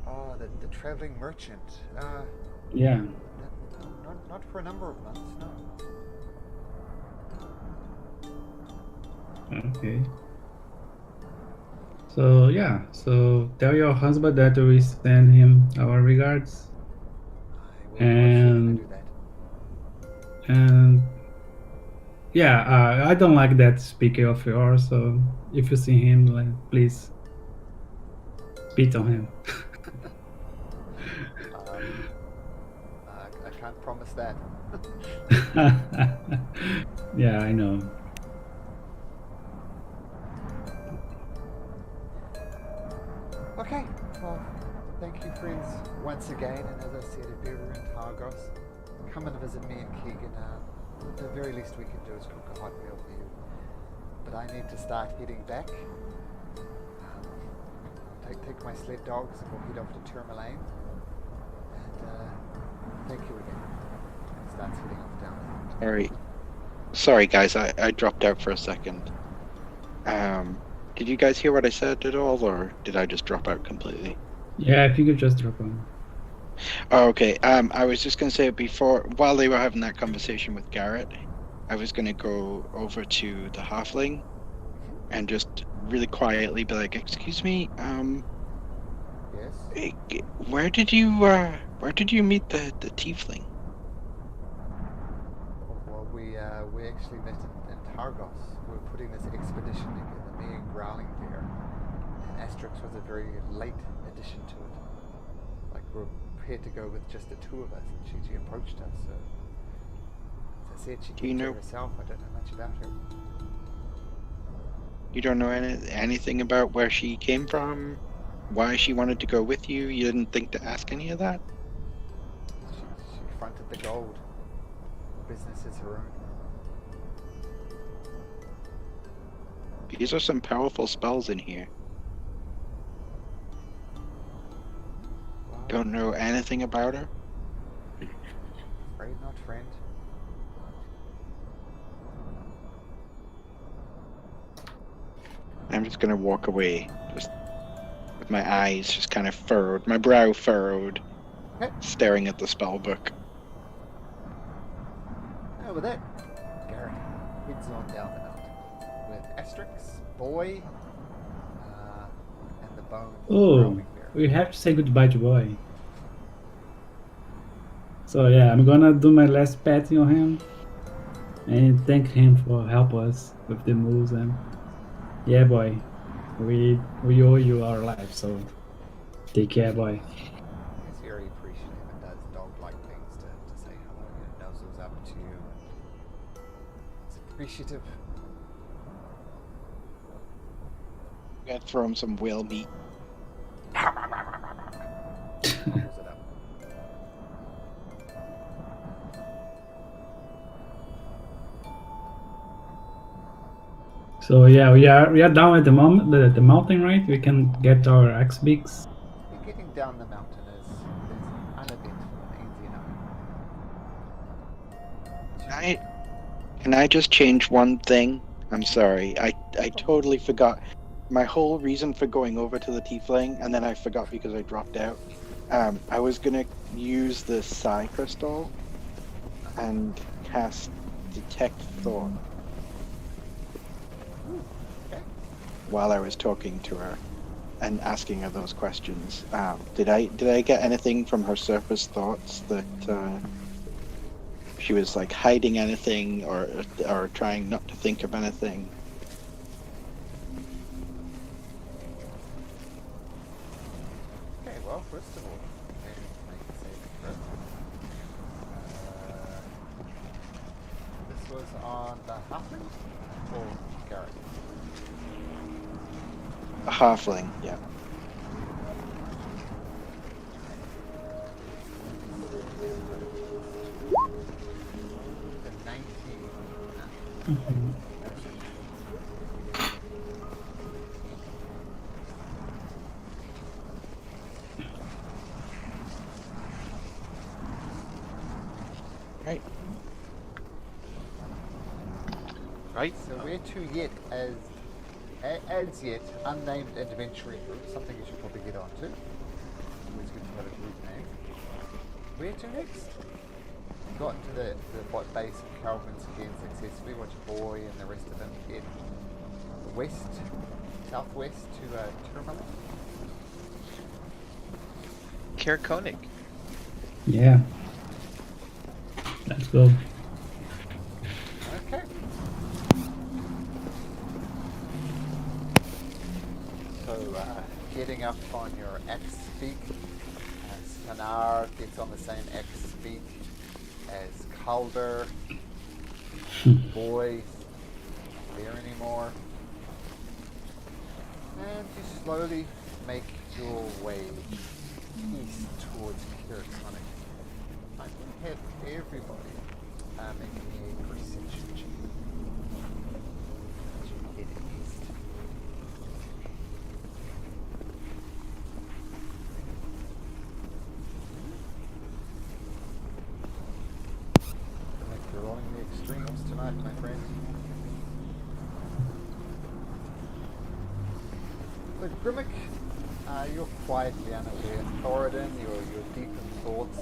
Oh, the traveling merchant. Yeah. Not for a number of months, no. Okay. So yeah, so tell your husband that we send him our regards, I will And- do that. and yeah, I don't like that speaker of yours. So if you see him, like, please spit on him. I can't promise that. Yeah, I know. Okay, well, thank you, friends, once again. And as I said, if ever in Targos, come and visit me and Keegan. The very least we can do is cook a hot meal for you. But I need to start heading back. Take my sled dogs and we'll head off to Tourmaline. And thank you again. Starts heading off down. Sorry, guys, I dropped out for a second. Did you guys hear what I said at all, or did I just drop out completely? Yeah, if you could just drop on. Oh, okay. I was just gonna say while they were having that conversation with Garrett, I was gonna go over to the halfling and just really quietly be like, "Excuse me, Yes? where did you meet the tiefling?" Well, we actually met in Argos. We were putting this expedition together, me and Growling Bear. And Asterix was a very late addition to it. Like, we were prepared to go with just the two of us, and she approached us. So, as I said, she Do you came to know- herself. I don't know much about her. You don't know anything about where she came from? Why she wanted to go with you? You didn't think to ask any of that? She fronted the gold. The business is her own. These are some powerful spells in here. Well, Don't know anything about her? afraid not, friend. I'm just gonna walk away, just with my eyes just kind of furrowed, my brow furrowed, Okay. staring at the spell book. Now with that, Garrett heads on down the mountain with Asterix, Boy, and the Bones. Oh, roaming there. we have to say goodbye to Boy. So yeah, I'm gonna do my last petting on him and thank him for help us with the moves and yeah, Boy, we owe you our life. So take care, Boy. He's very appreciative and does dog-like things to say hello. He knows what's up to you. He's appreciative. I'm gonna throw him some whale meat. Pulls it up. So yeah, we are down at the moment the mountain, right? We can get our axe beaks. Getting down the mountain is uneventful and easy enough. Can I just change one thing? I'm sorry. I totally forgot. My whole reason for going over to the tiefling, and then I forgot because I dropped out. I was gonna use the Psi Crystal and cast Detect Thought while I was talking to her and asking her those questions. Did I get anything from her surface thoughts that she was like hiding anything or trying not to think of anything? Okay, well, first of all, make a saving throw. This was on the halfling or Garrett? A halfling, yeah. The 19. Right. Right? So where to yet as yet unnamed adventuring group, something you should probably get onto. Always good to have a group name. Where to next? Got to the base of Kelvin's again successfully. Watch Boy and the rest of them head southwest to Termalik. Cairn. Yeah. Let's go. Okay. So, getting up on your X speak, Sanar gets on the same X speak as Calder. Boy, not there anymore. And you slowly make your way east towards Cairn. I'm going to have everybody making a perception check. As you head east. Like you're rolling the extremes tonight, my friend. Look, Grimmick, you're quietly unaware. Thoradin, you're deep in thoughts.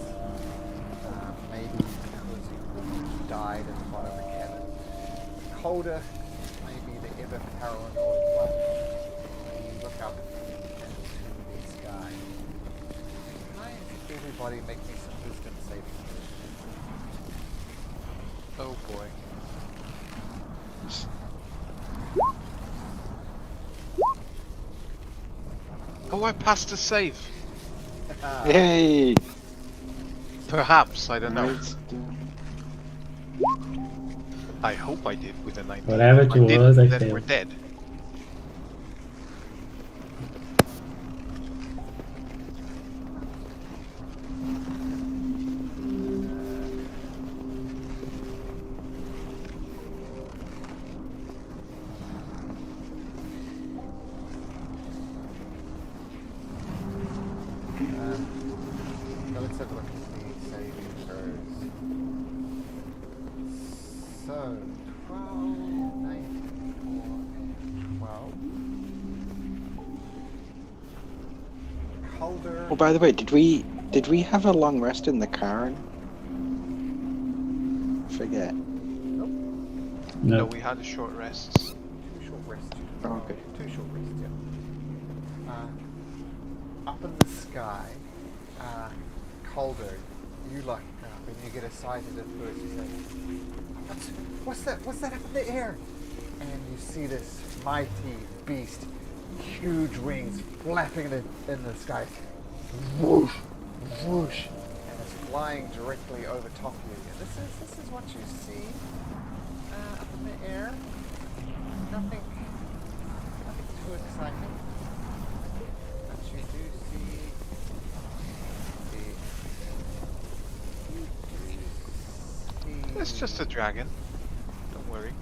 Maybe because you died in front of the cabin. Calder, maybe the ever paranoid one. You look up into the sky. Can I have everybody make me some wisdom saving throws? Oh boy. Jeez. Oh, I passed a save. Yay! Perhaps, I don't know. Right. I hope I did with a 19. Whatever If it I was, I didn't, then we're failed. dead. So let's have a look at the saving throws. So, 12, 94, and 12. Colder. Oh, by the way, did we have a long rest in the Cairn? Forget. Nope. No, No. we had a short rest. 2 short rests. Oh, okay. 2 short rests, yeah. Up in the sky, colder. You look up and you get excited at first. You say, what's that? What's that up in the air? And you see this mighty beast, huge wings flapping in the sky. Whoosh, whoosh, and it's flying directly over top of you. And this is what you see up in the air. Nothing too exciting. But you do see It's just a dragon. Don't worry.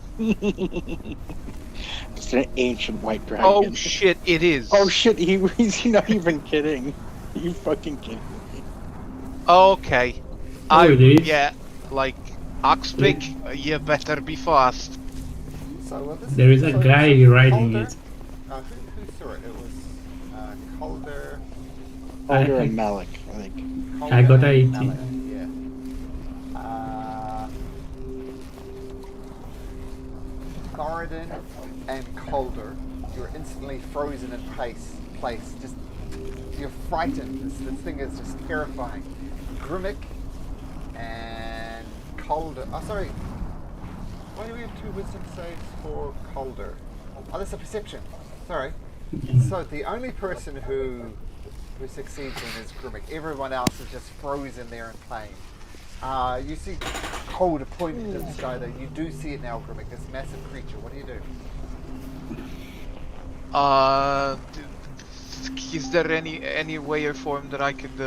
It's an ancient white dragon. Oh shit, it is. Oh shit, he's not even kidding. You fucking kidding me? Okay. Oh, it is? Yeah, like, Oxpick, you better be fast. So this There is a guy riding Calder, it. who saw it? It was Calder. Calder I- and Malik, I think. I got Calder a and 18. Mallet, yeah. Thoradin and Calder, you're instantly frozen in place. Just you're frightened. This thing is just terrifying. Grimmick and Calder. Oh, sorry. Why do we have 2 wisdom saves for Calder? Oh, that's a perception. Sorry. So the only person who succeeds in is Grimmick. Everyone else is just frozen there in pain. You see Calder pointing to the sky, though. You do see it now, Grimmick. This massive creature. What do you do? Is there any way or form that I could,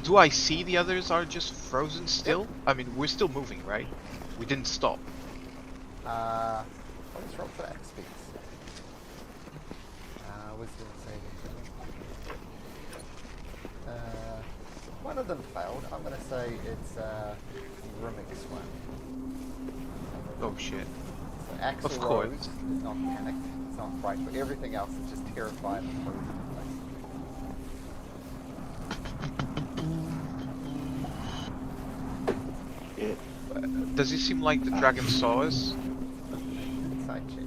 do I see the others are just frozen still? I mean, we're still moving, right? We didn't stop. Let's roll for X speeds. Wisdom saving. One of them failed. I'm going to say it's Grimmick's one. Oh shit. So Axel Of course. Rose is not panicked. It's not frightened, but everything else is just terrified and frozen in place. Yeah. Does it seem like the dragon saw us? Inside check.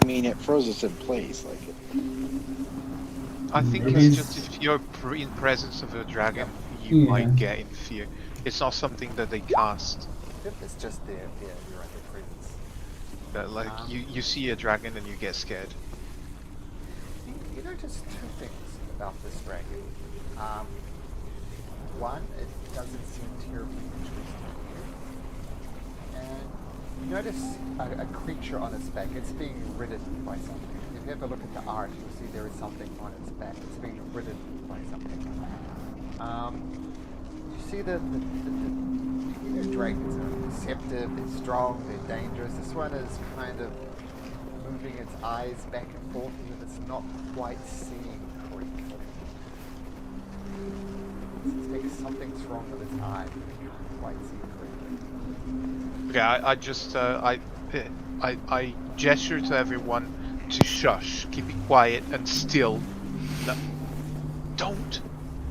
I mean, it froze us in place, like it. I think It it's is- just if you're in presence of a dragon, you Yeah. might get in fear. It's not something that they cast. Yep, it's just there. Yeah, you're right. Their presence. Like you see a dragon and you get scared. You notice 2 things about this dragon. One, it doesn't seem terribly interested in you. And you notice a creature on its back. It's being ridden by something. If you have a look at the art, you'll see there is something on its back. It's being ridden by something. You see the dragons are deceptive, they're strong, they're dangerous. This one is kind of moving its eyes back and forth as if it's not quite seeing correctly. It's something's wrong with its eye, but it can't quite see correctly. Okay, I just I gesture to everyone to shush, keep it quiet and still. No, don't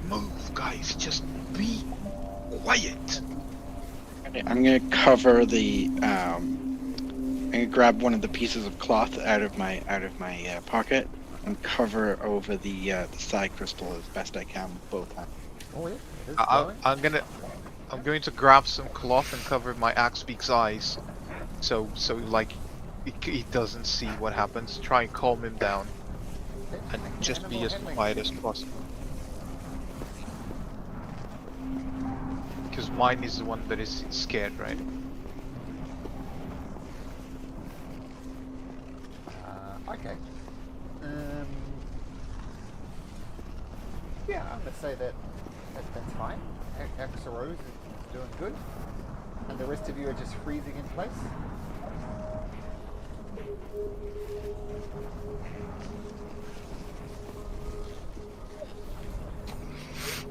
move, guys. Just be quiet. I'm gonna cover the. I'm gonna grab one of the pieces of cloth out of my pocket and cover over the side crystal as best I can with both hands. Oh yeah, it is I, glowing. I'm going to grab some cloth and cover my axe beak's eyes, so like he doesn't see what happens. Try and calm him down, Okay, and make an just be animal as handling quiet check. as possible. Because mine is the one that is scared, right? Okay. Yeah, I'm gonna say that's fine. Axarose is doing good, and the rest of you are just freezing in place.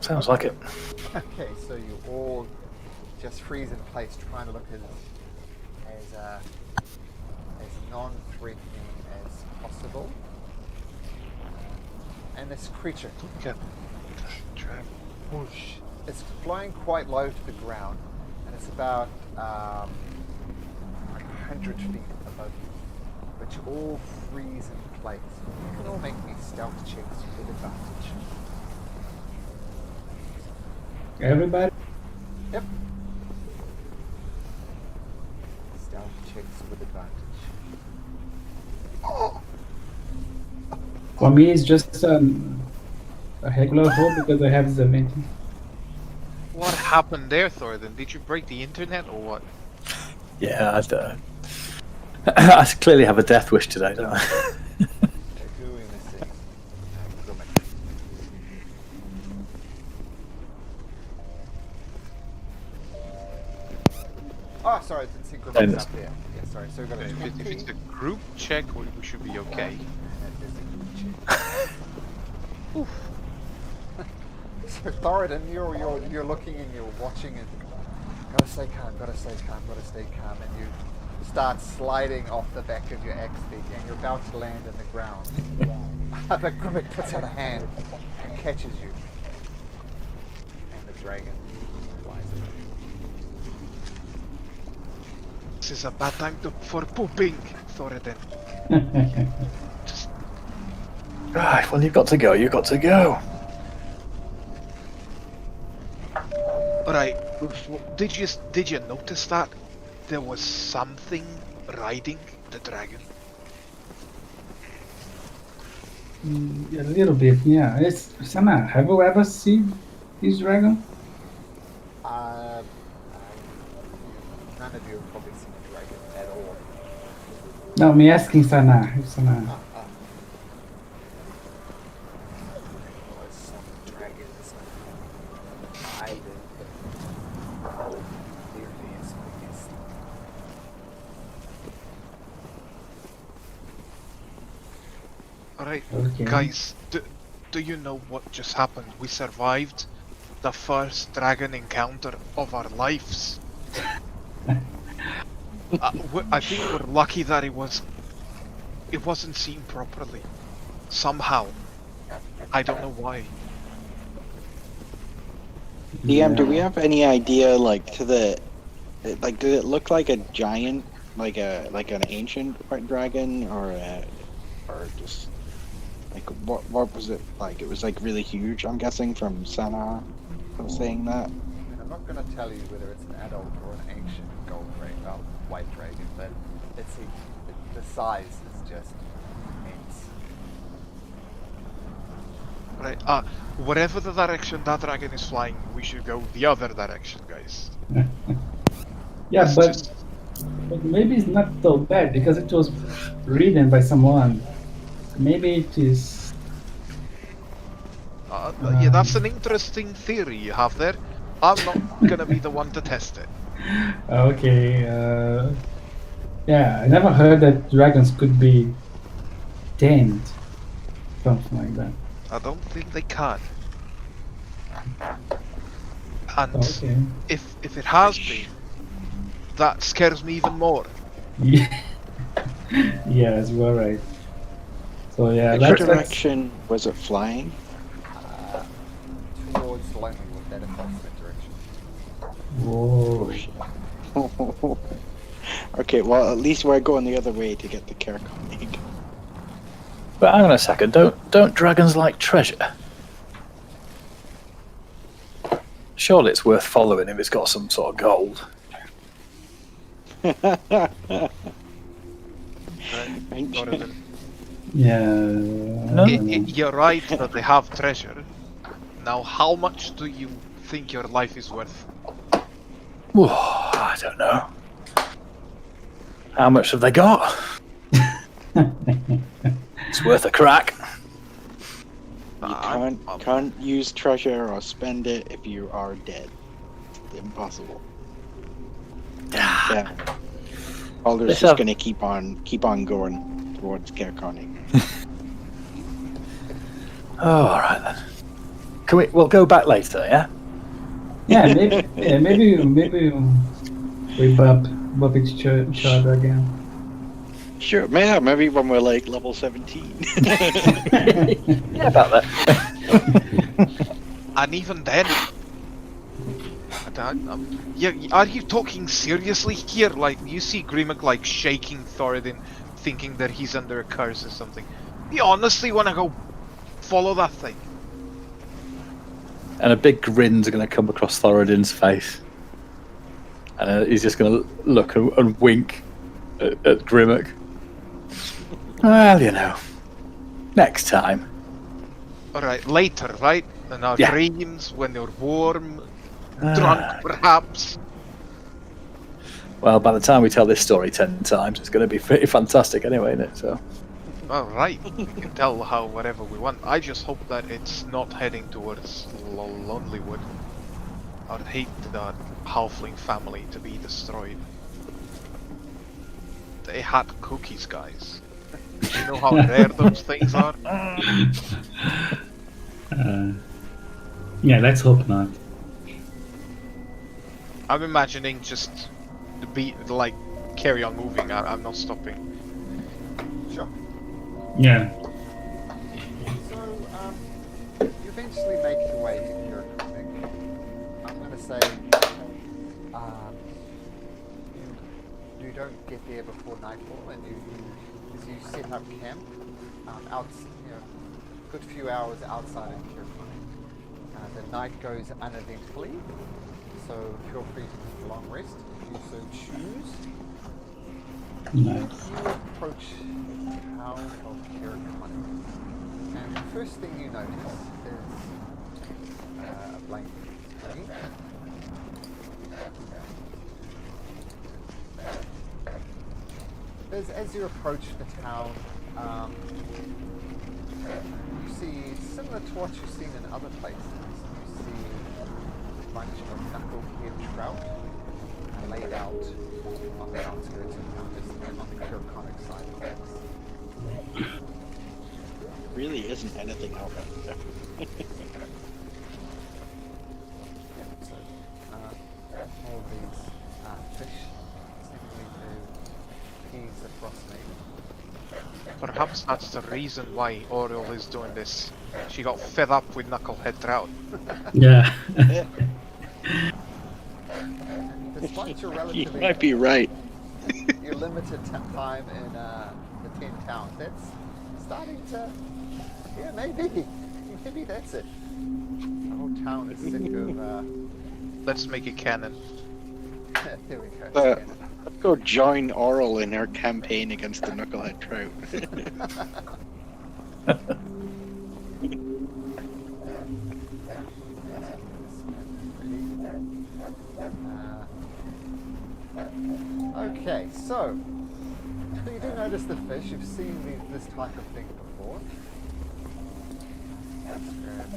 Sounds like it. Okay, so you all just freeze in place, trying to look as non-threatening as possible. And this creature, Okay. whoosh, it's flying quite low to the ground, and it's about 100 feet above you. But you all freeze in place. You can all make me stealth checks with advantage. Everybody? Yep. Stealth checks with advantage. For me, it's just a regular hole because I have the venting. What happened there, Thornton? Did you break the internet or what? Yeah, I clearly have a death wish today, don't I? Who are we missing? Grummet. Oh, sorry, I didn't see Grummet's up there. Yeah, sorry. So we've got a If 20. it's a group check, we should be okay. That is a good check. Oof. So Thoradin, you're looking and you're watching and gotta stay calm, gotta stay calm, and you start sliding off the back of your axe beak and you're about to land in the ground. But Grummet puts out a hand and catches you. And the dragon flies away. This is a bad time for pooping, Thoradin. Right, well, you've got to go. You've got to go. Alright, did you notice that there was something riding the dragon? A little bit, yeah. It's Sana. Have you ever seen this dragon? None of you have probably seen a dragon at all. No, me asking Sana. If Sana. Was some dragons hiding clearly as biggest. Alright, Okay. guys, do you know what just happened? We survived the first dragon encounter of our lives. I think we're lucky that it wasn't seen properly. Somehow. I don't know why. DM, do we have any idea, like, did it look like a giant, like an ancient white dragon, or just like what was it like? It was like really huge. I'm guessing from Sana was saying that. I mean, I'm not going to tell you whether it's an adult or an ancient white dragon, but the size is just immense. Right, whatever the direction that dragon is flying, we should go the other direction, guys. Yeah, Let's but just- maybe it's not so bad because it was written by someone. Maybe it is. yeah, that's an interesting theory you have there. I'm not gonna be the one to test it. Okay. Yeah, I never heard that dragons could be tamed. Something like that. I don't think they can. And Okay. if it has been, that scares me even more. Yeah. Yes, you are right. So yeah, Which let's direction was it flying? Towards Lonelywood, that approximate direction. Whoa. Okay, well, at least we're going the other way to get the Cairn. But hang on a second. Don't dragons like treasure? Surely it's worth following if it's got some sort of gold. Right. Donovan. Yeah. No. You're right that they have treasure. Now, how much do you think your life is worth? I don't know. How much have they got? It's worth a crack. You can't use treasure or spend it if you are dead. It's impossible. Yeah. Alder's Let's just have- gonna keep on going towards Cairn. Oh, all right then. We'll go back later, yeah? Yeah, maybe we bump into each other again. Sure, maybe when we're like level 17. Yeah, about that. And even then, yeah, are you talking seriously here? Like, you see Grimmack like shaking Thoradin, thinking that he's under a curse or something. You honestly want to go follow that thing? And a big grin's going to come across Thoradin's face. And he's just going to look and wink at Grimmack. Well, you know, next time. Alright, later, right? In our Yeah. dreams, when you're warm, drunk perhaps. Well, by the time we tell this story 10 times, it's going to be pretty fantastic anyway, isn't it? So, Alright, we can tell whatever we want. I just hope that it's not heading towards Lonelywood. I'd hate that halfling family to be destroyed. They had cookies, guys. You know how rare those things are? Yeah, let's hope not. I'm imagining just the beat, like, carry on moving. I'm not stopping. Sure. Yeah. So, you eventually make your way to your clinic. I'm going to say, you don't get there before nightfall, and as you set up camp, good few hours outside of your clinic. The night goes uneventfully, so feel free to take a long rest if you so choose. Nice. You approach the town of Cairn, and the first thing you notice is a blank screen. As you approach the town, you see, similar to what you've seen in other places, you see a bunch of knucklehead trout laid out on the outskirts of town, just on the Cairn side of things. Really isn't anything out there. Yeah, so all of these fish seemingly to appease the Frostmaiden. Perhaps that's the reason why Oriole is doing this. She got fed up with knucklehead trout. Yeah. Despite your You relatively might be right. your limited time in the 10 towns, that's starting to, yeah, maybe that's it. The whole town is sick of, Let's make it canon. there we go. Let's go join Oral in her campaign against the knucklehead trout. Okay, so you do notice the fish. You've seen this type of thing before. Let's grab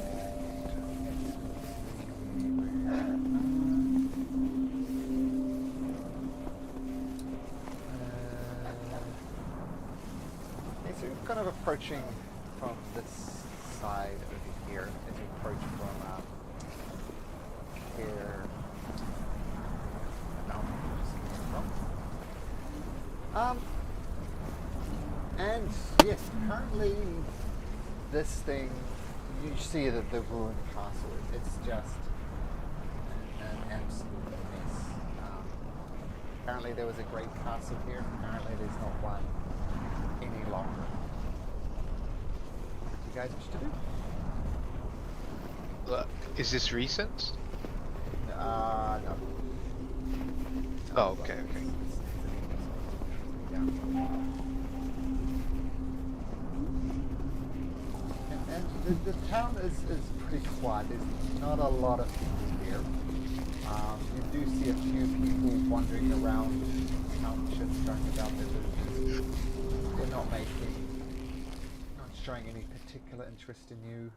so you're kind of approaching from this side over here as you approach from here. And yes, currently this thing, you see the ruined castle, it's just an absolute mess. Apparently there was a great castle here, apparently there's not one any longer. What do you guys wish to do? Is this recent? No. Oh, okay, okay. Yeah. And the town is pretty quiet. There's not a lot of people here. You do see a few people wandering around townships, going about their business. They're not showing any particular interest in you.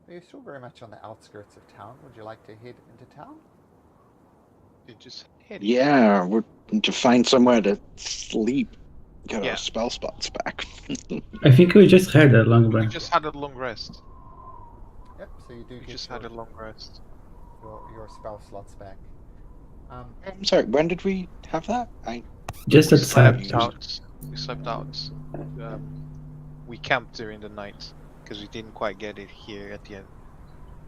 But you're still very much on the outskirts of town. Would you like to head into town? You just hit. Yeah, we're to find somewhere to sleep. Get Yeah. our spell spots back. I think we just had a long We rest. just had a long rest. Yep. So you do We get just had a long rest. your spell slots back. I'm sorry, when did we have that? Just We at slept side. out. We slept out. We camped during the night because we didn't quite get it here at the end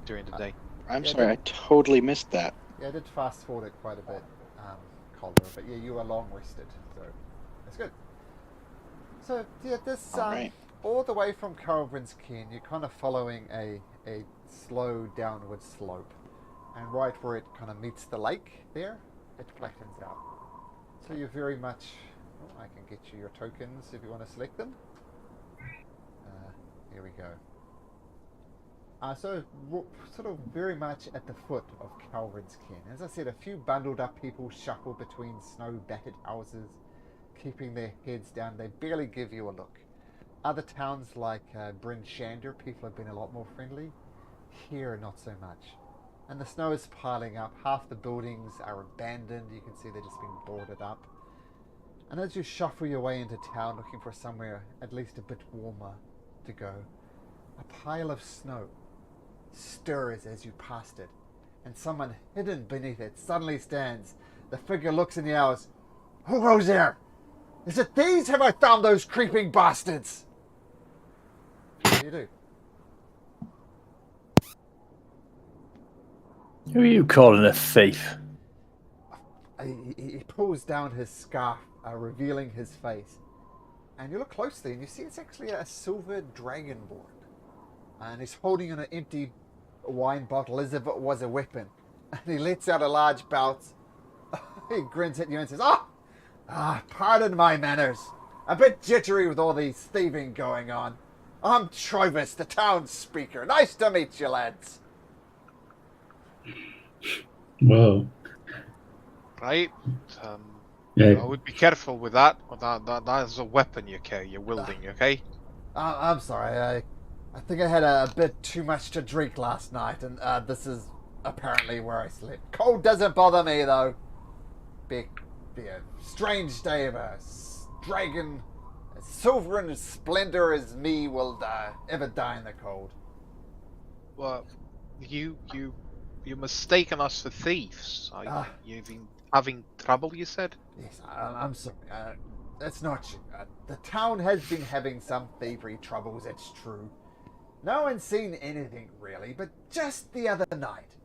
during the day. I'm Yeah, sorry, I totally missed that. Yeah, I did fast forward it quite a bit, Calder, but yeah, you were long rested, so that's good. So yeah, this Alright. all the way from Kelvin's Cairn, you're kind of following a slow downward slope, and right where it kind of meets the lake there, it flattens out. So you're very much. Oh, I can get you your tokens if you want to select them. Here we go. So sort of very much at the foot of Kelvin's Cairn. As I said, a few bundled up people shuffle between snow-battered houses, keeping their heads down. They barely give you a look. Other towns like Bryn Shander, people have been a lot more friendly. Here, not so much. And the snow is piling up. Half the buildings are abandoned. You can see they're just being boarded up. And as you shuffle your way into town looking for somewhere at least a bit warmer to go, a pile of snow stirs as you passed it, and someone hidden beneath it suddenly stands. The figure looks and yells, "Who goes there? Is it these? Have I found those creeping bastards?" What do you do? Who are you calling a thief? He pulls down his scarf, revealing his face. And you look closely and you see it's actually a silver dragonborn. And he's holding an empty wine bottle as if it was a weapon. And he lets out a large bout. He grins at you and says, pardon my manners. A bit jittery with all these thieving going on. I'm Trovis, the town speaker. Nice to meet you, lads. Whoa. Right? Yeah. I would be careful with that. That is a weapon you carry. You're wielding, okay? I'm sorry. I think I had a bit too much to drink last night, and this is apparently where I slept. Cold doesn't bother me, though. Be a strange day of a dragon, as silver and splendor as me will ever die in the cold. Well, you mistaken us for thieves. You've been having trouble, you said? Yes, I'm sorry. That's not true. The town has been having some thievery troubles, it's true. No one's seen anything, really, but just the other night,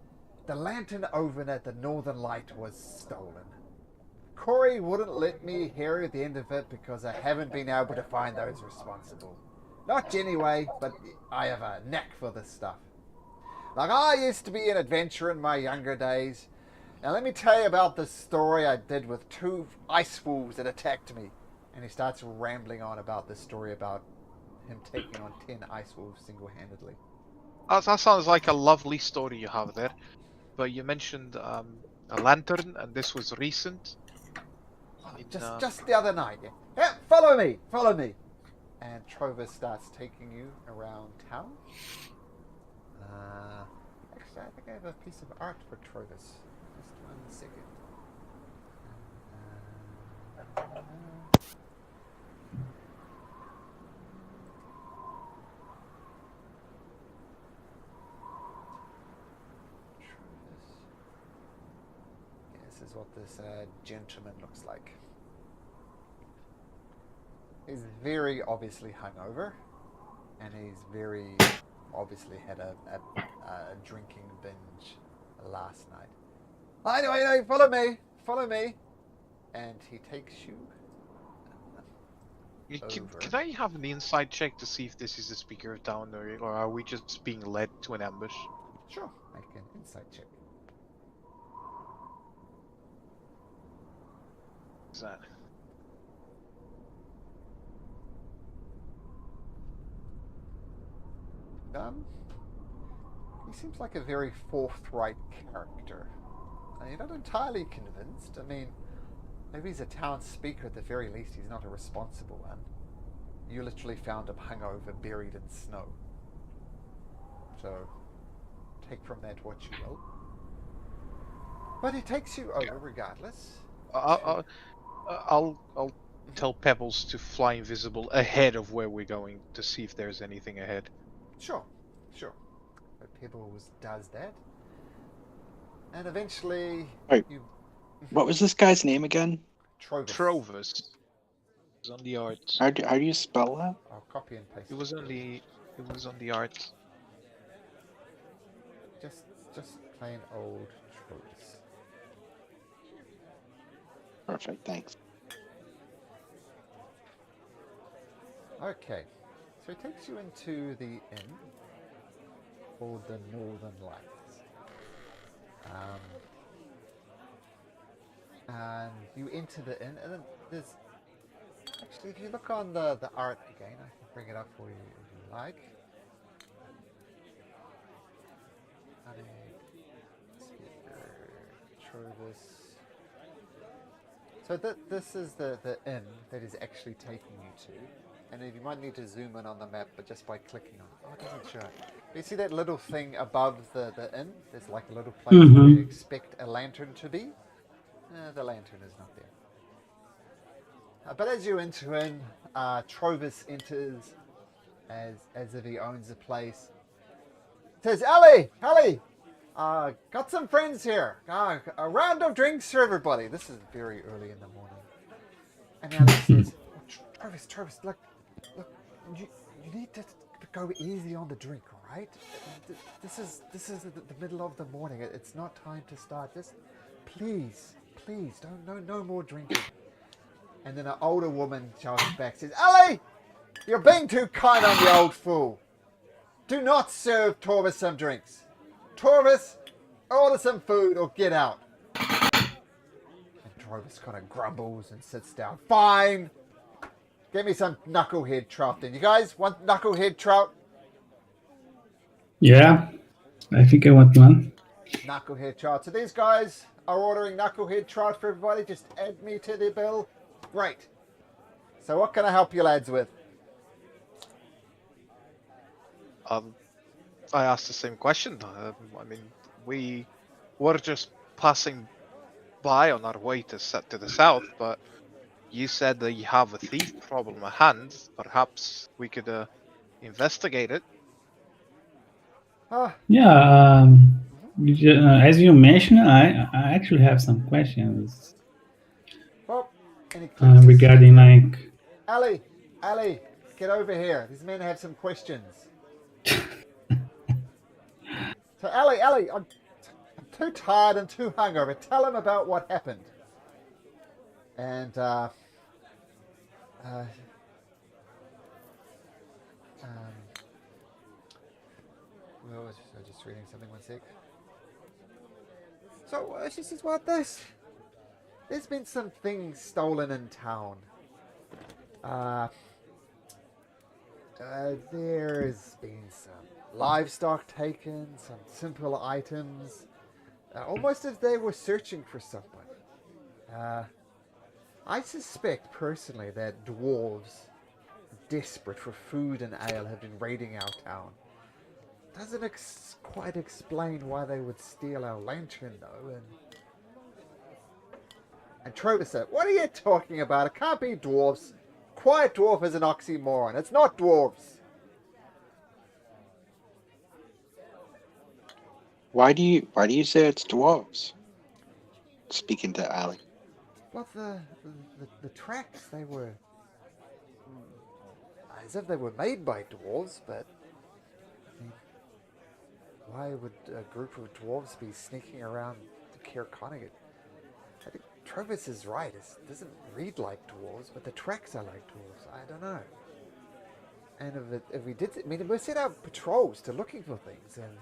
the lantern oven at the Northern Light was stolen. Corey wouldn't let me hear the end of it because I haven't been able to find those responsible. Not anyway, but I have a knack for this stuff. Like, I used to be an adventurer in my younger days. Now let me tell you about the story I did with 2 ice wolves that attacked me. And he starts rambling on about this story about him taking on 10 ice wolves single-handedly. That sounds like a lovely story you have there. But you mentioned a lantern, and this was recent. Just the other night. Yeah, follow me. And Trovis starts taking you around town. Actually, I think I have a piece of art for Trovis. Just 1 second. Trovis. Yeah, this is what this gentleman looks like. He's very obviously hungover, and he's very obviously had a drinking binge last night. Anyway, follow me, and he takes you. Can I have an inside check to see if this is the speaker of town, or are we just being led to an ambush? Sure, make an insight check. Is that? He seems like a very forthright character. You're not entirely convinced. I mean, maybe he's a town speaker at the very least. He's not a responsible one. You literally found him hungover, buried in snow. So, take from that what you will. But he takes you over regardless. I'll tell Pebbles to fly invisible ahead of where we're going to see if there's anything ahead. Sure. But Pebbles does that. And eventually Right. you... What was this guy's name again? Trovis. Trovus. It was on the art. How do you spell that? I'll copy and paste It was on the art. Just plain old Trovis. Perfect, thanks. Okay. So it takes you into the inn called the Northern Lights. And you enter the inn, and then there's... Actually, if you look on the art again, I can bring it up for you if you like. Trovis. So this is the inn that is actually taking you to. And you might need to zoom in on the map, but just by clicking on it. Oh, it doesn't show it. You see that little thing above the inn? There's like a little place where you expect a lantern to be. The lantern is not there. But as you enter in, Trovis enters as if he owns the place. Says, Ellie, got some friends here. A round of drinks for everybody. This is very early in the morning. And Ellie says, Trovis, look, you need to go easy on the drink, all right? This is the middle of the morning. It's not time to start. Just please, no more drinking. And then an older woman shouts back, says, Ellie, you're being too kind on the old fool. Do not serve Torvis some drinks. Torvis, order some food or get out. And Torvis kind of grumbles and sits down. Fine. Get me some knucklehead trout then. You guys want knucklehead trout? Yeah, I think I want one. Knucklehead trout. So these guys are ordering knucklehead trout for everybody. Just add me to the bill. Great. So what can I help you lads with? I asked the same question. I mean, we were just passing by on our way to the south, but you said that you have a thief problem at hand. Perhaps we could investigate it. Yeah, as you mentioned, I actually have some questions Well, regarding like... Ali, get over here. These men have some questions. So, Ali, I'm too tired and too hungover. Tell him about what happened. And, well, I was just reading something, 1 sec. So, she says, what this? There's been some things stolen in town. There's been some livestock taken, some simple items, almost as they were searching for someone. I suspect personally that dwarves, desperate for food and ale, have been raiding our town. Doesn't quite explain why they would steal our lantern though. And Trovis said, what are you talking about? It can't be dwarves. Quiet dwarf is an oxymoron. It's not dwarves. Why do you say it's dwarves? Speaking to Ali. Well, the tracks, they were as if they were made by dwarves, but I mean, why would a group of dwarves be sneaking around the Cairn? I think Trovis is right. It doesn't read like dwarves, but the tracks are like dwarves. I don't know. And if we did, I mean, we set out patrols to looking for things, and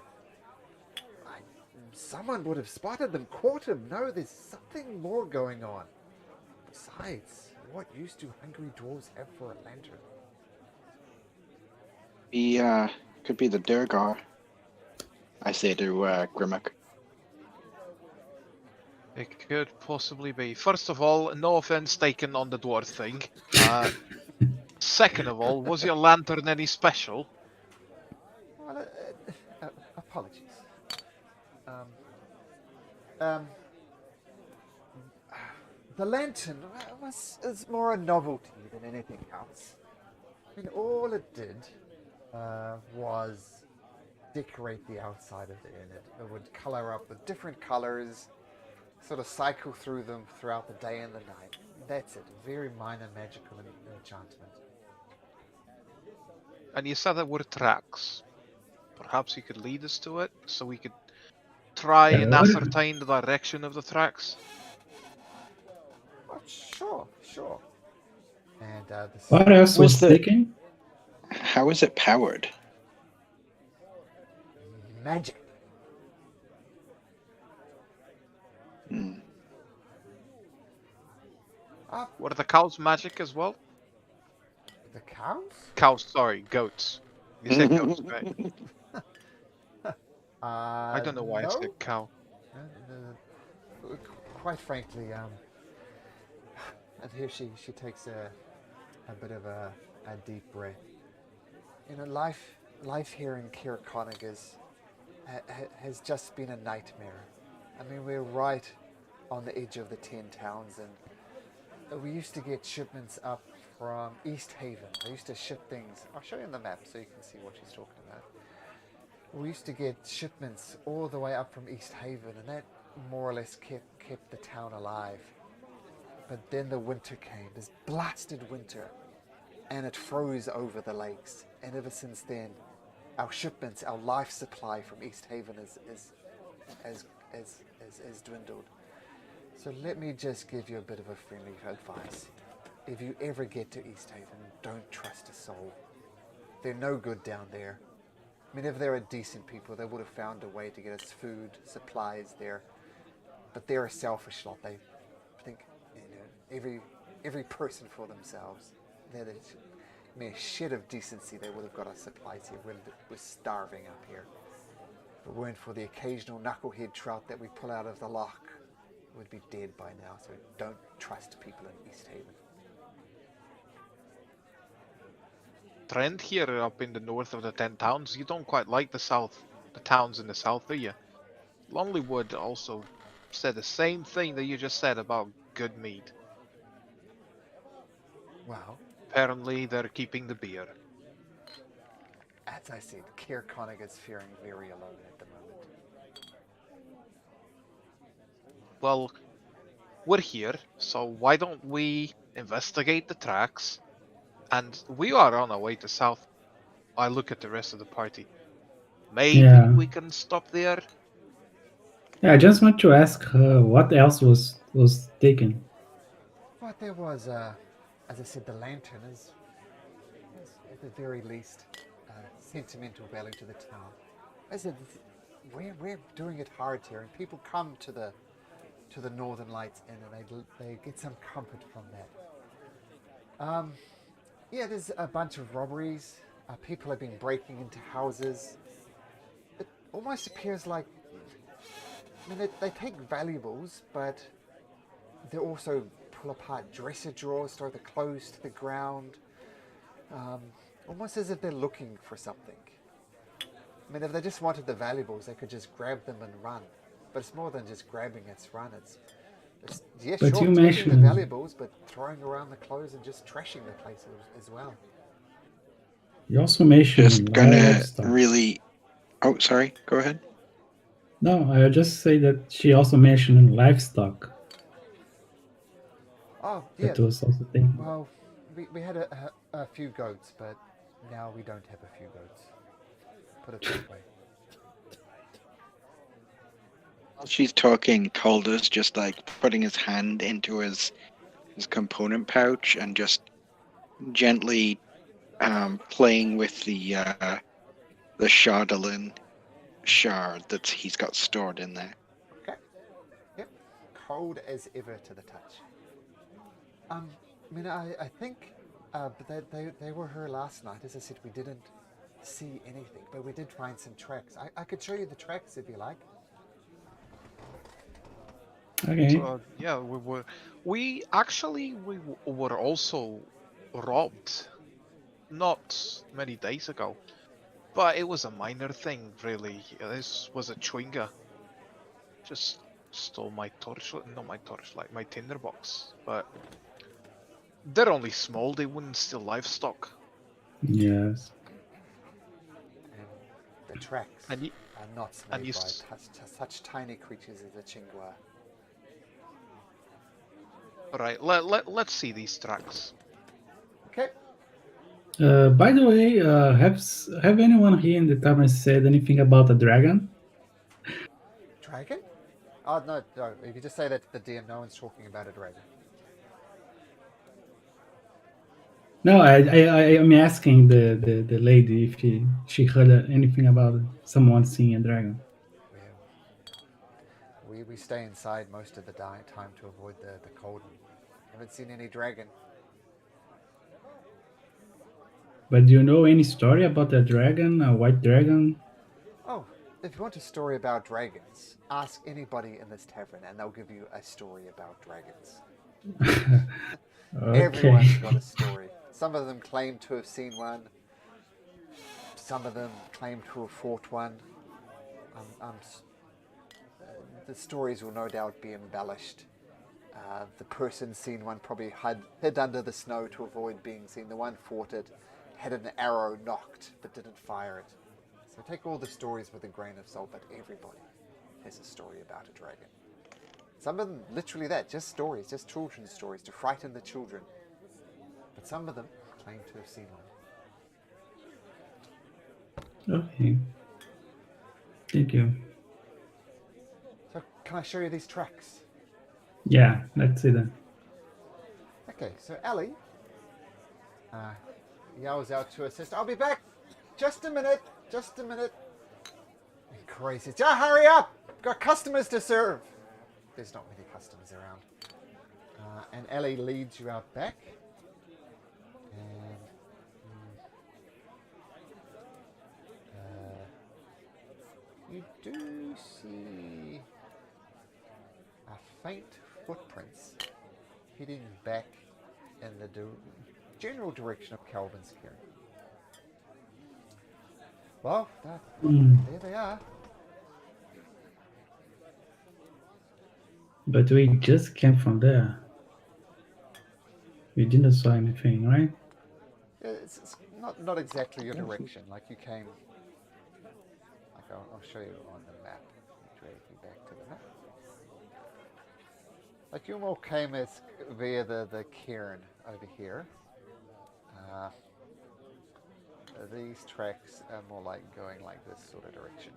someone would have spotted them, caught him. No, there's something more going on. Besides, what use do hungry dwarves have for a lantern? He could be the Durgar. I say to Grimmack. It could possibly be. First of all, no offense taken on the dwarf thing. Second of all, was your lantern any special? Well, apologies. Um, the lantern is more a novelty than anything else. I mean, all it did was decorate the outside of the inn. It would color up with different colors, sort of cycle through them throughout the day and the night. That's it. Very minor magical enchantment. And you said there were tracks. Perhaps you could lead us to it, so we could try and What? ascertain the direction of the tracks. Oh, sure. And this What else Was was the- taken? How is it powered? magic. Hmm. Were the cows magic as well? The cows? Cows, sorry, goats. You said goats, right? I don't know why I no. said cow. Quite frankly, and here she takes a bit of a deep breath. You know, life here in Cairn has just been a nightmare. I mean, we're right on the edge of the 10 towns, and we used to get shipments up from East Haven. I used to ship things. I'll show you on the map so you can see what she's talking about. We used to get shipments all the way up from East Haven, and that more or less kept the town alive. But then the winter came, this blasted winter, and it froze over the lakes. And ever since then, our shipments, our life supply from East Haven has dwindled. So let me just give you a bit of a friendly advice. If you ever get to East Haven, don't trust a soul. They're no good down there. I mean, if they're a decent people, they would have found a way to get us food, supplies there. But they're a selfish lot. They think, you know, every person for themselves. They're a mere shit of decency. They would have got us supplies here. We're starving up here. If it weren't for the occasional knucklehead trout that we pull out of the loch, we'd be dead by now. So don't trust people in East Haven. Trend here up in the north of the 10 towns. You don't quite like the towns in the south, do you? Lonelywood also said the same thing that you just said about good meat. Well, Apparently they're keeping the beer. as I said, Cairn is fearing very alone at the moment. Well, we're here, so why don't we investigate the tracks? And we are on our way to south. I look at the rest of the party. Maybe Yeah. we can stop there. Yeah, I just want to ask her what else was taken. But there was, as I said, the lantern is at the very least sentimental value to the town. As I said, we're doing it hard here, and people come to the Northern Lights Inn, and they get some comfort from that. Yeah, there's a bunch of robberies. People have been breaking into houses. It almost appears like, I mean, they take valuables, but they also pull apart dresser drawers, throw the clothes to the ground, almost as if they're looking for something. I mean, if they just wanted the valuables, they could just grab them and run. But it's more than just grabbing, it's run. It's yeah, But sure, you taking the mentioned- valuables, but throwing around the clothes and just trashing the place as well. You also mentioned Just gonna livestock. really. Oh, sorry. Go ahead. No, I just say that she also mentioned livestock. Oh, yeah. That was also thing. Well, we had a few goats, but now we don't have a few goats. Put it that way. While she's talking, Calder's just like putting his hand into his component pouch and just gently playing with the Shardolin shard that he's got stored in there. Okay. Yep. Cold as ever to the touch. I mean, I think, but they were here last night. As I said, we didn't see anything, but we did find some tracks. I could show you the tracks if you like. Okay. Yeah, we actually were also robbed not many days ago, but it was a minor thing, really. This was a chewinga. Just stole my torchlight, not my torchlight, my tinderbox. But they're only small; they wouldn't steal livestock. Yes. And the tracks And you, are not and made you, by such tiny creatures as the chingua. right? Let's see these tracks. Okay. By the way, have anyone here in the tavern said anything about a dragon? Dragon? Oh, no. You can just say that to the DM. No one's talking about a dragon. No, I'm asking the lady if she heard anything about someone seeing a dragon. We stay inside most of the time to avoid the cold. Haven't seen any dragon. But do you know any story about a dragon, a white dragon? Oh, if you want a story about dragons, ask anybody in this tavern and they'll give you a story about dragons. Okay. Everyone's got a story. Some of them claim to have seen one. Some of them claim to have fought one. The stories will no doubt be embellished. The person seen one probably hid under the snow to avoid being seen. The one fought it, had an arrow knocked but didn't fire it. So take all the stories with a grain of salt, but everybody has a story about a dragon. Some of them, literally that, just stories, just children's stories to frighten the children. But some of them claim to have seen one. Okay. Thank you. So can I show you these tracks? Yeah, let's see that. Okay, so Ellie yells out to her sister, "I'll be back! Just a minute! Just a minute!" And Corey says, "Just hurry up! Got customers to serve!" There's not many customers around. And Ellie leads you out back. And you do see a faint footprints heading back in the general direction of Kelvin's Cairn. Well, there they are. But we just came from there. We didn't saw anything, right? It's not exactly your direction. Like you came. Like I'll show you on the map. Drag you back to the map. Like you all came as via the cairn over here. These tracks are more like going like this sort of direction.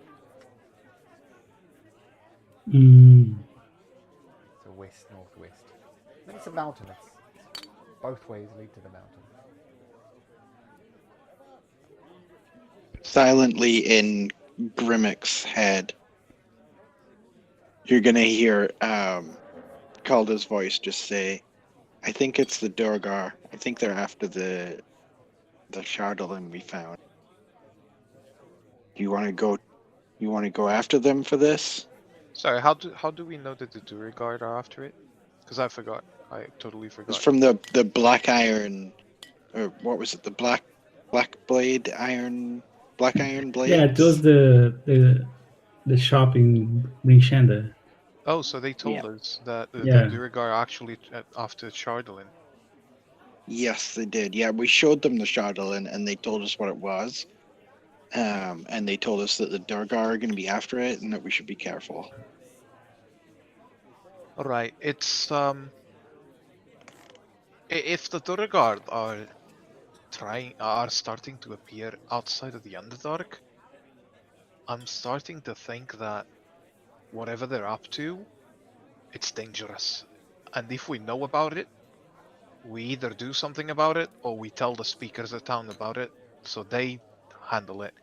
So west, northwest. And it's a mountain. It's both ways lead to the mountain. Silently in Grimmick's head, you're gonna hear Calda's voice just say, "I think it's the Durgar. I think they're after the Shardolin we found. You want to go? You want to go after them for this?" Sorry, how do we know that the Durigard are after it? Because I forgot. I totally forgot. It's from the black iron, or what was it? The black blade iron, black iron blade. Yeah, it was the shop in Ringshanda. Oh, so they told us that the Yeah. Durigard are actually after Chardolin. Yes, they did. Yeah, we showed them the Shardolin, and they told us what it was. And they told us that the Durgar are going to be after it, and that we should be careful. All right, it's if the Durigard are starting to appear outside of the Underdark, I'm starting to think that whatever they're up to, it's dangerous. And if we know about it, we either do something about it or we tell the speakers of town about it so they handle it.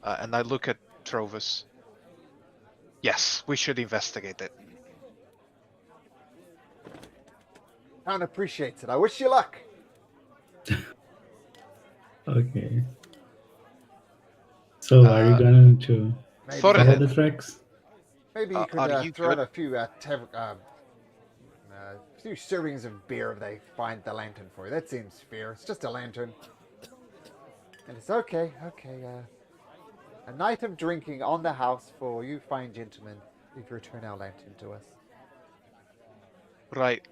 And I look at Trovis. Yes, we should investigate it. Town appreciates it. I wish you luck. Okay. So are you going to Maybe, follow Thoradin, the tracks? maybe you could are you throw in good? a few few servings of beer if they find the lantern for you. That seems fair. It's just a lantern. And it's okay. A night of drinking on the house for you fine gentlemen if you return our lantern to us. Right.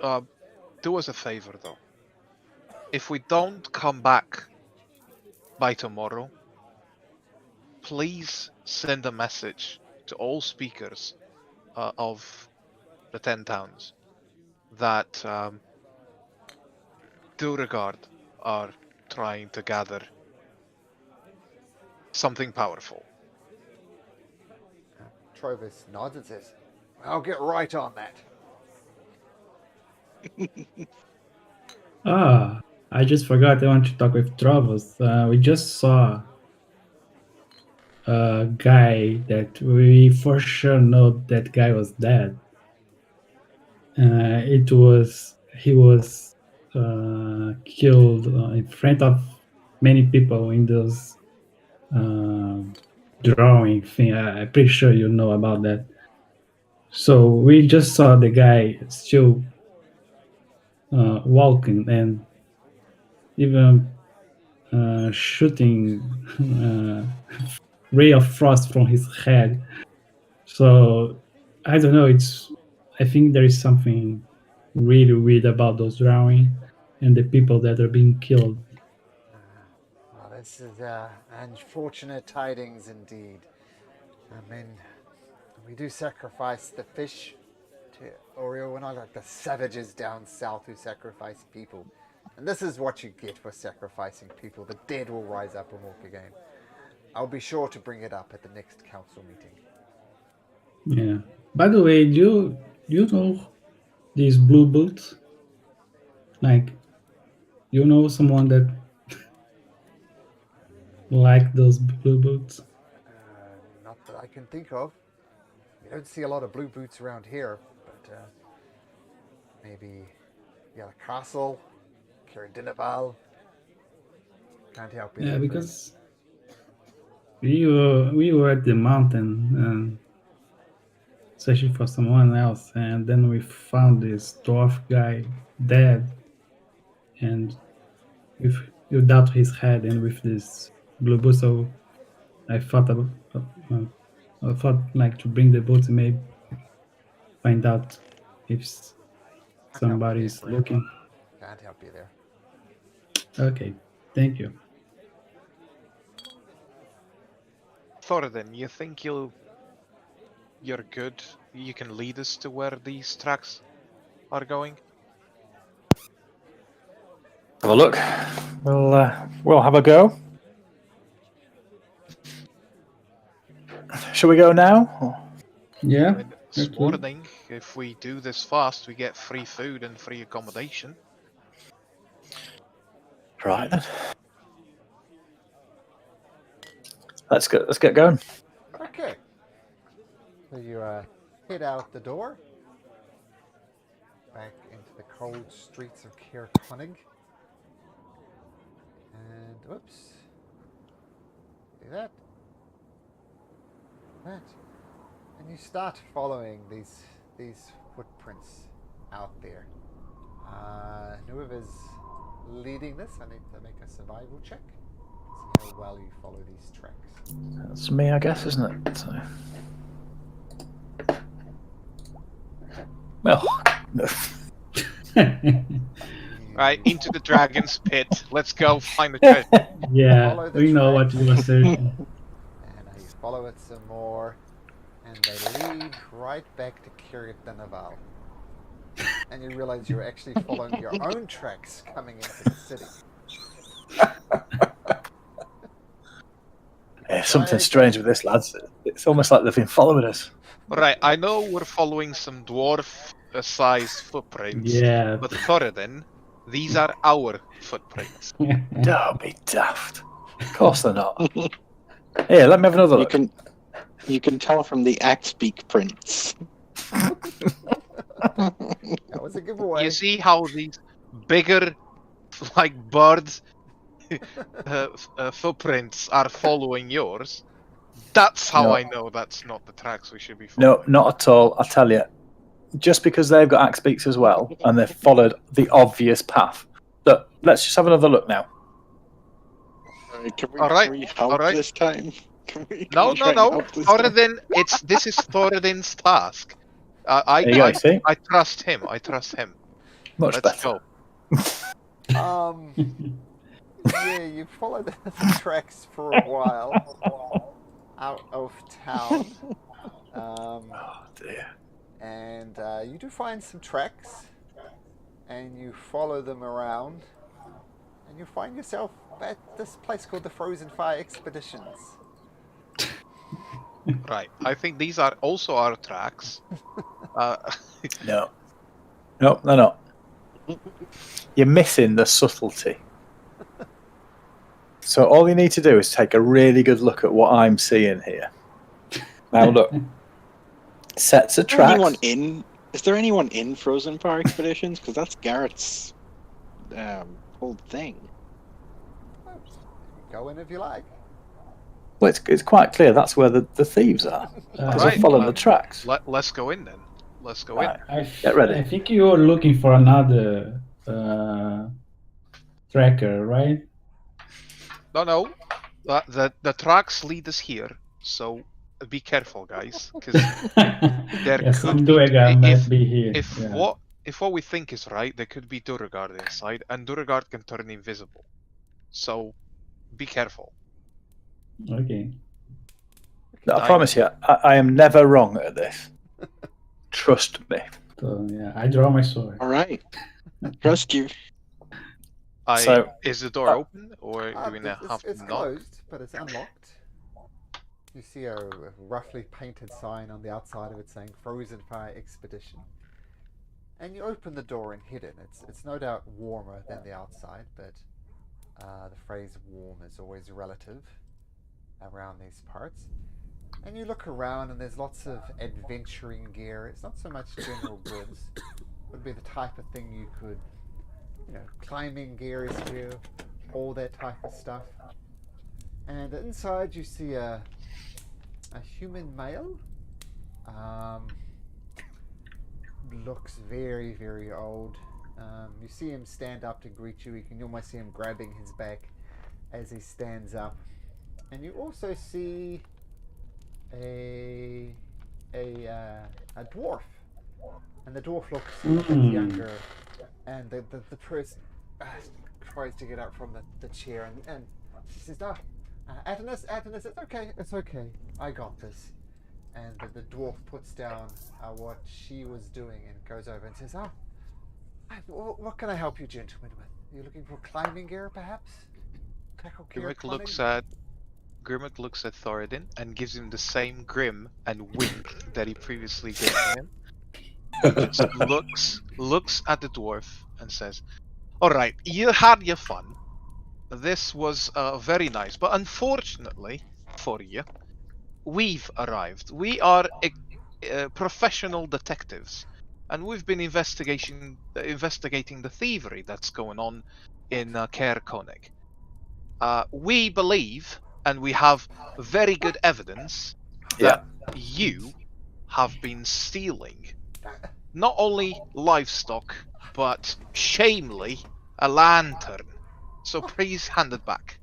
Do us a favor though. If we don't come back by tomorrow, please send a message to all speakers of the 10 towns that Duragard are trying to gather something powerful. Trovis nods and says, I'll get right on that. I just forgot I want to talk with Travos. We just saw a guy that we for sure know that guy was dead. He was killed in front of many people in those drawing thing. I'm pretty sure you know about that. So we just saw the guy still walking and even shooting ray of frost from his head. So I don't know. I think there is something really weird about those drawing and the people that are being killed. Well, this is unfortunate tidings indeed. I mean, we do sacrifice the fish to Oriole. We're not like the savages down south who sacrifice people. And this is what you get for sacrificing people. The dead will rise up and walk again. I'll be sure to bring it up at the next council meeting. Yeah. By the way, do you know these blue boots? Like, you know someone that like those blue boots? Not that I can think of. You don't see a lot of blue boots around here, but maybe the castle, Cairn. Can't help you. Yeah, there, because we were at the mountain and searching for someone else, and then we found this dwarf guy dead, and without his head and with this blue boot. So I thought like to bring the boot and maybe find out if somebody is looking. Can't help you there. Okay, thank you. Thoradin, you think you're good? You can lead us to where these tracks are going? Have a look. We'll have a go. Shall we go now? Or- Yeah. I mean, this okay. morning, if we do this fast, we get free food and free accommodation. Right then. Let's get going. Okay. So you head out the door, back into the cold streets of Cairn. And whoops. See that? That. And you start following these footprints out there. Whoever's leading this, I need to make a survival check. See how well you follow these tracks. That's me, I guess, isn't it? So. Well, Right, into the dragon's pit. Let's go find the treasure. Yeah, Follow the we know what tracks. you were saying. And you follow it some more, and they lead right back to Cairn. And you realize you're actually following your own tracks coming into the city. yeah, something strange with this, lads. It's almost like they've been following us. Right, I know we're following some dwarf-sized footprints, Yeah. but Thoradin, these are our footprints. Don't be daft. Of course they're not. Here, let me have another look. You can tell from the axe beak prints. That was a giveaway. You see how these bigger, like birds, footprints are following yours? That's how No. I know that's not the tracks we should be following. No, not at all. I tell you, just because they've got axe beaks as well, and they've followed the obvious path. Look, let's just have another look now. Can we, All right, can we help all right. this time? Can we No. try and help this time? Thoradin, this is Thoradin's task. There you go, see? I trust him. Much Let's better. go. Yeah, you follow the tracks for a while out of town. Oh dear. And you do find some tracks, and you follow them around, and you find yourself at this place called the Frozen Fire Expeditions. Right. I think these are also our tracks. No. No, they're not. You're missing the subtlety. So all you need to do is take a really good look at what I'm seeing here. Now look. Sets of tracks. Is there anyone in Frozen Fire Expeditions? Because that's Garrett's whole thing. Go in if you like. Well, it's quite clear that's where the thieves are. Because Right. they're following the tracks. Let's go in then. Let's go Right. Get ready. I think you're looking for another tracker, right? in. No. The tracks lead us here. So be careful, guys, because Yeah, some could be- Duergar if- might be here. if yeah. what we think is right, there could be Duergar inside, and Duergar can turn invisible. So be careful. Okay. I promise you, I am never wrong at this. Trust me. So yeah, I draw my sword. All right. Trust you. So- Is the door open, or do we now have to it's knock? closed, but it's unlocked. You see a roughly painted sign on the outside of it saying Frozen Fire Expedition. And you open the door and hit it. It's no doubt warmer than the outside, but the phrase warm is always relative around these parts. And you look around and there's lots of adventuring gear. It's not so much general goods. It would be the type of thing you could, climbing gear is here, all that type of stuff. And inside you see a human male. Looks very, very old. You see him stand up to greet you. You can almost see him grabbing his back as he stands up. And you also see a dwarf. And the dwarf looks a bit younger. And the person tries to get up from the chair and she says, Adonis, it's okay, I got this. And the dwarf puts down what she was doing and goes over and says, what can I help you gentlemen with? Are you looking for climbing gear, perhaps? Grimmick looks at Thoradin and gives him the same grim and wink that he previously gave him. Just looks at the dwarf and says, "Alright, you had your fun. This was very nice, but unfortunately for you, we've arrived. We are professional detectives, and we've been investigating the thievery that's going on in Cairn. We believe, and we have very good evidence, that you have been stealing not only livestock, but shamefully a lantern. So please hand it back."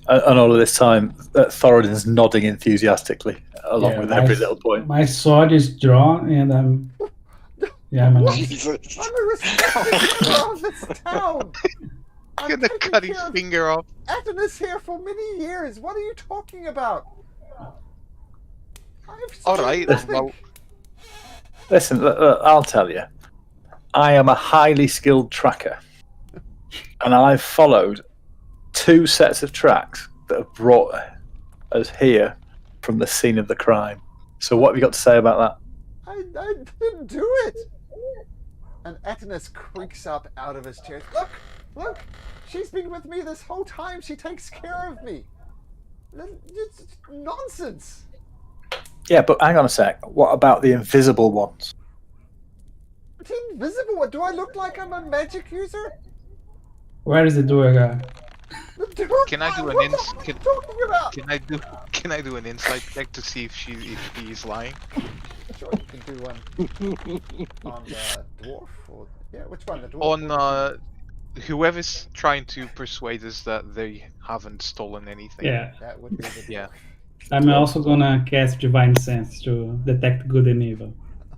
And all of this time, Thoradin's nodding enthusiastically, along with every little point. My sword is drawn, and I'm Jesus. I'm a respected member of this town. I'm Gonna taking cut his care of finger off. Adonis here for many years. What are you talking about? Alright, well, Listen, look, I'll tell you. I am a highly skilled tracker, and I've followed 2 sets of tracks that have brought us here from the scene of the crime. So what have you got to say about that? I didn't do it. And Adonis creaks up out of his chair. Look, she's been with me this whole time. She takes care of me. It's nonsense. Yeah, but hang on a sec. What about the invisible ones? But invisible? What, do I look like I'm a magic user? Where is the door? The door- Can I do an what ins? the fuck are you talking about? Can I do an insight check to see if he's lying? Sure, you can do one on the dwarf, or yeah, which one? The dwarf. On whoever's trying to persuade us that they haven't stolen anything. Yeah. That would be the dwarf. Yeah. I'm also gonna cast Divine Sense to detect good and evil.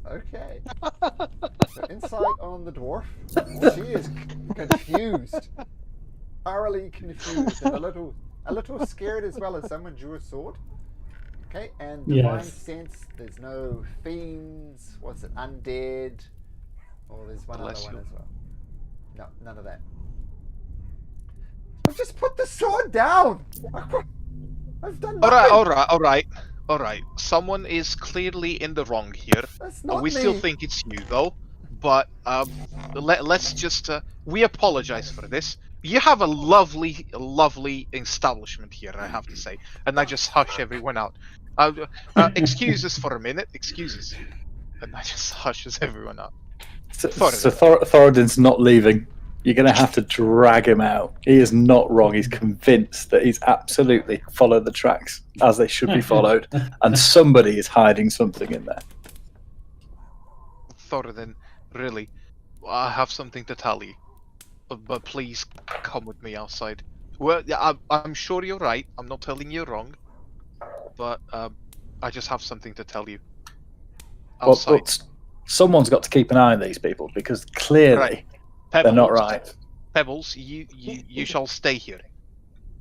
Okay. So insight on the dwarf. She is confused, thoroughly confused, and a little scared as well as someone drew a sword. Okay, and divine Yes. sense. There's no fiends. What's it? Undead. Oh, there's one Bless other one you. as well. No, none of that. I've just put the sword down. I've done nothing. All right. Someone is clearly in the wrong here. That's not We me. still think it's you, though. But let's just we apologize for this. You have a lovely establishment here, I have to say, and I just hush everyone out. Excuse us for a minute. Excuses, and I just hushes everyone out. So Thoradin's not leaving. You're going to have to drag him out. He is not wrong. He's convinced that he's absolutely followed the tracks as they should be followed, and somebody is hiding something in there. Thoradin, really, I have something to tell you, but please come with me outside. Well, yeah, I'm sure you're right. I'm not telling you wrong, but I just have something to tell you. Outside. But someone's got to keep an eye on these people because clearly Right. they're not right. Pebbles, you shall stay here.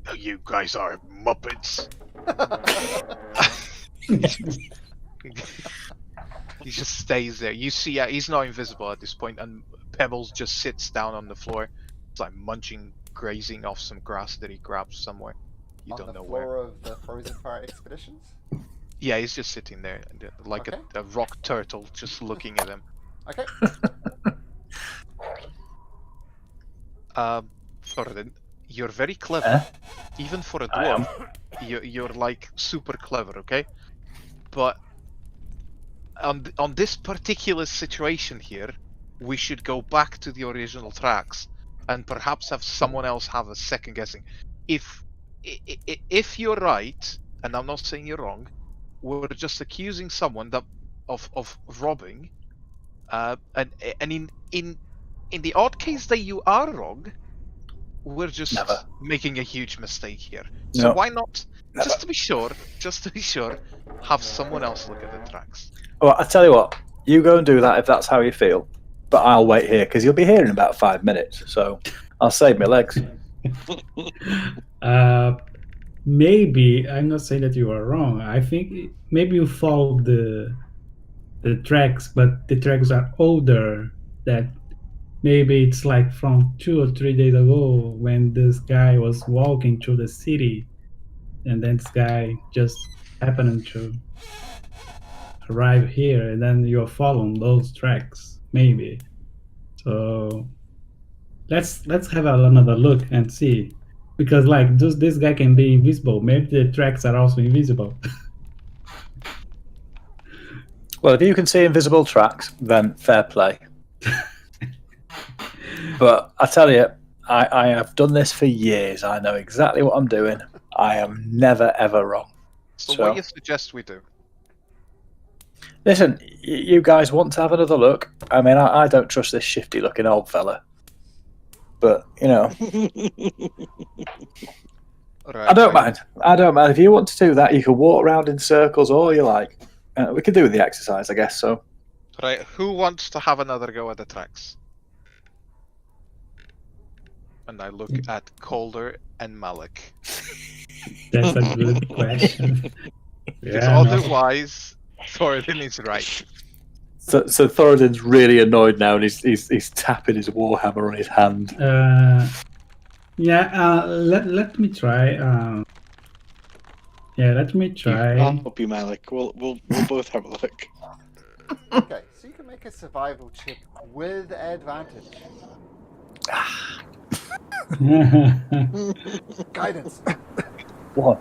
Oh, you guys are muppets. He just stays there. You see, he's not invisible at this point, and Pebbles just sits down on the floor. It's like munching, grazing off some grass that he grabbed somewhere. You on don't the know floor where. of the Frozen Fire Expeditions. Yeah, he's just sitting there, like Okay. a rock turtle, just looking at him. Okay. Thoradin, you're very clever, Eh? even for a I am. dwarf. You're like super clever, okay? But on this particular situation here, we should go back to the original tracks and perhaps have someone else have a second guessing. If you're right, and I'm not saying you're wrong, we're just accusing someone of robbing, and in the odd case that you are wrong, we're just Never. making a huge mistake here. So No. why not, Never. just to be sure, have someone else look at the tracks? Well, I tell you what, you go and do that if that's how you feel. But I'll wait here because you'll be here in about 5 minutes. So I'll save my legs. Maybe I'm not saying that you are wrong. I think maybe you follow the tracks, but the tracks are older. That maybe it's like from 2 or 3 days ago when this guy was walking through the city, and then this guy just happened to arrive here, and then you're following those tracks, maybe. So let's have another look and see, because like this guy can be invisible. Maybe the tracks are also invisible. Well, if you can see invisible tracks, then fair play. But I tell you, I have done this for years. I know exactly what I'm doing. I am never, ever wrong. So So- what do you suggest we do? Listen, you guys want to have another look? I mean, I don't trust this shifty-looking old fella. But, you know, Right, I don't mind. I don't mind. If you want to do that, you can walk around in circles all you like. We can do the exercise, I guess, so. Right, who wants to have another go at the tracks? And I look at Calder and Malik. That's a good question. Because Yeah, no. otherwise, Thoradin is right. So Thoradin's really annoyed now, and he's tapping his warhammer on his hand. Let me try. Let me try. I'll help you, Malik. We'll both have a look. Okay, so you can make a survival check with advantage. Guidance. One.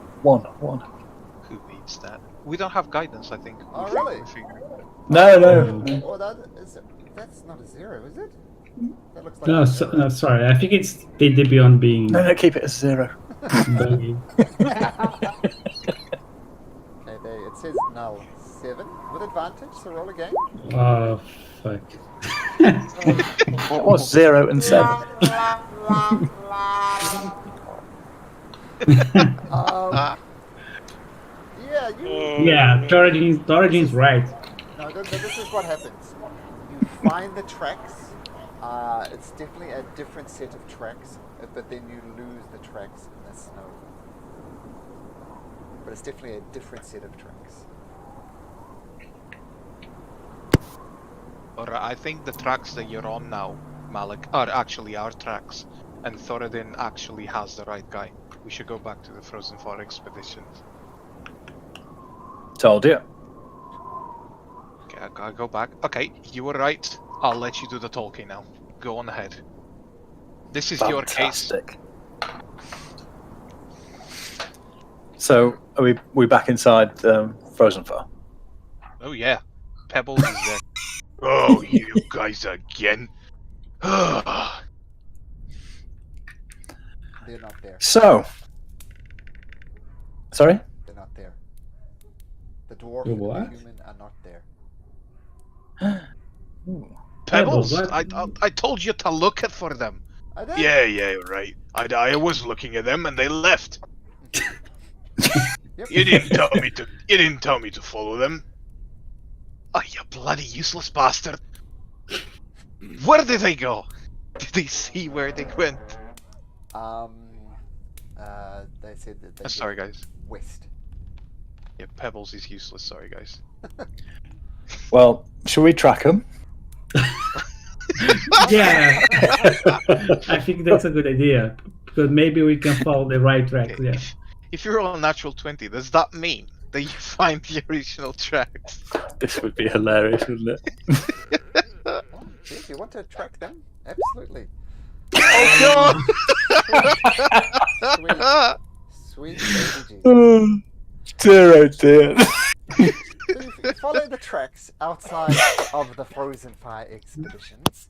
Who needs that? We don't have guidance, I think. Oh, We really? figured it out. No. Well, that is That's not a 0, is it? That looks like No, a so, 0. no, sorry. I think it's D beyond being No, keep it as 0. buggy. Okay, there it says null 7 with advantage. So roll again. Oh, fuck. It was 0 and 7. Yeah, you. Yeah, Toragin's right. No, this is what happens. You find the tracks. It's definitely a different set of tracks, but then you lose the tracks in the snow. But it's definitely a different set of tracks. Or I think the tracks that you're on now, Malik, are actually our tracks, and Thoradin actually has the right guy. We should go back to the Frozen Far expedition. Told you. Okay, I gotta go back. Okay, you were right. I'll let you do the talking now. Go on ahead. This is your case. Fantastic. So, are we back inside Frozen Far? Oh yeah, Pebbles is there. Oh, you guys again? They're not there. So, sorry? They're not there. The dwarf The and what? the human are not there. Pebbles, what? I told you to look for them. I did. Yeah, right. I was looking at them and they left. Yep. You didn't tell me to follow them. Oh, you bloody useless bastard. Where did they go? Did they see where they went? They said that they Sorry, guys. west. Yeah, Pebbles is useless. Sorry, guys. Well, shall we track them? Yeah. I think that's a good idea. Because maybe we can follow the right track. Okay, Yeah. If you roll a natural 20, does that mean that you find the original tracks? This would be hilarious, wouldn't it? Oh, if you want to track them, absolutely. Oh god! Sweet baby Jesus. Oh, dear, oh dear. So you follow the tracks outside of the Frozen Fire expeditions,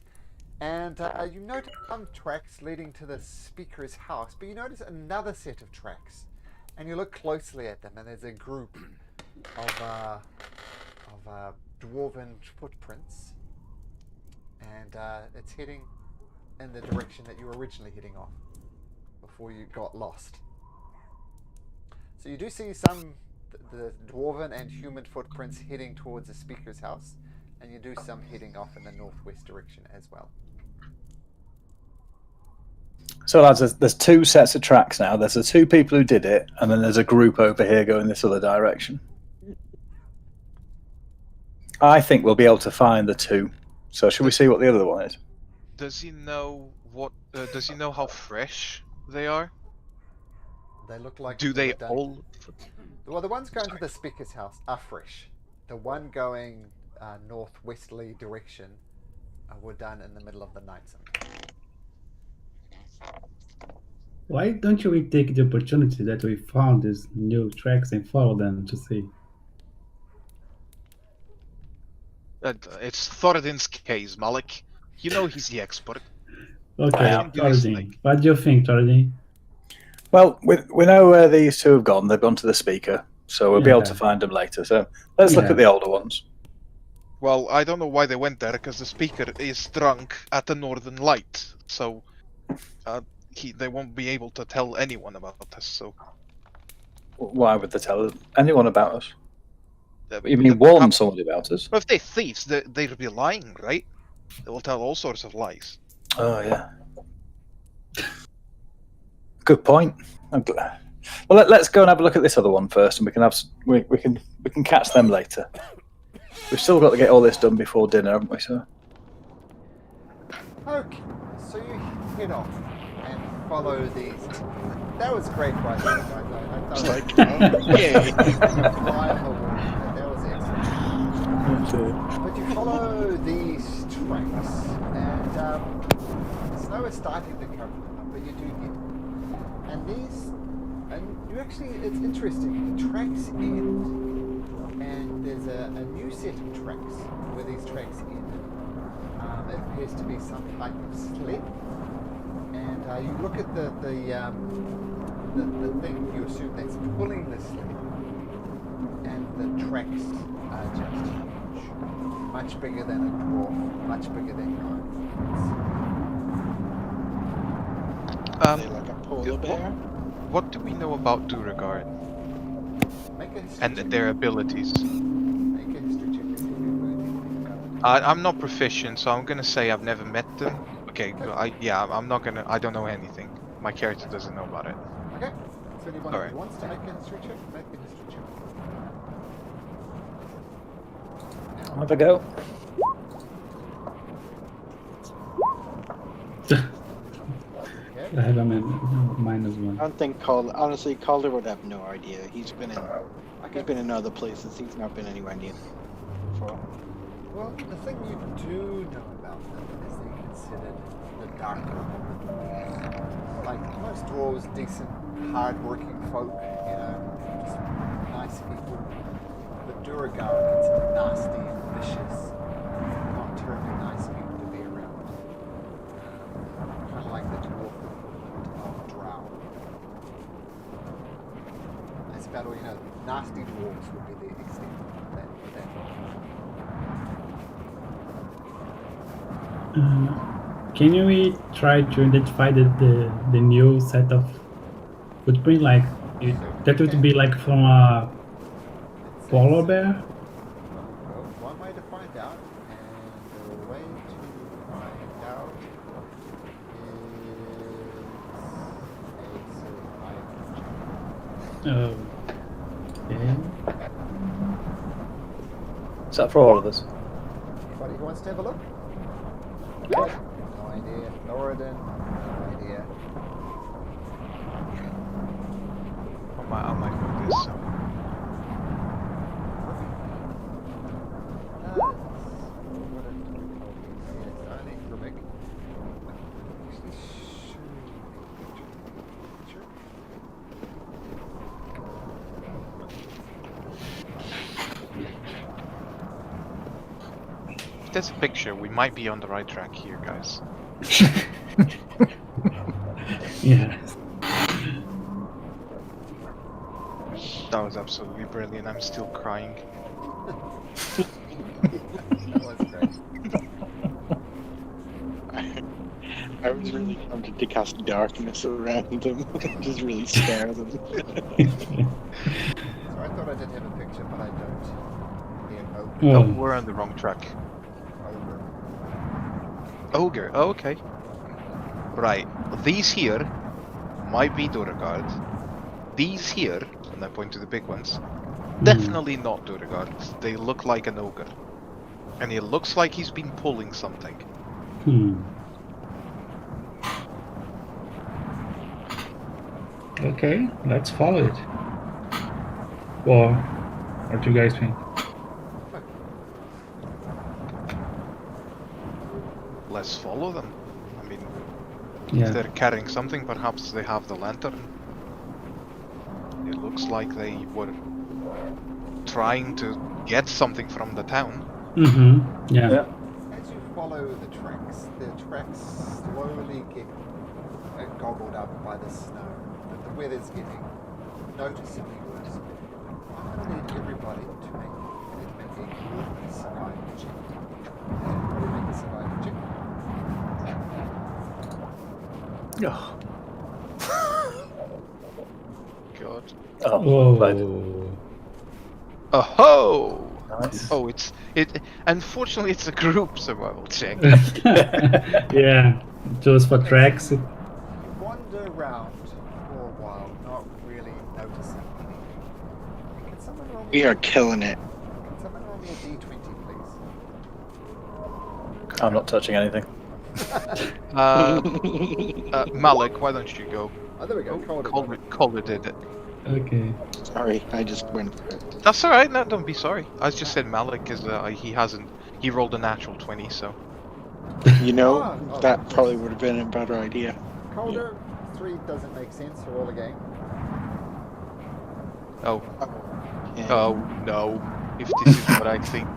and you notice some tracks leading to the speaker's house, but you notice another set of tracks, and you look closely at them, and there's a group of dwarven footprints, and it's heading in the direction that you were originally heading off before you got lost. So you do see some the dwarven and human footprints heading towards the speaker's house, and you do some heading off in the northwest direction as well. So, lads, there's two sets of tracks now. There's the two people who did it, and then there's a group over here going this other direction. I think we'll be able to find the two. So, should we see what the other one is? Does he know what? Does he know how fresh they are? They look like... Do they were done- all? Well, the ones going to the speaker's house are fresh. The one going northwesterly direction were done in the middle of the night sometime. Why don't we take the opportunity that we found these new tracks and follow them to see? It's Thoradin's case, Malik. You know he's the expert. Okay, Wow. Toradin. What do you think, Toradin? Well, we know where these two have gone. They've gone to the speaker, so we'll be able to Yeah. find them later. So let's look Yeah. at the older ones. Well, I don't know why they went there, because the speaker is drunk at the Northern Light, so they won't be able to tell anyone about this. So Why would they tell anyone about us? You mean warn somebody about us? Well, if they're thieves, they'll be lying, right? They will tell all sorts of lies. Oh yeah. Good point. Well, let's go and have a look at this other one first, and we can catch them later. We've still got to get all this done before dinner, haven't we? So. Okay, so you head off and follow these. That was great, right there, guys. I thought Like, okay. fly on the wall. That was excellent. But you follow these tracks, and the snow is starting to cover them up, but you do get. And you actually, it's interesting. The tracks end, and there's a new set of tracks where these tracks end. there appears to be some type of sled. And you look at the thing, you assume that's pulling the sled. And the tracks are just huge. Much bigger than a dwarf, much bigger than Are they like a polar bear? What do we know about Duragard Make a history and check. their abilities? Make a history check to see if you learn anything about it. I'm not proficient, so I'm gonna say I've never met them. Okay, I'm not gonna. I don't know anything. My character doesn't know about it. Okay. So anyone Alright. who wants to make a history check, make a history check. I'll have a go. Okay. I have a -1. I don't think Calder would have no idea. He's been in other places. He's not been anywhere near before. Well, the thing you do know about them is they're considered the darker. Like most dwarves, decent, hard-working folk, you know, just nice people. The Duragard are considered nasty and vicious, not terribly nice people to be around. Kind of like the dwarf of Drow. That's about all you know. Nasty dwarves would be the extent of that. Can we try to identify the new set of footprint? Like that would be like from a polar bear? Well, one way to find out, and the way to find out is a survival check. Okay. Is that for all of us? Anybody who wants to have a look? No idea. Noradin, no idea. I might know this. If there's a picture, we might be on the right track here, guys. Yeah. That was absolutely brilliant. I'm still crying. That was great. I was really tempted to cast darkness around them, just really scare them. So I thought I did have a picture, but I don't. Yeah, Oh, Oh, we're on the wrong track. ogre. Ogre. Oh, okay. Right. These here might be Duragard. These here, and I point to the big ones, definitely not Duragard. They look like an ogre. And it looks like he's been pulling something. Okay, let's follow it. Well, what do you guys think? Let's follow them. I mean, if Yeah. they're carrying something, perhaps they have the lantern. It looks like they were trying to get something from the town. Yeah. Yeah. As you follow the tracks slowly get gobbled up by the snow. But the weather's getting noticeably worse. I'm going to need everybody to make a good survival check. Everybody make a survival check. Oh. God. Oh, Whoa. right. Oh! Nice. Oh, unfortunately it's a group survival check. Yeah, just for tracks. You wander around for a while, not really noticing anything. Can someone roll me We are killing it. Can someone roll me a d20, please? I'm not touching anything. Malik, why don't you go? Oh, there we go. Calder did it. Okay. Sorry, I just went for it. That's alright, no, don't be sorry. I just said Malik because he rolled a natural 20, so. You know, Oh, that yes. probably would have been a better idea. Calder, 3 doesn't make sense, so roll again. Oh, Yeah. oh no. If this is what I think.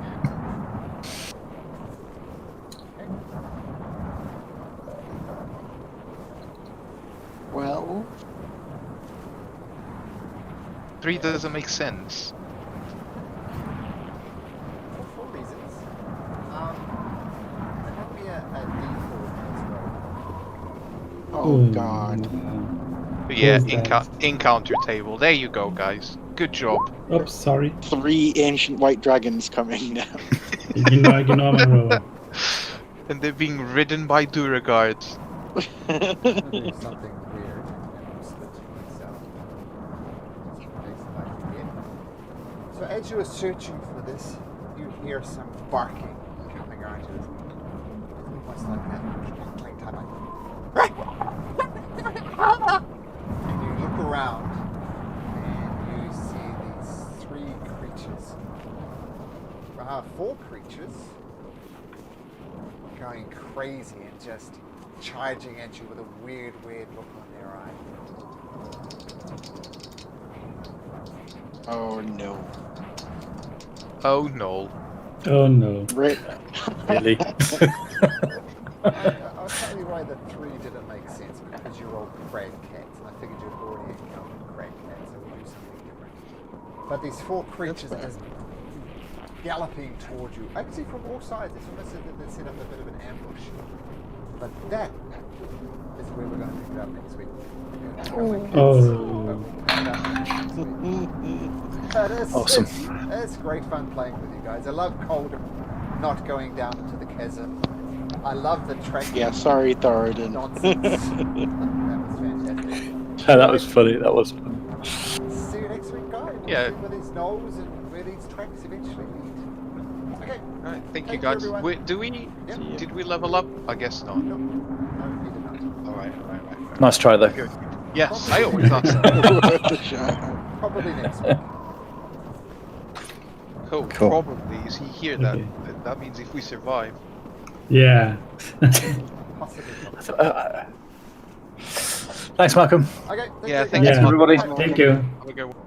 No. 3 doesn't make sense. For 4 reasons. There might be a D4 as well. Oh God. But yeah, Who's that? encounter table. There you go, guys. Good job. Oops, sorry. 3 ancient white dragons coming now. Ignore my roll. And they're being ridden by Duraguards. I'm gonna do something weird and split myself. Just place it like here. So as you are searching for this, you hear some barking coming around you. It's almost like a playing time like. And you look around and you see these 3 creatures. 4 creatures going crazy and just charging at you with a weird look on their eye. Oh no. Oh no. Oh no. Right. Really? I'll tell you why the 3 didn't make sense, because you rolled crag cats, and I figured you'd already encountered crag cats and would do something different. But these 4 creatures are just galloping towards you, actually from all sides. It's almost as if they set up a bit of an ambush. But that is where we're going to pick it up next week. But Awesome. It's great fun playing with you guys. I love cold not going down into the chasm. I love the track. Yeah, sorry, Thoradin. Nonsense. That was fantastic. That was funny. That was funny. See you next week, guys. We'll Yeah. see where these knolls and where these tracks eventually lead. Okay. Alright, thank you Thank you, guys. everyone. Wait, Yeah. did we level up? I guess not. No, you did not. Alright. Nice try though. Good. Yes, I always thought so. Worth a shot. Probably next week. Cool. Cool. Probably. You see here that Okay. that means if we survive. Yeah. Possibly. Thanks, Malcolm. Okay. Yeah, you, thank guys. you, everybody. Thank you. Have a good one.